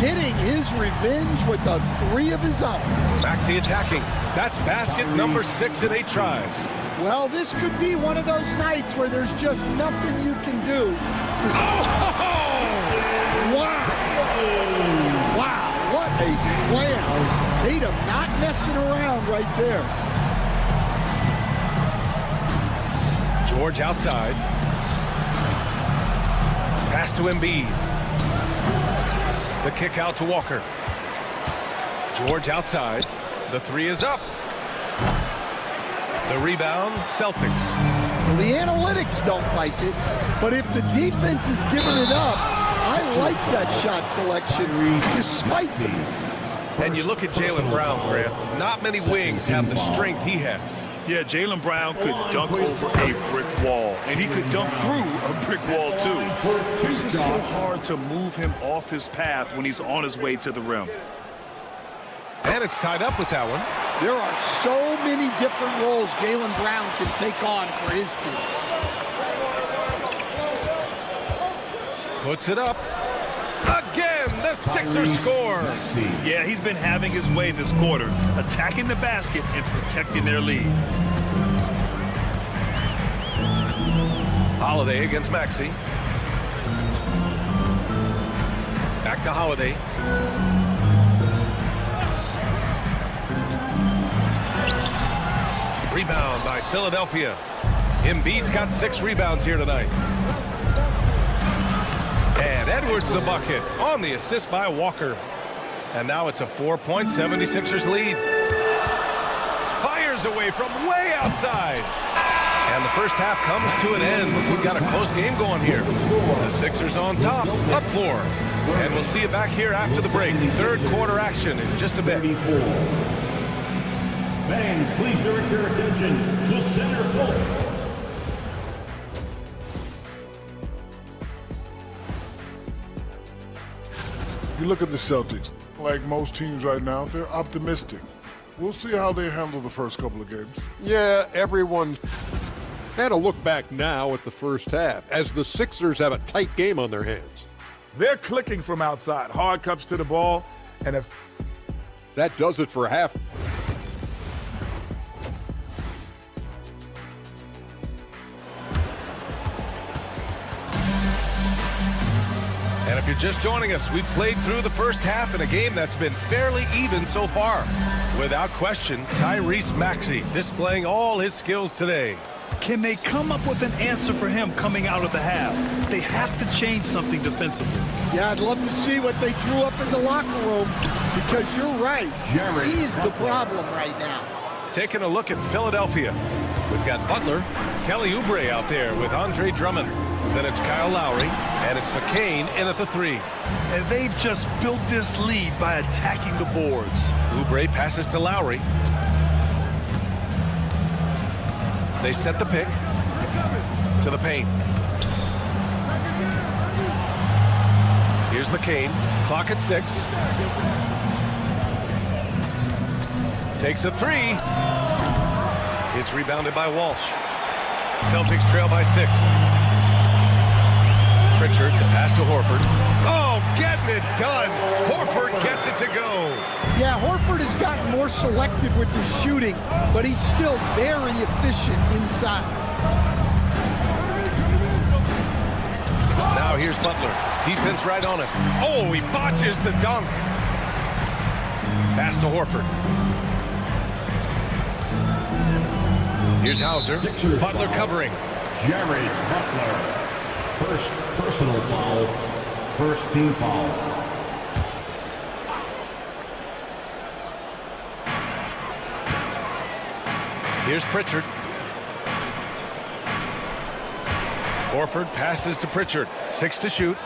Getting his revenge with the 3 of his own. Maxey attacking. That's basket number 6 in 8 tries. Well, this could be one of those nights where there's just nothing you can do to... Wow! Wow, what a slam. Tatum not messing around right there. George outside. Pass to Embiid. The kick out to Walker. George outside. The 3 is up. The rebound, Celtics. Well, the analytics don't like it, but if the defense is giving it up, I like that shot selection despite the miss. And you look at Jaylen Brown, Grant. Not many wings have the strength he has. Yeah, Jaylen Brown could dunk over a brick wall, and he could dunk through a brick wall, too. This is so hard to move him off his path when he's on his way to the rim. And it's tied up with that one. There are so many different roles Jaylen Brown can take on for his team. Puts it up. Again, the Sixers score. Yeah, he's been having his way this quarter, attacking the basket and protecting their lead. Holiday against Maxey. Back to Holiday. Rebound by Philadelphia. Embiid's got 6 rebounds here tonight. And Edwards the bucket on the assist by Walker. And now it's a 4-point 76ers lead. Fires away from way outside. And the first half comes to an end. We've got a close game going here. The Sixers on top, up 4. And we'll see you back here after the break. Third quarter action in just a bit. Fans, please direct your attention to center court. You look at the Celtics, like most teams right now, they're optimistic. We'll see how they handle the first couple of games. Yeah, everyone's had a look back now at the first half, as the Sixers have a tight game on their hands. They're clicking from outside. Hard cups to the ball, and if that does it for half. And if you're just joining us, we've played through the first half in a game that's been fairly even so far. Without question, Tyrese Maxey displaying all his skills today. Can they come up with an answer for him coming out of the half? They have to change something defensively. Yeah, I'd love to see what they drew up in the locker room, because you're right. He's the problem right now. Taking a look at Philadelphia. We've got Butler, Kelly Oubre out there with Andre Drummond. Then it's Kyle Lowry, and it's McCain in at the 3. And they've just built this lead by attacking the boards. Oubre passes to Lowry. They set the pick to the paint. Here's McCain, clock at 6. Takes a 3. It's rebounded by Walsh. Celtics trail by 6. Pritchard, the pass to Horford. Oh, getting it done. Horford gets it to go. Yeah, Horford has gotten more selective with his shooting, but he's still very efficient inside. Now here's Butler. Defense right on him. Oh, he botches the dunk. Pass to Horford. Here's Hauser. Butler covering. Jared Butler. First personal foul. First team foul. Here's Pritchard. Horford passes to Pritchard. 6 to shoot.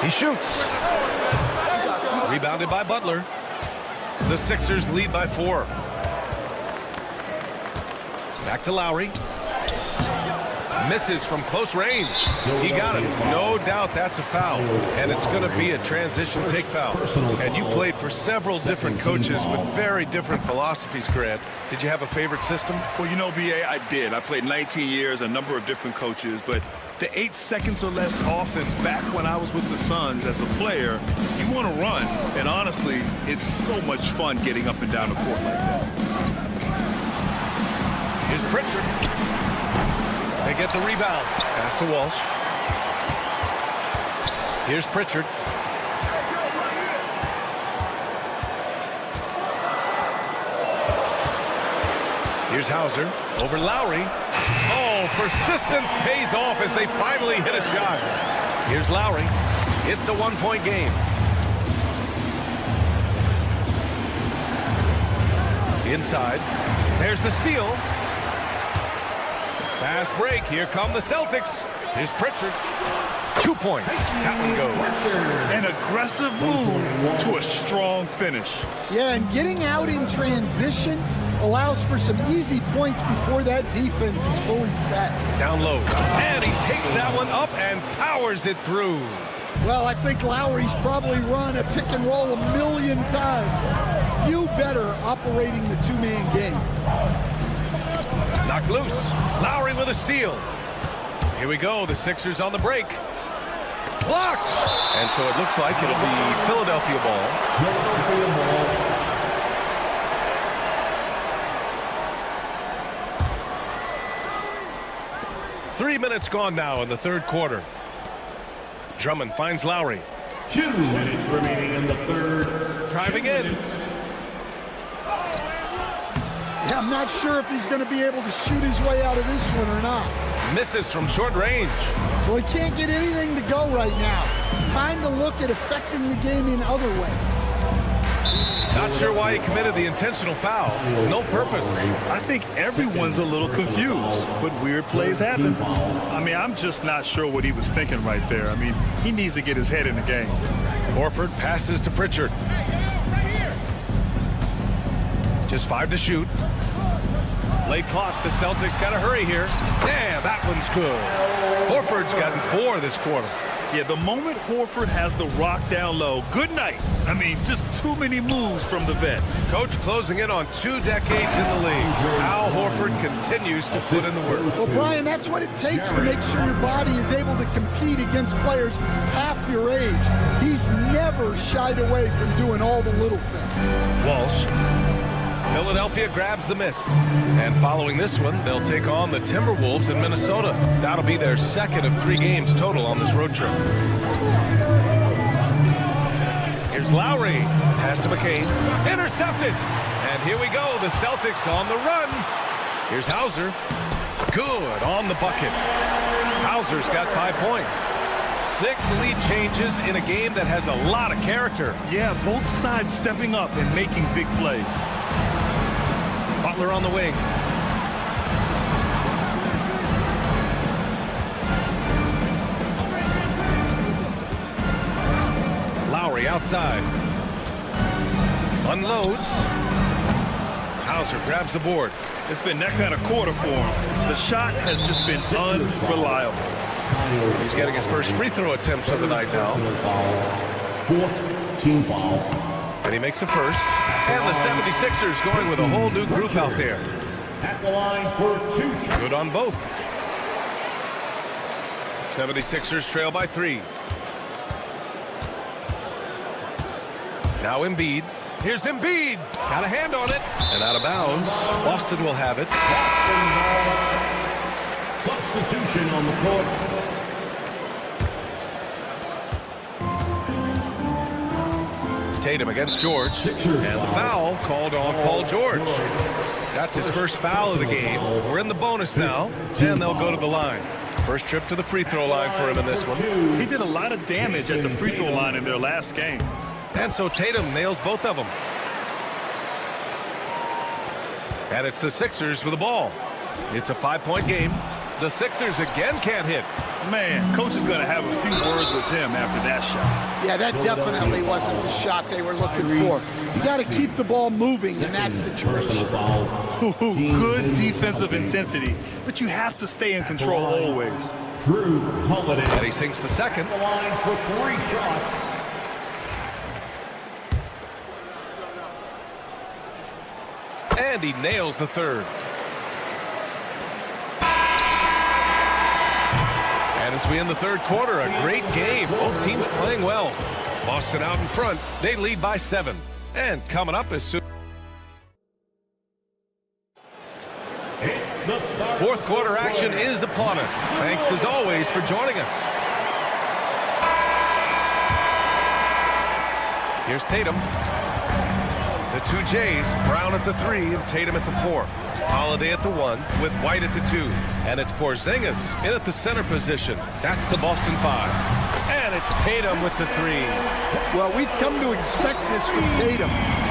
He shoots. Rebounded by Butler. The Sixers lead by 4. Back to Lowry. Misses from close range. He got it. No doubt that's a foul. And it's going to be a transition take foul. And you played for several different coaches with very different philosophies, Grant. Did you have a favorite system? Well, you know, B.A., I did. I played 19 years, a number of different coaches, but the 8 seconds or less offense back when I was with the Suns as a player, you want to run. And honestly, it's so much fun getting up and down the court like that. Here's Pritchard. They get the rebound. Pass to Walsh. Here's Pritchard. Here's Hauser. Over Lowry. Oh, persistence pays off as they finally hit a shot. Here's Lowry. It's a 1-point game. Inside. There's the steal. Fast break. Here come the Celtics. Here's Pritchard. 2 points. That one goes. An aggressive move to a strong finish. Yeah, and getting out in transition allows for some easy points before that defense is fully set. Down low. And he takes that one up and powers it through. Well, I think Lowry's probably run a pick and roll 1,000,000 times. Few better operating the two-man game. Knocked loose. Lowry with a steal. Here we go. The Sixers on the break. Blocked. And so it looks like it'll be Philadelphia ball. Philadelphia ball. 3 minutes gone now in the third quarter. Drummond finds Lowry. 2 minutes remaining in the third. Driving in. Yeah, I'm not sure if he's going to be able to shoot his way out of this one or not. Misses from short range. Well, he can't get anything to go right now. It's time to look at affecting the game in other ways. Not sure why he committed the intentional foul. No purpose. I think everyone's a little confused, but weird plays happen. I mean, I'm just not sure what he was thinking right there. I mean, he needs to get his head in the game. Horford passes to Pritchard. Just 5 to shoot. Late clock. The Celtics got to hurry here. Yeah, that one's good. Horford's gotten 4 this quarter. Yeah, the moment Horford has the rock down low, good night. I mean, just too many moves from the vet. Coach closing in on 2 decades in the league. Al Horford continues to put in the work. Well, Brian, that's what it takes to make sure your body is able to compete against players half your age. He's never shied away from doing all the little things. Walsh. Philadelphia grabs the miss. And following this one, they'll take on the Timberwolves in Minnesota. That'll be their second of 3 games total on this road trip. Here's Lowry. Pass to McCain. Intercepted. And here we go. The Celtics on the run. Here's Hauser. Good on the bucket. Hauser's got 5 points. 6 lead changes in a game that has a lot of character. Yeah, both sides stepping up and making big plays. Butler on the wing. Lowry outside. Unloads. Hauser grabs the board. It's been that kind of quarter for him. The shot has just been unreliable. He's getting his first free throw attempts of the night now. 4th team foul. And he makes the first. And the 76ers going with a whole new group out there. At the line for 2 shots. Good on both. 76ers trail by 3. Now Embiid. Here's Embiid. Got a hand on it. And out of bounds. Boston will have it. Substitution on the court. Tatum against George. And the foul called on Paul George. That's his first foul of the game. We're in the bonus now, and they'll go to the line. First trip to the free throw line for him in this one. He did a lot of damage at the free throw line in their last game. And so Tatum nails both of them. And it's the Sixers with the ball. It's a 5-point game. The Sixers again can't hit. Man, coach is going to have a few words with him after that shot. Yeah, that definitely wasn't the shot they were looking for. You got to keep the ball moving in that situation. Good defensive intensity, but you have to stay in control always. Drew Holiday. And he sinks the second. Line for 3 shots. And he nails the third. And as we end the third quarter, a great game. Both teams playing well. Boston out in front. They lead by 7. And coming up is soon. Fourth quarter action is upon us. Thanks as always for joining us. Here's Tatum. The two Jays, Brown at the 3 and Tatum at the 4. Holiday at the 1 with White at the 2. And it's Porzingis in at the center position. That's the Boston 5. And it's Tatum with the 3. Well, we've come to expect this from Tatum.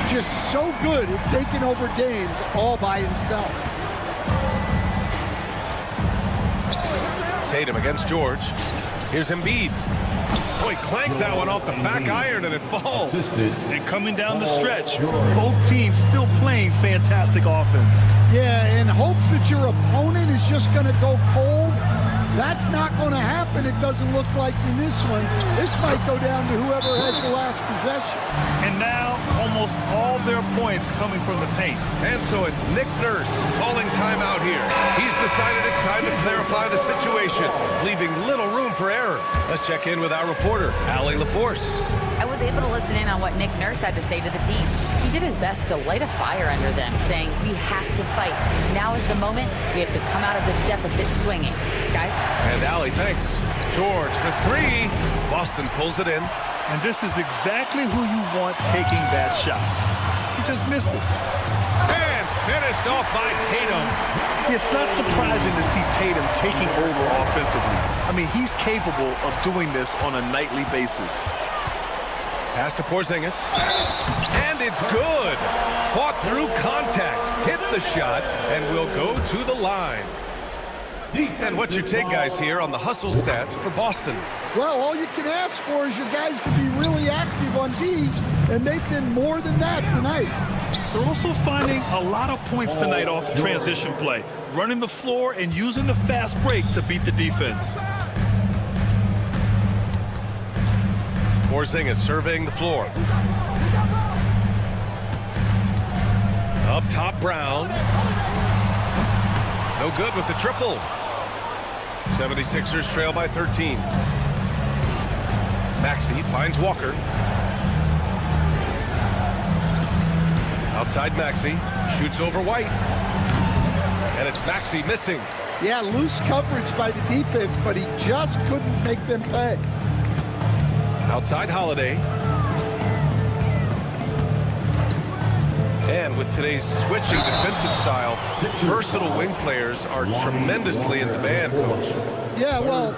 Just so good at taking over games all by himself. Tatum against George. Here's Embiid. Boy, clanks that one off the back iron and it falls. And coming down the stretch, both teams still playing fantastic offense. Yeah, in hopes that your opponent is just going to go cold. That's not going to happen, it doesn't look like in this one. This might go down to whoever has the last possession. And now, almost all their points coming from the paint. And so it's Nick Nurse calling timeout here. He's decided it's time to clarify the situation, leaving little room for error. Let's check in with our reporter, Allie LaForce. I was able to listen in on what Nick Nurse had to say to the team. He did his best to light a fire under them, saying, we have to fight. Now is the moment. We have to come out of this deficit swinging. Guys? And Allie, thanks. George for 3. Boston pulls it in. And this is exactly who you want taking that shot. He just missed it. And finished off by Tatum. It's not surprising to see Tatum taking over offensively. I mean, he's capable of doing this on a nightly basis. Pass to Porzingis. And it's good. Fought through contact. Hit the shot. And will go to the line. And what's your take, guys, here on the hustle stats for Boston? Well, all you can ask for is your guys to be really active on D, and they've been more than that tonight. They're also finding a lot of points tonight off the transition play, running the floor and using the fast break to beat the defense. Porzingis surveying the floor. Up top, Brown. No good with the triple. 76ers trail by 13. Maxey finds Walker. Outside Maxey. Shoots over White. And it's Maxey missing. Yeah, loose coverage by the defense, but he just couldn't make them pay. Outside Holiday. And with today's switching defensive style, versatile wing players are tremendously in demand, Coach. Yeah, well,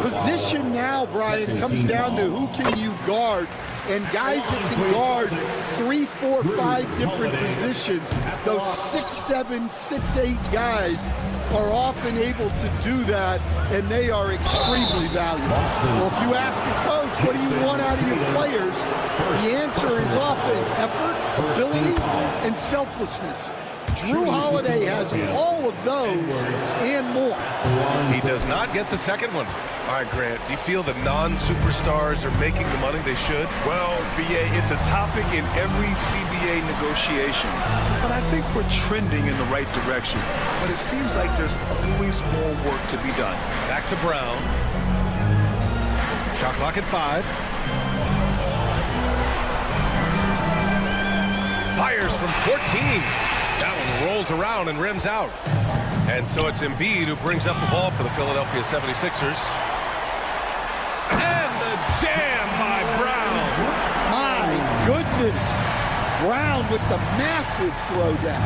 position now, Brian, comes down to who can you guard. And guys that can guard 3, 4, 5 different positions, those 6'7", 6'8" guys are often able to do that, and they are extremely valuable. Well, if you ask a coach, what do you want out of your players? The answer is often effort, ability, and selflessness. Drew Holiday has all of those and more. He does not get the second one. All right, Grant, do you feel the non-superstars are making the money they should? Well, BA, it's a topic in every CBA negotiation. But I think we're trending in the right direction. But it seems like there's always more work to be done. Back to Brown. Shot clock at 5. Fires from 14. That one rolls around and rims out. And so it's Embiid who brings up the ball for the Philadelphia 76ers. And the jam by Brown. My goodness. Brown with the massive throwdown.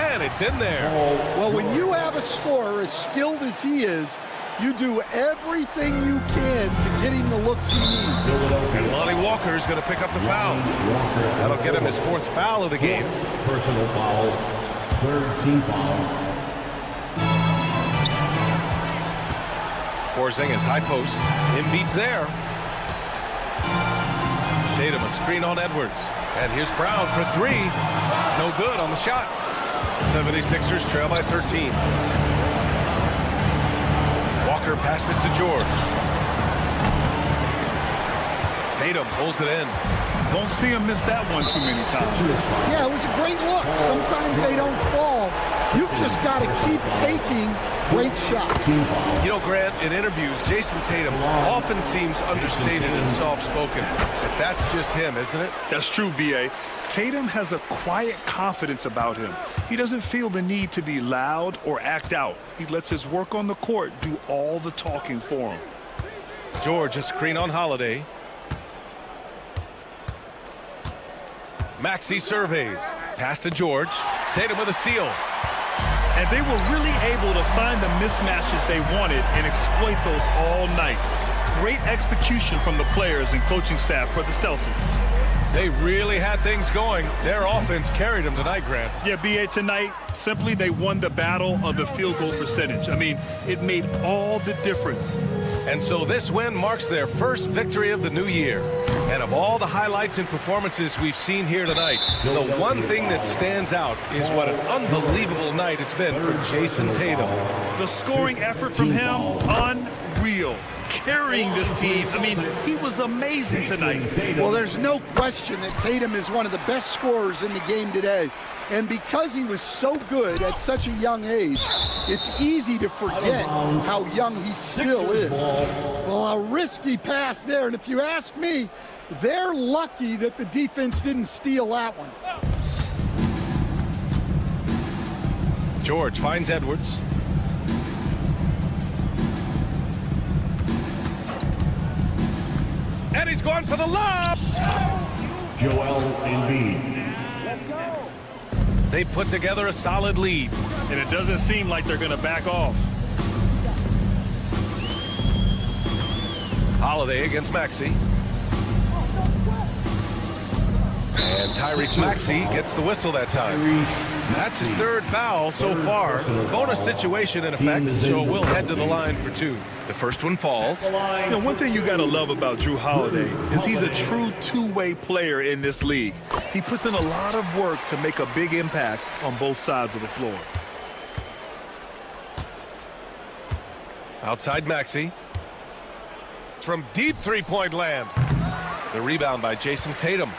And it's in there. Well, when you have a scorer as skilled as he is, you do everything you can to get him the looks he needs. And Lonnie Walker's going to pick up the foul. That'll get him his 4th foul of the game. Personal foul. 3rd team foul. Porzingis, high post. Embiid's there. Tatum, a screen on Edwards. And here's Brown for 3. No good on the shot. 76ers trail by 13. Walker passes to George. Tatum pulls it in. Don't see him miss that one too many times. Yeah, it was a great look. Sometimes they don't fall. You've just got to keep taking great shots. You know, Grant, in interviews, Jason Tatum often seems understated and soft-spoken. But that's just him, isn't it? That's true, B.A. Tatum has a quiet confidence about him. He doesn't feel the need to be loud or act out. He lets his work on the court do all the talking for him. George, a screen on Holiday. Maxey surveys. Pass to George. Tatum with a steal. And they were really able to find the mismatches they wanted and exploit those all night. Great execution from the players and coaching staff for the Celtics. They really had things going. Their offense carried them tonight, Grant. Yeah, B.A., tonight, simply they won the battle of the field goal percentage. I mean, it made all the difference. And so this win marks their first victory of the new year. And of all the highlights and performances we've seen here tonight, the one thing that stands out is what an unbelievable night it's been for Jason Tatum. The scoring effort from him, unreal. Carrying this team. I mean, he was amazing tonight. Well, there's no question that Tatum is one of the best scorers in the game today. And because he was so good at such a young age, it's easy to forget how young he still is. Well, a risky pass there. And if you ask me, they're lucky that the defense didn't steal that one. George finds Edwards. And he's going for the lob. Joel Embiid. They put together a solid lead. And it doesn't seem like they're going to back off. Holiday against Maxey. And Tyrese Maxey gets the whistle that time. That's his 3rd foul so far. Bonus situation in effect, so we'll head to the line for 2. The first one falls. You know, one thing you got to love about Jrue Holiday is he's a true two-way player in this league. He puts in a lot of work to make a big impact on both sides of the floor. Outside Maxey. From deep three-point land. The rebound by Jason Tatum.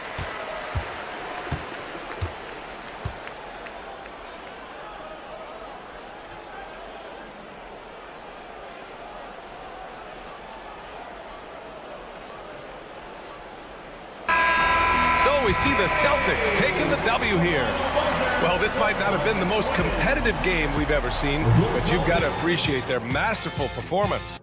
We see the Celtics taking the W here. Well, this might not have been the most competitive game we've ever seen, but you've got to appreciate their masterful performance.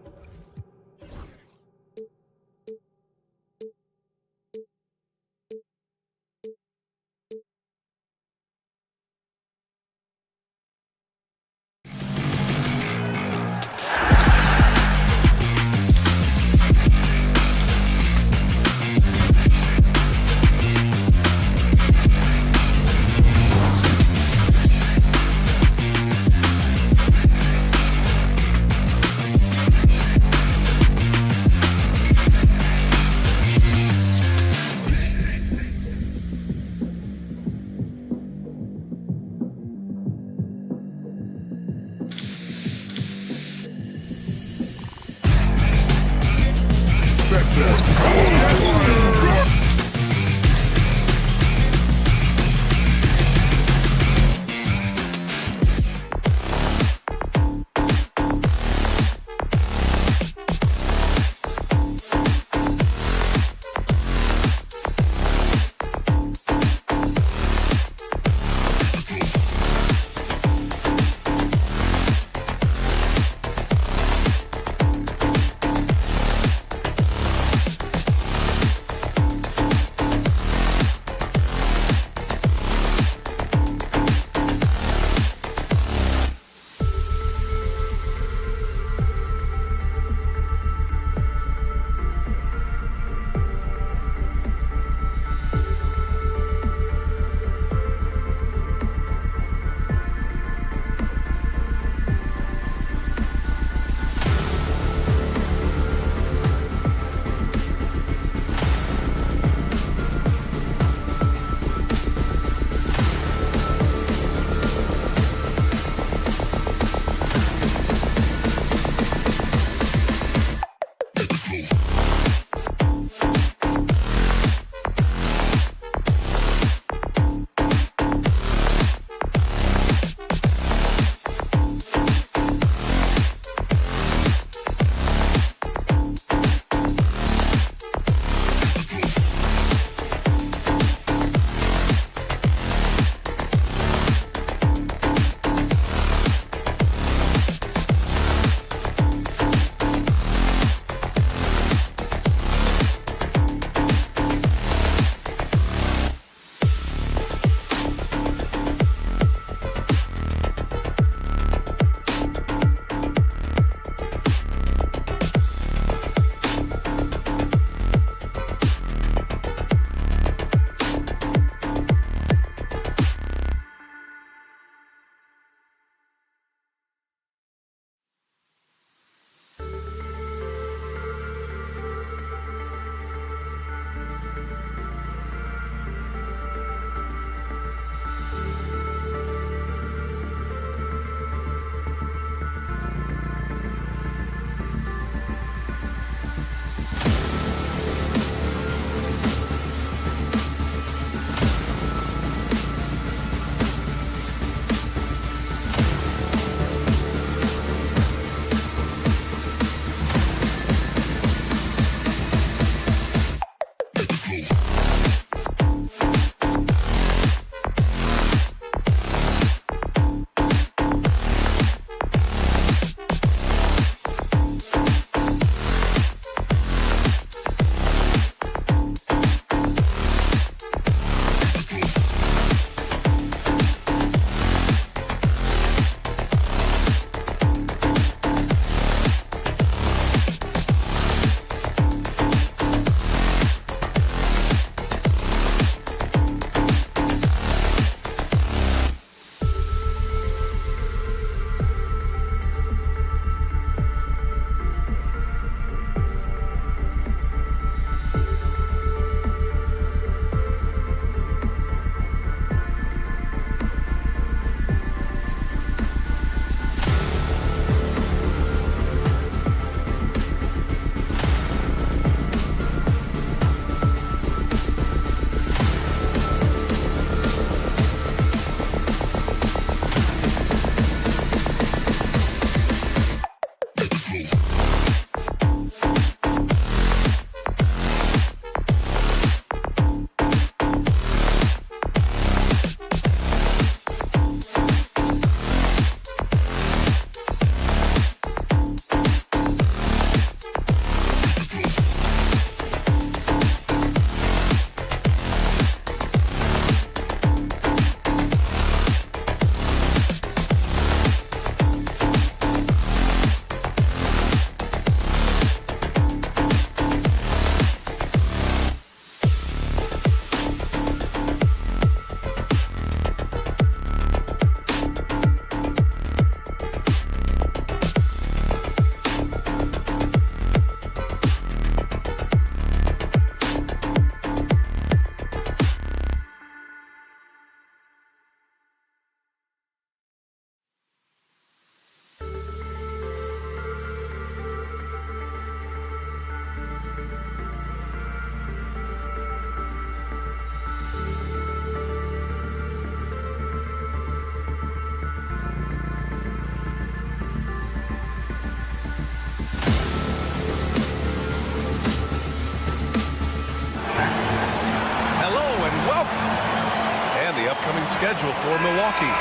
the upcoming schedule for Milwaukee.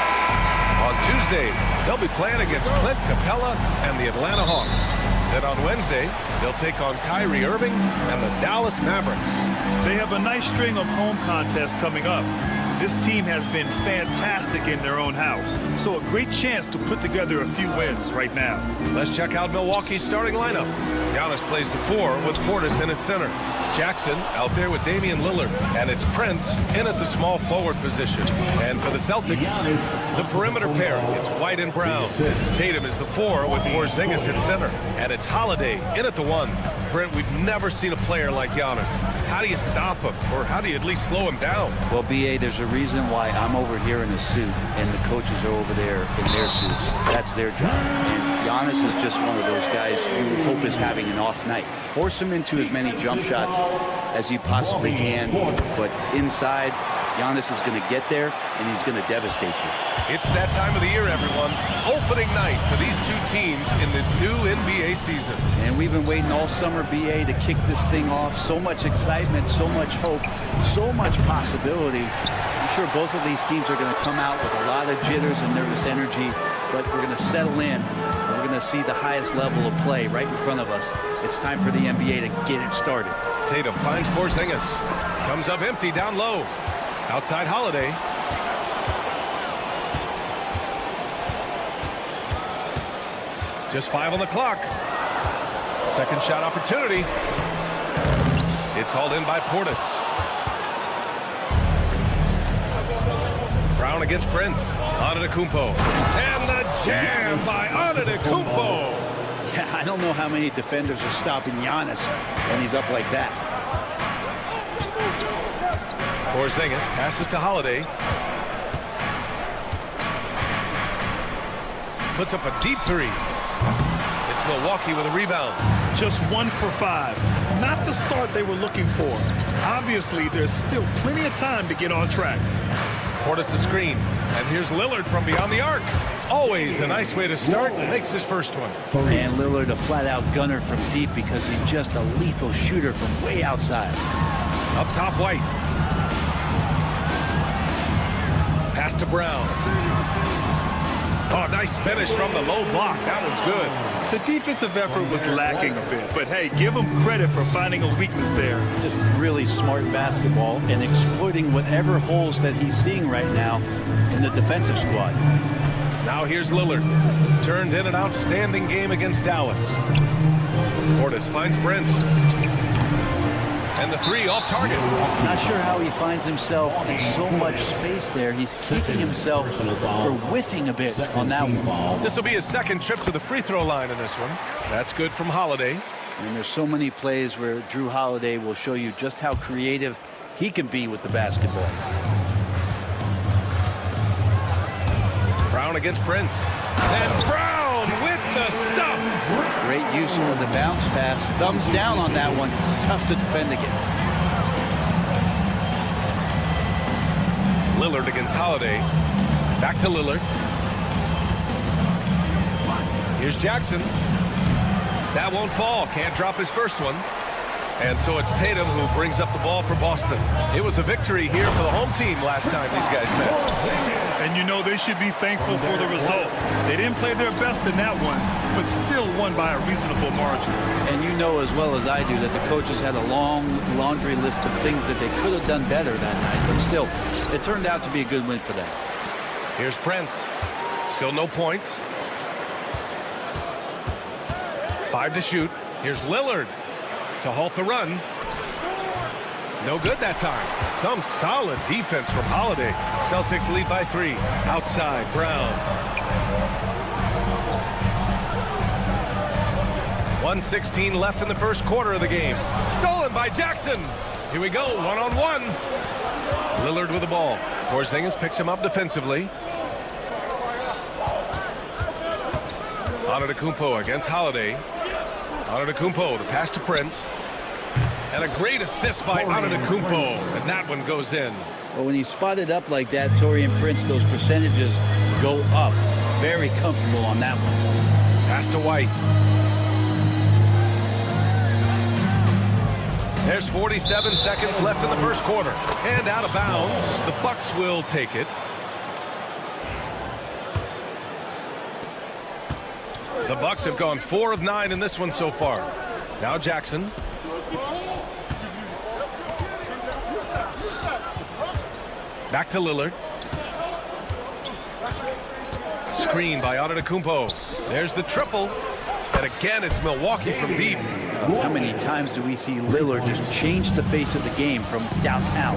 On Tuesday, they'll be playing against Clint Capella and the Atlanta Hawks. Then on Wednesday, they'll take on Kyrie Irving and the Dallas Mavericks. They have a nice string of home contests coming up. This team has been fantastic in their own house, so a great chance to put together a few wins right now. Let's check out Milwaukee's starting lineup. Giannis plays the 4 with Portis in at center. Jackson out there with Damian Lillard, and it's Prince in at the small forward position. And for the Celtics, the perimeter pair, it's White and Brown. Tatum is the 4 with Porzingis at center, and it's Holiday in at the 1. Brent, we've never seen a player like Giannis. How do you stop him, or how do you at least slow him down? Well, B.A., there's a reason why I'm over here in a suit and the coaches are over there in their suits. That's their job. And Giannis is just one of those guys you hope is having an off night. Force him into as many jump shots as you possibly can, but inside, Giannis is going to get there, and he's going to devastate you. It's that time of the year, everyone. Opening night for these two teams in this new NBA season. And we've been waiting all summer, B.A., to kick this thing off. So much excitement, so much hope, so much possibility. I'm sure both of these teams are going to come out with a lot of jitters and nervous energy, but we're going to settle in. We're going to see the highest level of play right in front of us. It's time for the NBA to get it started. Tatum finds Porzingis. Comes up empty down low. Outside Holiday. Just 5 on the clock. Second shot opportunity. It's hauled in by Portis. Brown against Prince. Antetokounmpo. And the jam by Antetokounmpo. Yeah, I don't know how many defenders are stopping Giannis when he's up like that. Porzingis passes to Holiday. Puts up a deep 3. It's Milwaukee with a rebound. Just 1 for 5. Not the start they were looking for. Obviously, there's still plenty of time to get on track. Portis a screen. And here's Lillard from beyond the arc. Always a nice way to start. Makes his first one. And Lillard a flat-out gunner from deep because he's just a lethal shooter from way outside. Up top, White. Pass to Brown. Oh, nice finish from the low block. That one's good. The defensive effort was lacking a bit, but hey, give him credit for finding a weakness there. Just really smart basketball and exploiting whatever holes that he's seeing right now in the defensive squad. Now here's Lillard. Turned in an outstanding game against Dallas. Portis finds Prince. And the 3 off target. Not sure how he finds himself in so much space there. He's kicking himself for whiffing a bit on that one. This will be his second trip to the free throw line in this one. That's good from Holiday. And there's so many plays where Drew Holiday will show you just how creative he can be with the basketball. Brown against Prince. And Brown with the stuff. Great use of the bounce pass. Thumbs down on that one. Tough to defend against. Lillard against Holiday. Back to Lillard. Here's Jackson. That won't fall. Can't drop his first one. And so it's Tatum who brings up the ball for Boston. It was a victory here for the home team last time these guys met. And you know they should be thankful for the result. They didn't play their best in that one, but still won by a reasonable margin. And you know as well as I do that the coaches had a long laundry list of things that they could have done better that night, but still, it turned out to be a good win for them. Here's Prince. Still no points. 5 to shoot. Here's Lillard to halt the run. No good that time. Some solid defense from Holiday. Celtics lead by 3. Outside, Brown. 1:16 left in the first quarter of the game. Stolen by Jackson. Here we go, one-on-one. Lillard with the ball. Porzingis picks him up defensively. Antetokounmpo against Holiday. Antetokounmpo, the pass to Prince. And a great assist by Antetokounmpo. And that one goes in. Well, when you spot it up like that, Taurean Prince, those percentages go up. Very comfortable on that one. Pass to White. There's 47 seconds left in the first quarter. And out of bounds. The Bucks will take it. The Bucks have gone 4 of 9 in this one so far. Now Jackson. Back to Lillard. Screen by Antetokounmpo. There's the triple. And again, it's Milwaukee from deep. How many times do we see Lillard just change the face of the game from downtown?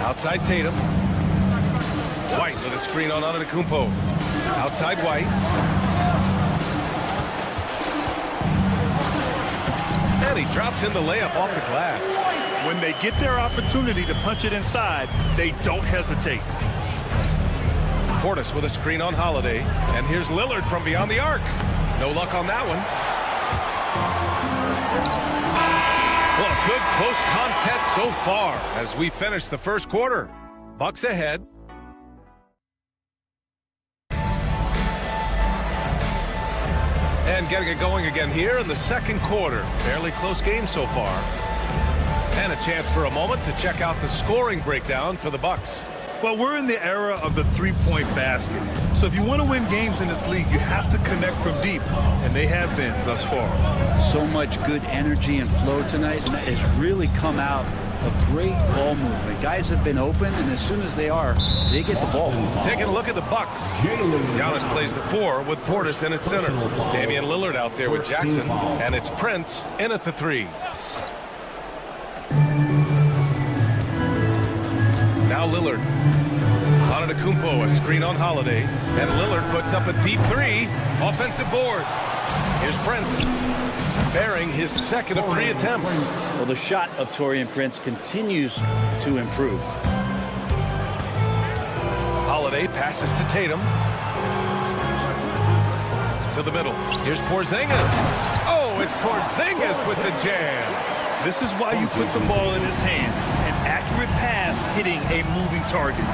Outside Tatum. White with a screen on Antetokounmpo. Outside White. And he drops in the layup off the glass. When they get their opportunity to punch it inside, they don't hesitate. Portis with a screen on Holiday. And here's Lillard from beyond the arc. No luck on that one. Well, a good close contest so far as we finish the first quarter. Bucks ahead. And getting it going again here in the second quarter. Fairly close game so far. And a chance for a moment to check out the scoring breakdown for the Bucks. Well, we're in the era of the three-point basket. So if you want to win games in this league, you have to connect from deep. And they have been thus far. So much good energy and flow tonight. And that has really come out of great ball movement. Guys have been open, and as soon as they are, they get the ball. Taking a look at the Bucks. Giannis plays the 4 with Portis in at center. Damian Lillard out there with Jackson. And it's Prince in at the 3. Now Lillard. Antetokounmpo, a screen on Holiday. And Lillard puts up a deep 3. Offensive board. Here's Prince. Bearing his second of 3 attempts. Well, the shot of Taurean Prince continues to improve. Holiday passes to Tatum. To the middle. Here's Porzingis. Oh, it's Porzingis with the jam. This is why you put the ball in his hands. An accurate pass hitting a moving target.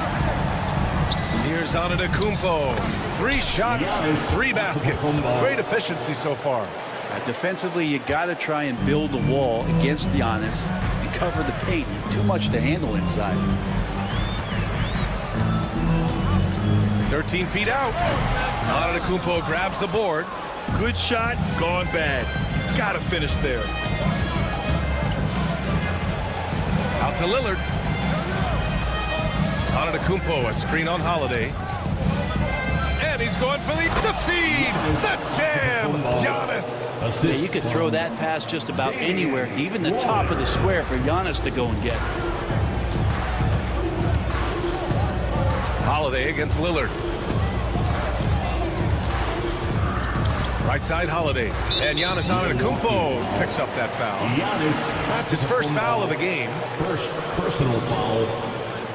Here's Antetokounmpo. 3 shots, 3 baskets. Great efficiency so far. Defensively, you got to try and build a wall against Giannis and cover the paint. He's too much to handle inside. 13 feet out. Antetokounmpo grabs the board. Good shot, gone bad. Got to finish there. Out to Lillard. Antetokounmpo, a screen on Holiday. And he's going for the feed. The jam. Giannis. Yeah, you could throw that pass just about anywhere, even the top of the square for Giannis to go and get. Holiday against Lillard. Right side Holiday. And Giannis Antetokounmpo picks up that foul. That's his first foul of the game. First personal foul.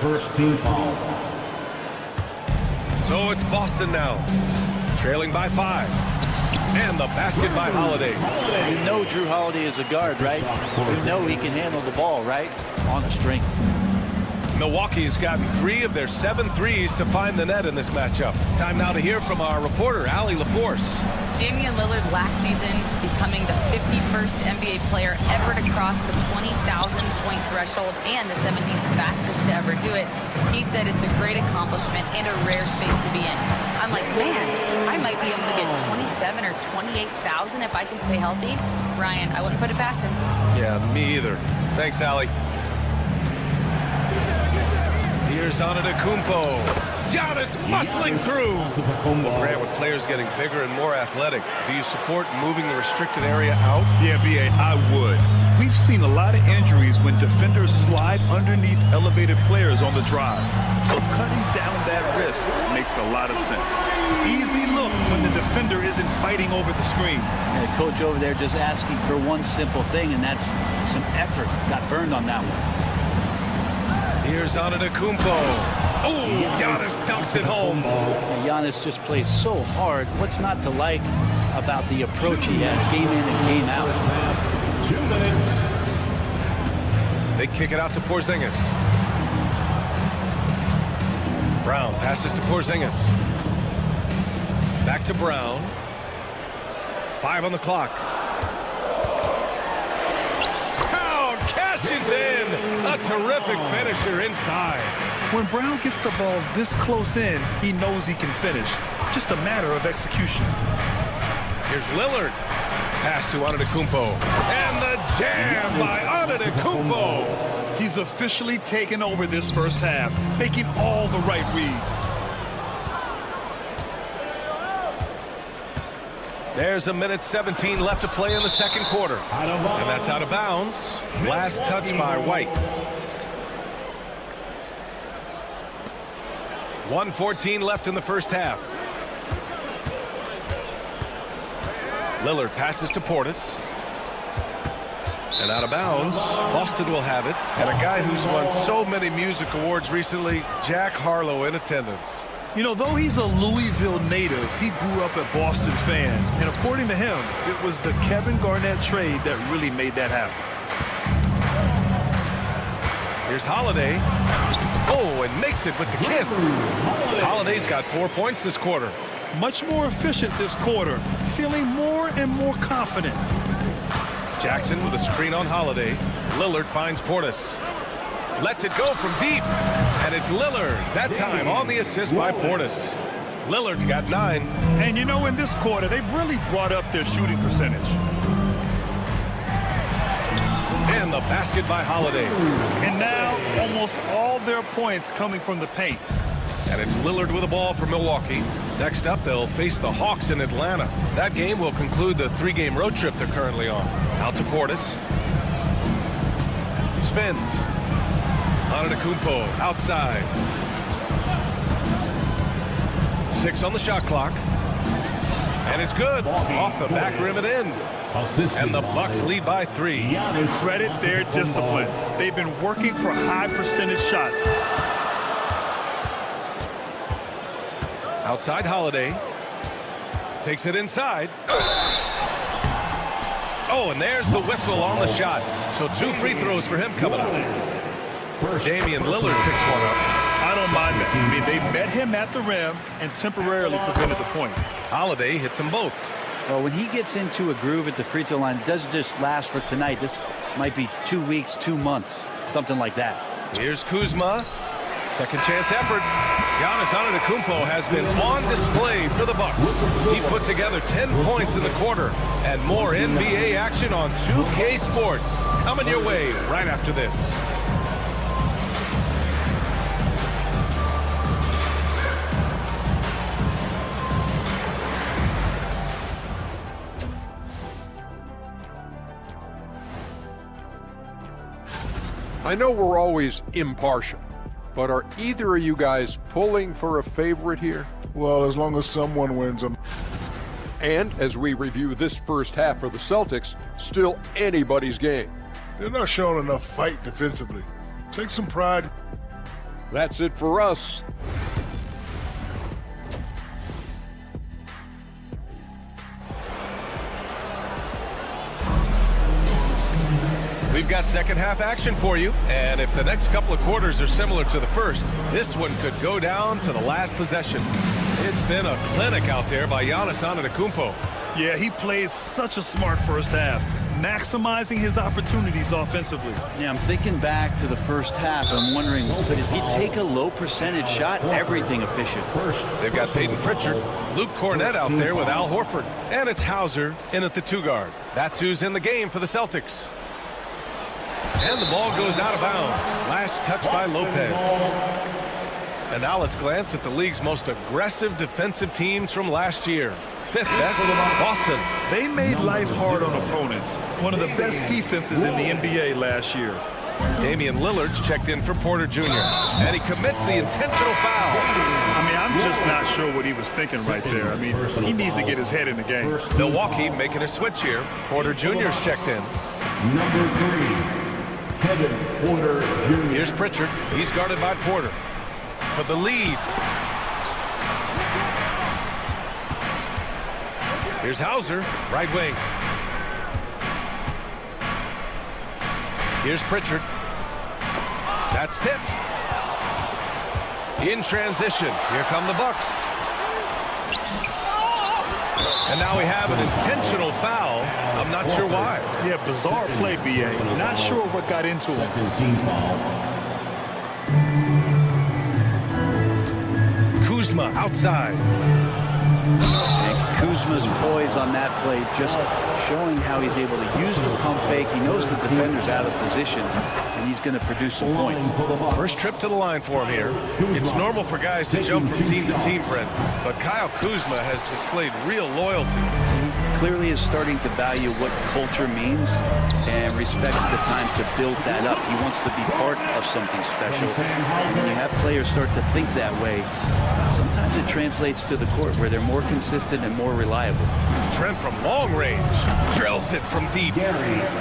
First team foul. So it's Boston now. Trailing by 5. And the basket by Holiday. You know Drew Holiday is a guard, right? You know he can handle the ball, right? On a string. Milwaukee's gotten 3 of their 7 threes to find the net in this matchup. Time now to hear from our reporter, Allie LaForce. Damian Lillard last season becoming the 51st NBA player ever to cross the 20,000-point threshold and the 17th fastest to ever do it. He said it's a great accomplishment and a rare space to be in. I'm like, man, I might be able to get 27 or 28,000 if I can stay healthy. Ryan, I wouldn't put it past him. Yeah, me either. Thanks, Allie. Here's Antetokounmpo. Giannis muscling through. Well, Grant, with players getting bigger and more athletic, do you support moving the restricted area out? Yeah, B.A., I would. We've seen a lot of injuries when defenders slide underneath elevated players on the drive. So cutting down that risk makes a lot of sense. Easy look when the defender isn't fighting over the screen. And the coach over there just asking for one simple thing, and that's some effort. Got burned on that one. Here's Antetokounmpo. Oh, Giannis dumps it home. Giannis just plays so hard. What's not to like about the approach he has game in and game out? 2 minutes. They kick it out to Porzingis. Brown passes to Porzingis. Back to Brown. 5 on the clock. terrific finisher inside. When Brown gets the ball this close in, he knows he can finish. Just a matter of execution. Here's Lillard. Pass to Antetokounmpo. And the jam by Antetokounmpo. He's officially taken over this first half, making all the right reads. There's a minute 17 left to play in the second quarter. And that's out of bounds. Last touch by White. 1:14 left in the first half. Lillard passes to Portis. And out of bounds, Boston will have it. And a guy who's won so many music awards recently, Jack Harlow in attendance. You know, though he's a Louisville native, he grew up a Boston fan. And according to him, it was the Kevin Garnett trade that really made that happen. Here's Holiday. Oh, and makes it with the kiss. Holiday's got 4 points this quarter. Much more efficient this quarter, feeling more and more confident. Jackson with a screen on Holiday. Lillard finds Portis. Lets it go from deep. And it's Lillard, that time on the assist by Portis. Lillard's got 9. And you know, in this quarter, they've really brought up their shooting percentage. And the basket by Holiday. And now, almost all their points coming from the paint. And it's Lillard with the ball for Milwaukee. Next up, they'll face the Hawks in Atlanta. That game will conclude the 3-game road trip they're currently on. Out to Portis. Spins. Antetokounmpo outside. 6 on the shot clock. And it's good. Off the back rim and in. And the Bucks lead by 3. Credit their discipline. They've been working for high percentage shots. Outside Holiday. Takes it inside. Oh, and there's the whistle on the shot. So 2 free throws for him coming up. Damian Lillard picks one up. I don't mind that. I mean, they met him at the rim and temporarily prevented the points. Holiday hits them both. Well, when he gets into a groove at the free throw line, it doesn't just last for tonight. This might be 2 weeks, 2 months, something like that. Here's Kuzma. Second chance effort. Giannis Antetokounmpo has been on display for the Bucks. He put together 10 points in the quarter. And more NBA action on 2K Sports. Coming your way right after this. I know we're always impartial, but are either of you guys pulling for a favorite here? Well, as long as someone wins them. And as we review this first half for the Celtics, still anybody's game. They're not showing enough fight defensively. Take some pride. That's it for us. We've got second half action for you, and if the next couple of quarters are similar to the first, this one could go down to the last possession. It's been a clinic out there by Giannis Antetokounmpo. Yeah, he plays such a smart first half, maximizing his opportunities offensively. Yeah, I'm thinking back to the first half. I'm wondering, did he take a low percentage shot? Everything efficient. They've got Peyton Pritchard, Luke Cornett out there with Al Horford, and it's Hauser in at the 2 guard. That's who's in the game for the Celtics. And the ball goes out of bounds. Last touch by Lopez. And now let's glance at the league's most aggressive defensive teams from last year. 5th best, Boston. They made life hard on opponents. One of the best defenses in the NBA last year. Damian Lillard's checked in for Porter Jr. And he commits the intentional foul. I mean, I'm just not sure what he was thinking right there. I mean, he needs to get his head in the game. Milwaukee making a switch here. Porter Jr.'s checked in. Number 3. Kevin Porter Jr. Here's Pritchard. He's guarded by Porter. For the lead. Here's Hauser, right wing. Here's Pritchard. That's tipped. In transition. Here come the Bucks. And now we have an intentional foul. I'm not sure why. Yeah, bizarre play, B.A. Not sure what got into him. Second team foul. outside. And Kuzma's poise on that play, just showing how he's able to use the pump fake. He knows the defender's out of position, and he's going to produce some points. First trip to the line for him here. It's normal for guys to jump from team to team, Brent, but Kyle Kuzma has displayed real loyalty. Clearly is starting to value what culture means and respects the time to build that up. He wants to be part of something special. And when you have players start to think that way, sometimes it translates to the court where they're more consistent and more reliable. Trent from long range drills it from deep.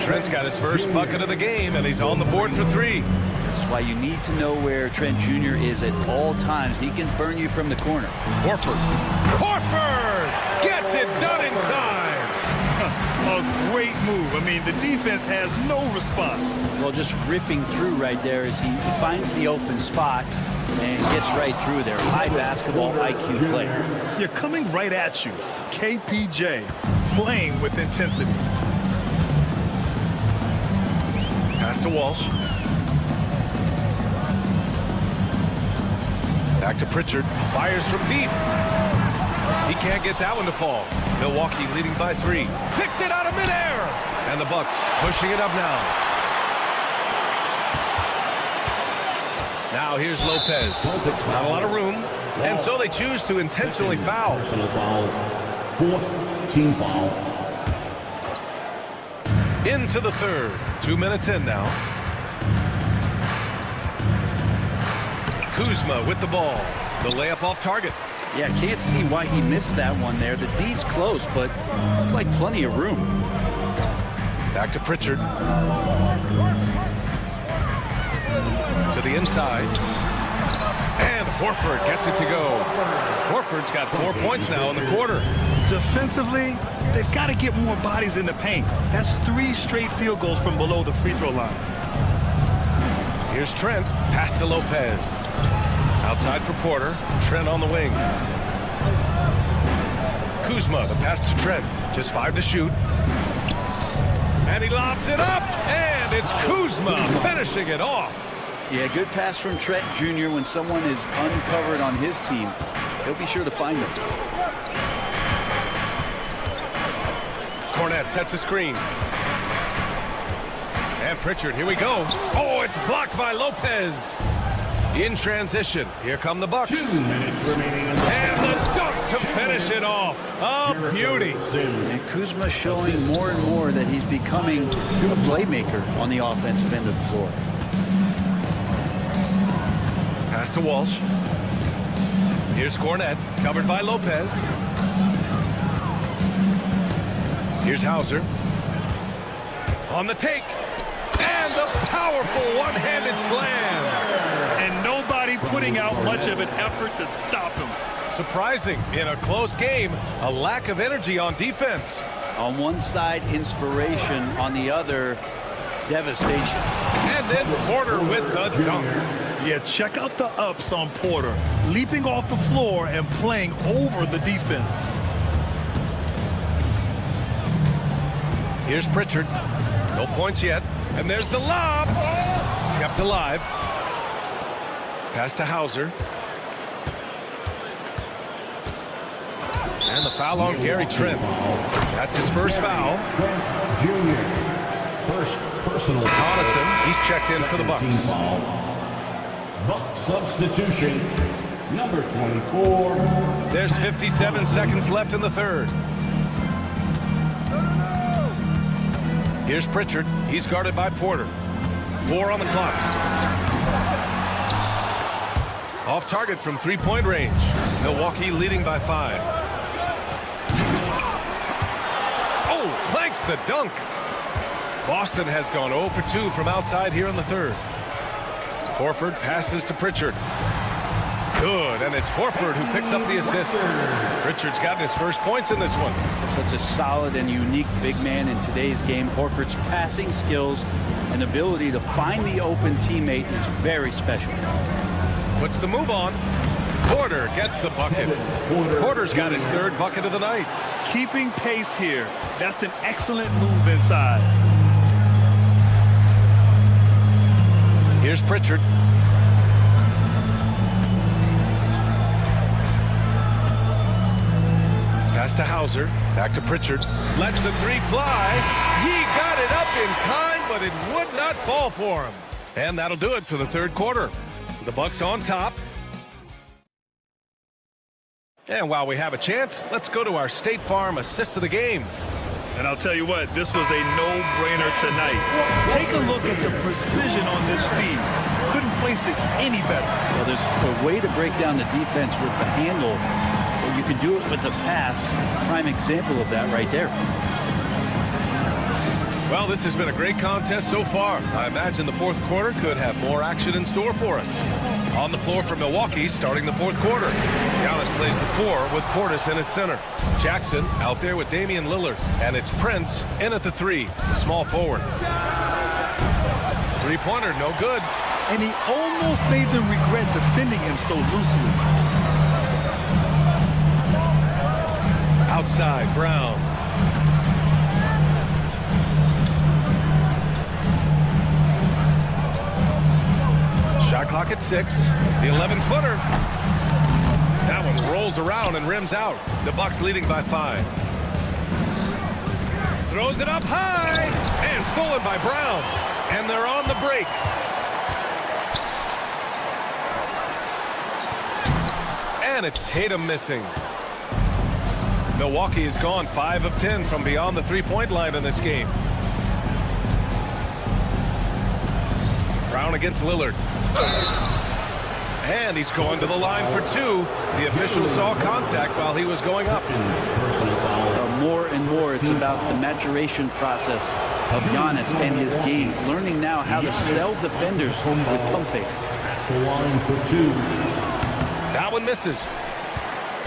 Trent's got his first bucket of the game, and he's on the board for 3. This is why you need to know where Trent Jr. is at all times. He can burn you from the corner. Horford gets it done inside. A great move. I mean, the defense has no response. Well, just ripping through right there as he finds the open spot and gets right through there. High basketball IQ player. You're coming right at you. KPJ playing with intensity. Pass to Walsh. Back to Pritchard. Fires from deep. He can't get that one to fall. Milwaukee leading by 3. Picked it out of midair. And the Bucks pushing it up now. Now here's Lopez. Not a lot of room. And so they choose to intentionally foul. Fourth team foul. Into the third. 2 minutes in now. Kuzma with the ball. The layup off target. Yeah, can't see why he missed that one there. The D's close, but looked like plenty of room. Back to Pritchard. To the inside. And Horford gets it to go. Horford's got 4 points now in the quarter. Defensively, they've got to get more bodies in the paint. That's 3 straight field goals from below the free throw line. Here's Trent. Pass to Lopez. Outside for Porter. Trent on the wing. Kuzma, the pass to Trent. Just 5 to shoot. And he lobs it up. And it's Kuzma finishing it off. Yeah, good pass from Trent Jr. When someone is uncovered on his team, he'll be sure to find them. Cornette sets a screen. And Pritchard, here we go. Oh, it's blocked by Lopez. In transition, here come the Bucks. 2 minutes remaining. And the dunk to finish it off. A beauty. And Kuzma showing more and more that he's becoming a playmaker on the offensive end of the floor. Pass to Walsh. Here's Cornette, covered by Lopez. Here's Hauser. On the take. And the powerful one-handed slam. And nobody putting out much of an effort to stop him. Surprising in a close game, a lack of energy on defense. On one side, inspiration. On the other, devastation. And then Porter with the dunk. Yeah, check out the ups on Porter. Leaping off the floor and playing over the defense. Here's Pritchard. No points yet. And there's the lob. Kept alive. Pass to Hauser. And the foul on Gary Trent. That's his first foul. Trent Jr. First personal foul. Connaughton, he's checked in for the Bucks. Buck substitution, number 24. There's 57 seconds left in the third. Here's Pritchard. He's guarded by Porter. 4 on the clock. Off target from 3-point range. Milwaukee leading by 5. Oh, clanks the dunk. Boston has gone 0 for 2 from outside here in the third. Horford passes to Pritchard. Good, and it's Horford who picks up the assist. Pritchard's gotten his first points in this one. Such a solid and unique big man in today's game. Horford's passing skills and ability to find the open teammate is very special. Puts the move on. Porter gets the bucket. Porter's got his 3rd bucket of the night. Keeping pace here. That's an excellent move inside. Here's Pritchard. Pass to Hauser. Back to Pritchard. Lets the three fly. He got it up in time, but it would not fall for him. And that'll do it for the third quarter. The Bucks on top. And while we have a chance, let's go to our State Farm assist of the game. And I'll tell you what, this was a no-brainer tonight. Take a look at the precision on this feed. Couldn't place it any better. Well, there's a way to break down the defense with the handle, or you can do it with the pass. Prime example of that right there. Well, this has been a great contest so far. I imagine the fourth quarter could have more action in store for us. On the floor for Milwaukee, starting the fourth quarter. Giannis plays the 4 with Portis in its center. Jackson out there with Damian Lillard. And it's Prince in at the 3, the small forward. Three-pointer, no good. And he almost made them regret defending him so loosely. Outside, Brown. Shot clock at 6. The 11-footer. That one rolls around and rims out. The Bucks leading by 5. Throws it up high. And stolen by Brown. And they're on the break. And it's Tatum missing. Milwaukee has gone 5 of 10 from beyond the three-point line in this game. Brown against Lillard. And he's going to the line for 2. The official saw contact while he was going up. More and more, it's about the maturation process of Giannis and his game. Learning now how to sell defenders with pump fakes. That one misses.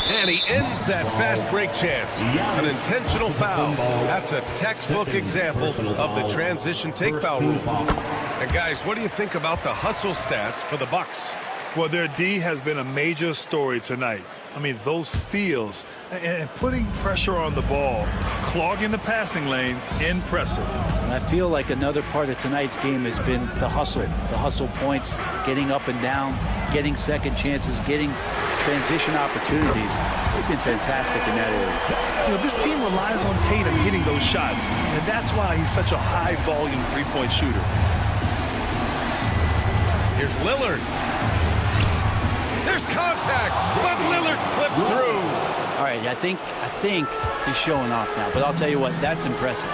And he ends that fast break chance. An intentional foul. That's a textbook example of the transition take foul rule. And guys, what do you think about the hustle stats for the Bucks? Well, their D has been a major story tonight. I mean, those steals and putting pressure on the ball, clogging the passing lanes, impressive. And I feel like another part of tonight's game has been the hustle points, getting up and down, getting second chances, getting transition opportunities. They've been fantastic in that area. You know, this team relies on Tatum hitting those shots, and that's why he's such a high-volume three-point shooter. Here's Lillard. There's contact, but Lillard slips through. All right, I think he's showing off now, but I'll tell you what, that's impressive.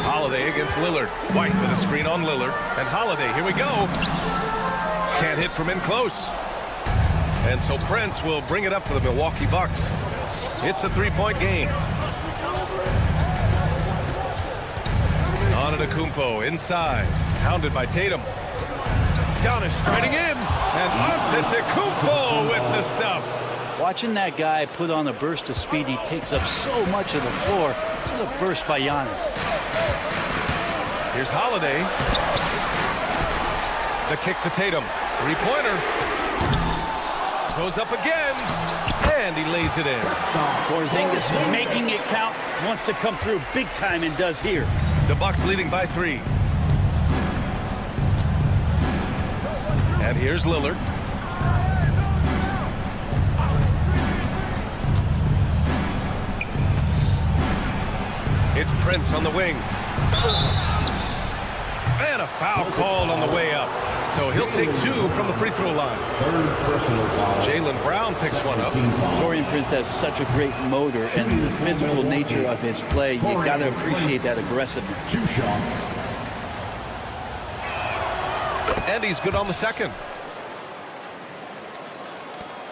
Holiday against Lillard. White with a screen on Lillard. And Holiday, here we go. Can't hit from in close. And so Prince will bring it up for the Milwaukee Bucks. It's a three-point game. Antetokounmpo inside. Hounded by Tatum. Giannis striding in. And Antetokounmpo with the stuff. Watching that guy put on a burst of speed, he takes up so much of the floor. What a burst by Giannis. Here's Holiday. The kick to Tatum. Three-pointer. Goes up again. And he lays it in. Porzingis making it count. Wants to come through big time and does here. The Bucks leading by 3. And here's Lillard. It's Prince on the wing. And a foul called on the way up. So he'll take 2 from the free throw line. Jaylen Brown picks one up. Taurean Prince has such a great motor and the physical nature of his play. You got to appreciate that aggressiveness. 2 shots. And he's good on the second.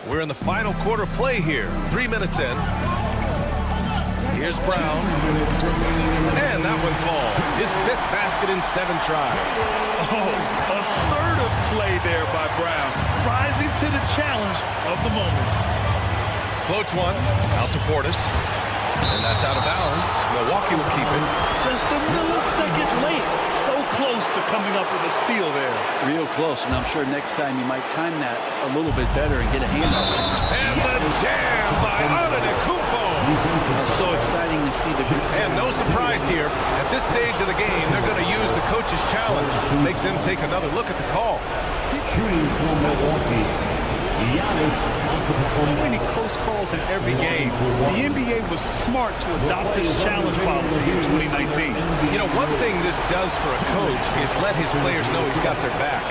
We're in the final quarter play here. 3 minutes in. Here's Brown. And that one falls. His 5th basket in 7 tries. Oh, assertive play there by Brown. Rising to the challenge of the moment. Floats one. Out to Portis. And that's out of bounds. Milwaukee will keep it. Just a millisecond late. So close to coming up with a steal there. Real close, and I'm sure next time you might time that a little bit better and get a hand on it. And the jam by Antetokounmpo. So exciting to see the group. And no surprise here. At this stage of the game, they're going to use the coach's challenge to make them take another look at the call. Shooting for Milwaukee. So many close calls in every game. The NBA was smart to adopt this challenge policy in 2019. You know, one thing this does for a coach is let his players know he's got their back.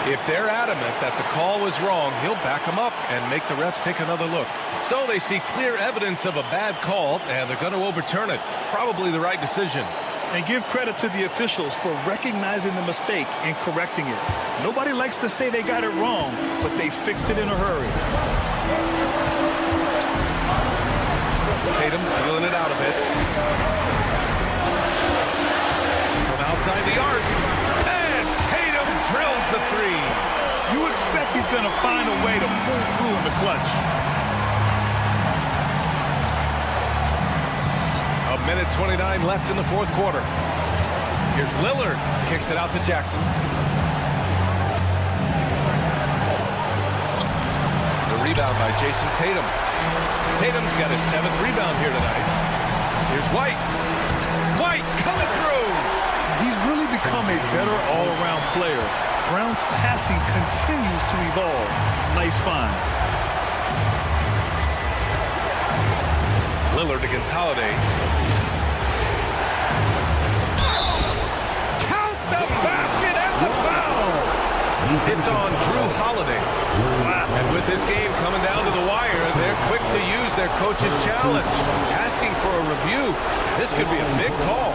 If they're adamant that the call was wrong, he'll back them up and make the refs take another look. So they see clear evidence of a bad call, and they're going to overturn it. Probably the right decision. And give credit to the officials for recognizing the mistake and correcting it. Nobody likes to say they got it wrong, but they fixed it in a hurry. Tatum feeling it out a bit. From outside the arc. And Tatum drills the three. You expect he's going to find a way to pull through in the clutch. A minute 29 left in the fourth quarter. Here's Lillard. Kicks it out to Jackson. The rebound by Jason Tatum. Tatum's got his 7th rebound here tonight. Here's White. White coming through. He's really become a better all-around player. Brown's passing continues to evolve. Nice find. Lillard against Holiday. Count the basket and the foul. It's on Drew Holiday. And with this game coming down to the wire, they're quick to use their coach's challenge. Asking for a review. This could be a big call.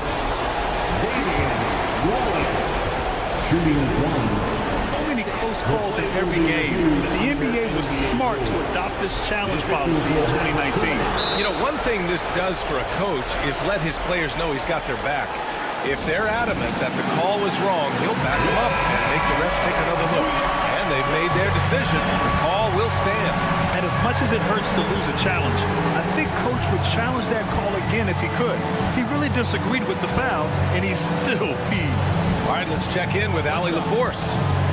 So many close calls in every game. The NBA was smart to adopt this challenge policy in 2019. You know, one thing this does for a coach is let his players know he's got their back. If they're adamant that the call was wrong, he'll back them up and make the refs take another look. And they've made their decision. The call will stand. And as much as it hurts to lose a challenge, I think Coach would challenge that call again if he could. He really disagreed with the foul, and he's still peeved. All right, let's check in with Allie LaForce.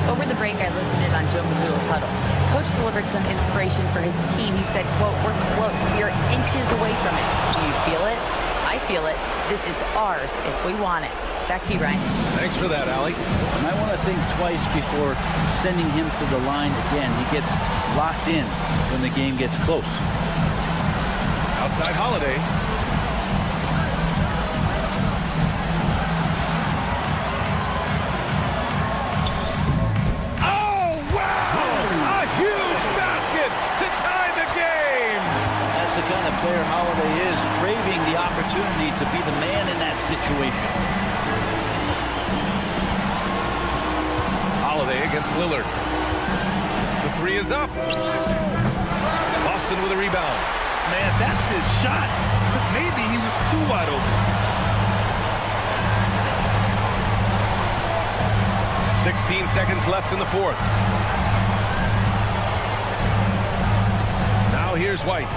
Over the break, I listened in on Joe Mazzulla's huddle. Coach delivered some inspiration for his team. He said, quote, "We're close. We are inches away from it. Do you feel it? I feel it. This is ours if we want it." Back to you, Ryan. Thanks for that, Allie. And I want to think twice before sending him to the line again. He gets locked in when the game gets close. Outside Holiday. Oh, wow! A huge basket to tie the game! That's the kind of player Holiday is, craving the opportunity to be the man in that situation. Holiday against Lillard. The three is up. Boston with a rebound. Man, that's his shot. But maybe he was too wide open. 16 seconds left in the fourth. Now here's White.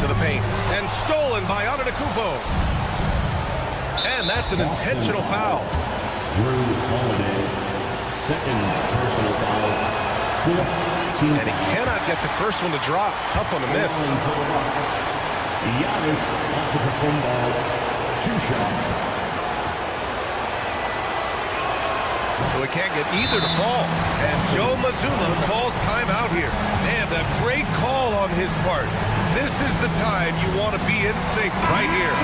To the paint. And stolen by Antetokounmpo. And that's an intentional foul. Drew Holiday, second personal foul. And he cannot get the first one to drop. Tough one to miss. Giannis Antetokounmpo, 2 shots. So he can't get either to fall. And Joe Mazzulla calls timeout here. And a great call on his part. This is the time you want to be in sync right here.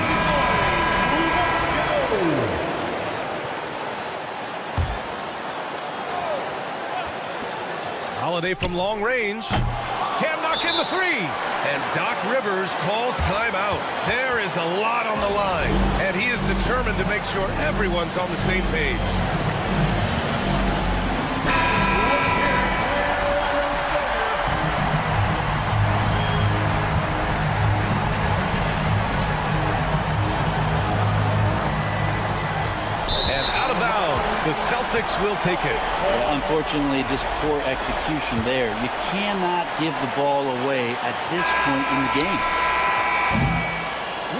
Holiday from long range. Can't knock in the three. And Doc Rivers calls timeout. There is a lot on the line. And he is determined to make sure everyone's on the same page. The Celtics will take it. Unfortunately, just poor execution there. You cannot give the ball away at this point in the game.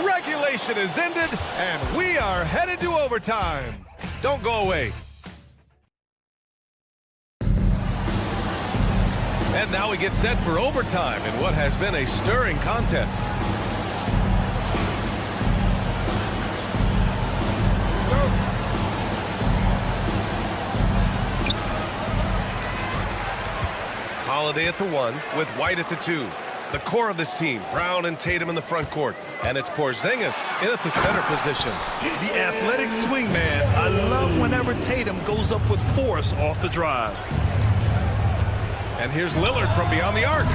Regulation is ended, and we are headed to overtime. Don't go away. And now we get set for overtime in what has been a stirring contest. Holiday at the 1 with White at the 2. The core of this team, Brown and Tatum in the front court. And it's Porzingis in at the center position. The athletic swingman. I love whenever Tatum goes up with force off the drive. And here's Lillard from beyond the arc.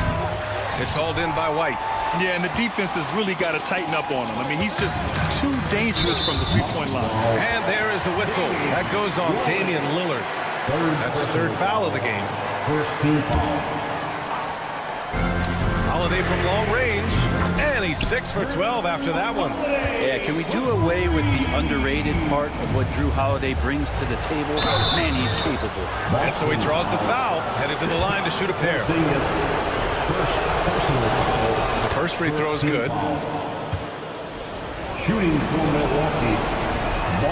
It's hauled in by White. Yeah, and the defense has really got to tighten up on him. I mean, he's just too dangerous from the three-point line. And there is the whistle. That goes on Damian Lillard. That's his third foul of the game. First team foul. Holiday from long range, and he's 6 for 12 after that one. Yeah, can we do away with the underrated part of what Drew Holiday brings to the table? Man, he's capable. And so he draws the foul, headed to the line to shoot a pair. The first free throw is good. Shooting for Milwaukee.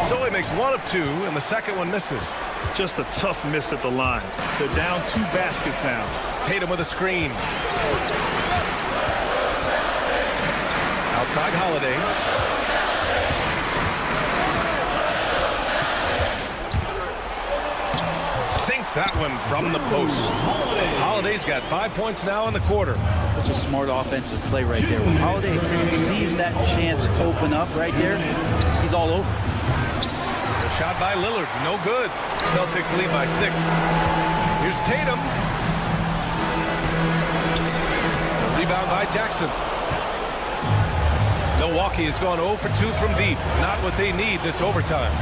So he makes 1 of 2, and the second one misses. Just a tough miss at the line. They're down 2 baskets now. Tatum with a screen. Outside Holiday. Sinks that one from the post. Holiday's got 5 points now in the quarter. Such a smart offensive play right there. When Holiday sees that chance open up right there, he's all over. A shot by Lillard, no good. Celtics lead by 6. Here's Tatum. A rebound by Jackson. Milwaukee has gone 0 for 2 from deep. Not what they need this overtime.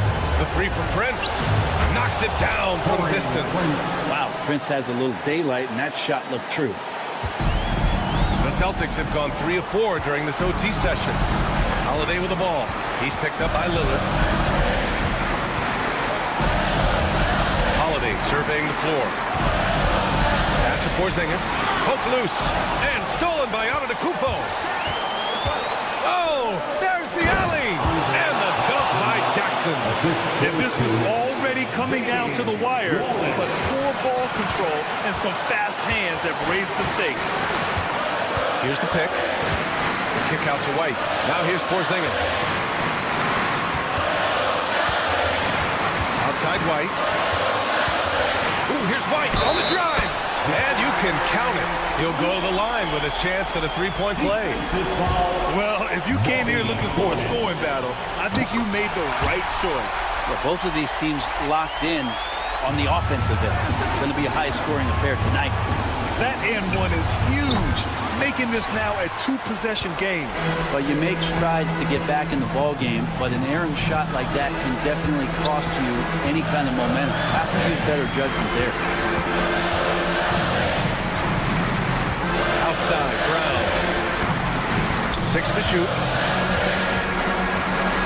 The 3 from Prince. Knocks it down from distance. Wow, Prince has a little daylight, and that shot looked true. The Celtics have gone 3 of 4 during this OT session. Holiday with the ball. He's picked up by Lillard. Holiday surveying the floor. Pass to Porzingis. Poked loose. And stolen by Antetokounmpo. Oh, there's the alley. And the dunk by Jackson. If this was already coming down to the wire, but poor ball control and some fast hands have raised the stakes. Here's the pick. The kick out to White. Now here's Porzingis. Outside White. Ooh, here's White on the drive. And you can count it. He'll go to the line with a chance at a three-point play. Well, if you came here looking for a scoring battle, I think you made the right choice. Well, both of these teams locked in on the offensive end. It's going to be a high-scoring affair tonight. That and one is huge, making this now a 2-possession game. Well, you make strides to get back in the ball game, but an errant shot like that can definitely cost you any kind of momentum. Have to use better judgment there. Outside, Brown. 6 to shoot.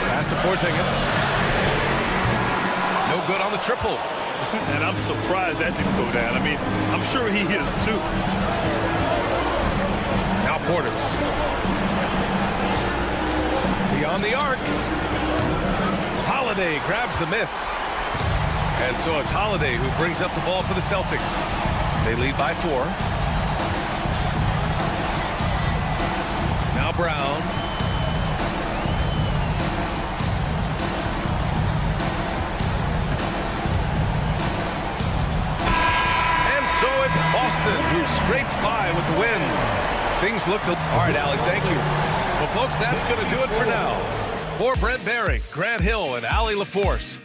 Pass to Porzingis. No good on the triple. And I'm surprised that didn't go down. I mean, I'm sure he is too. Now Portis. Beyond the arc. Holiday grabs the miss. And so it's Holiday who brings up the ball for the Celtics. They lead by 4. Now Brown. And so it's Boston who scraped by with the win. Things look all right, Allie, thank you. Well, folks, that's going to do it for now. For Brent Barry, Grant Hill, and Allie LaForce,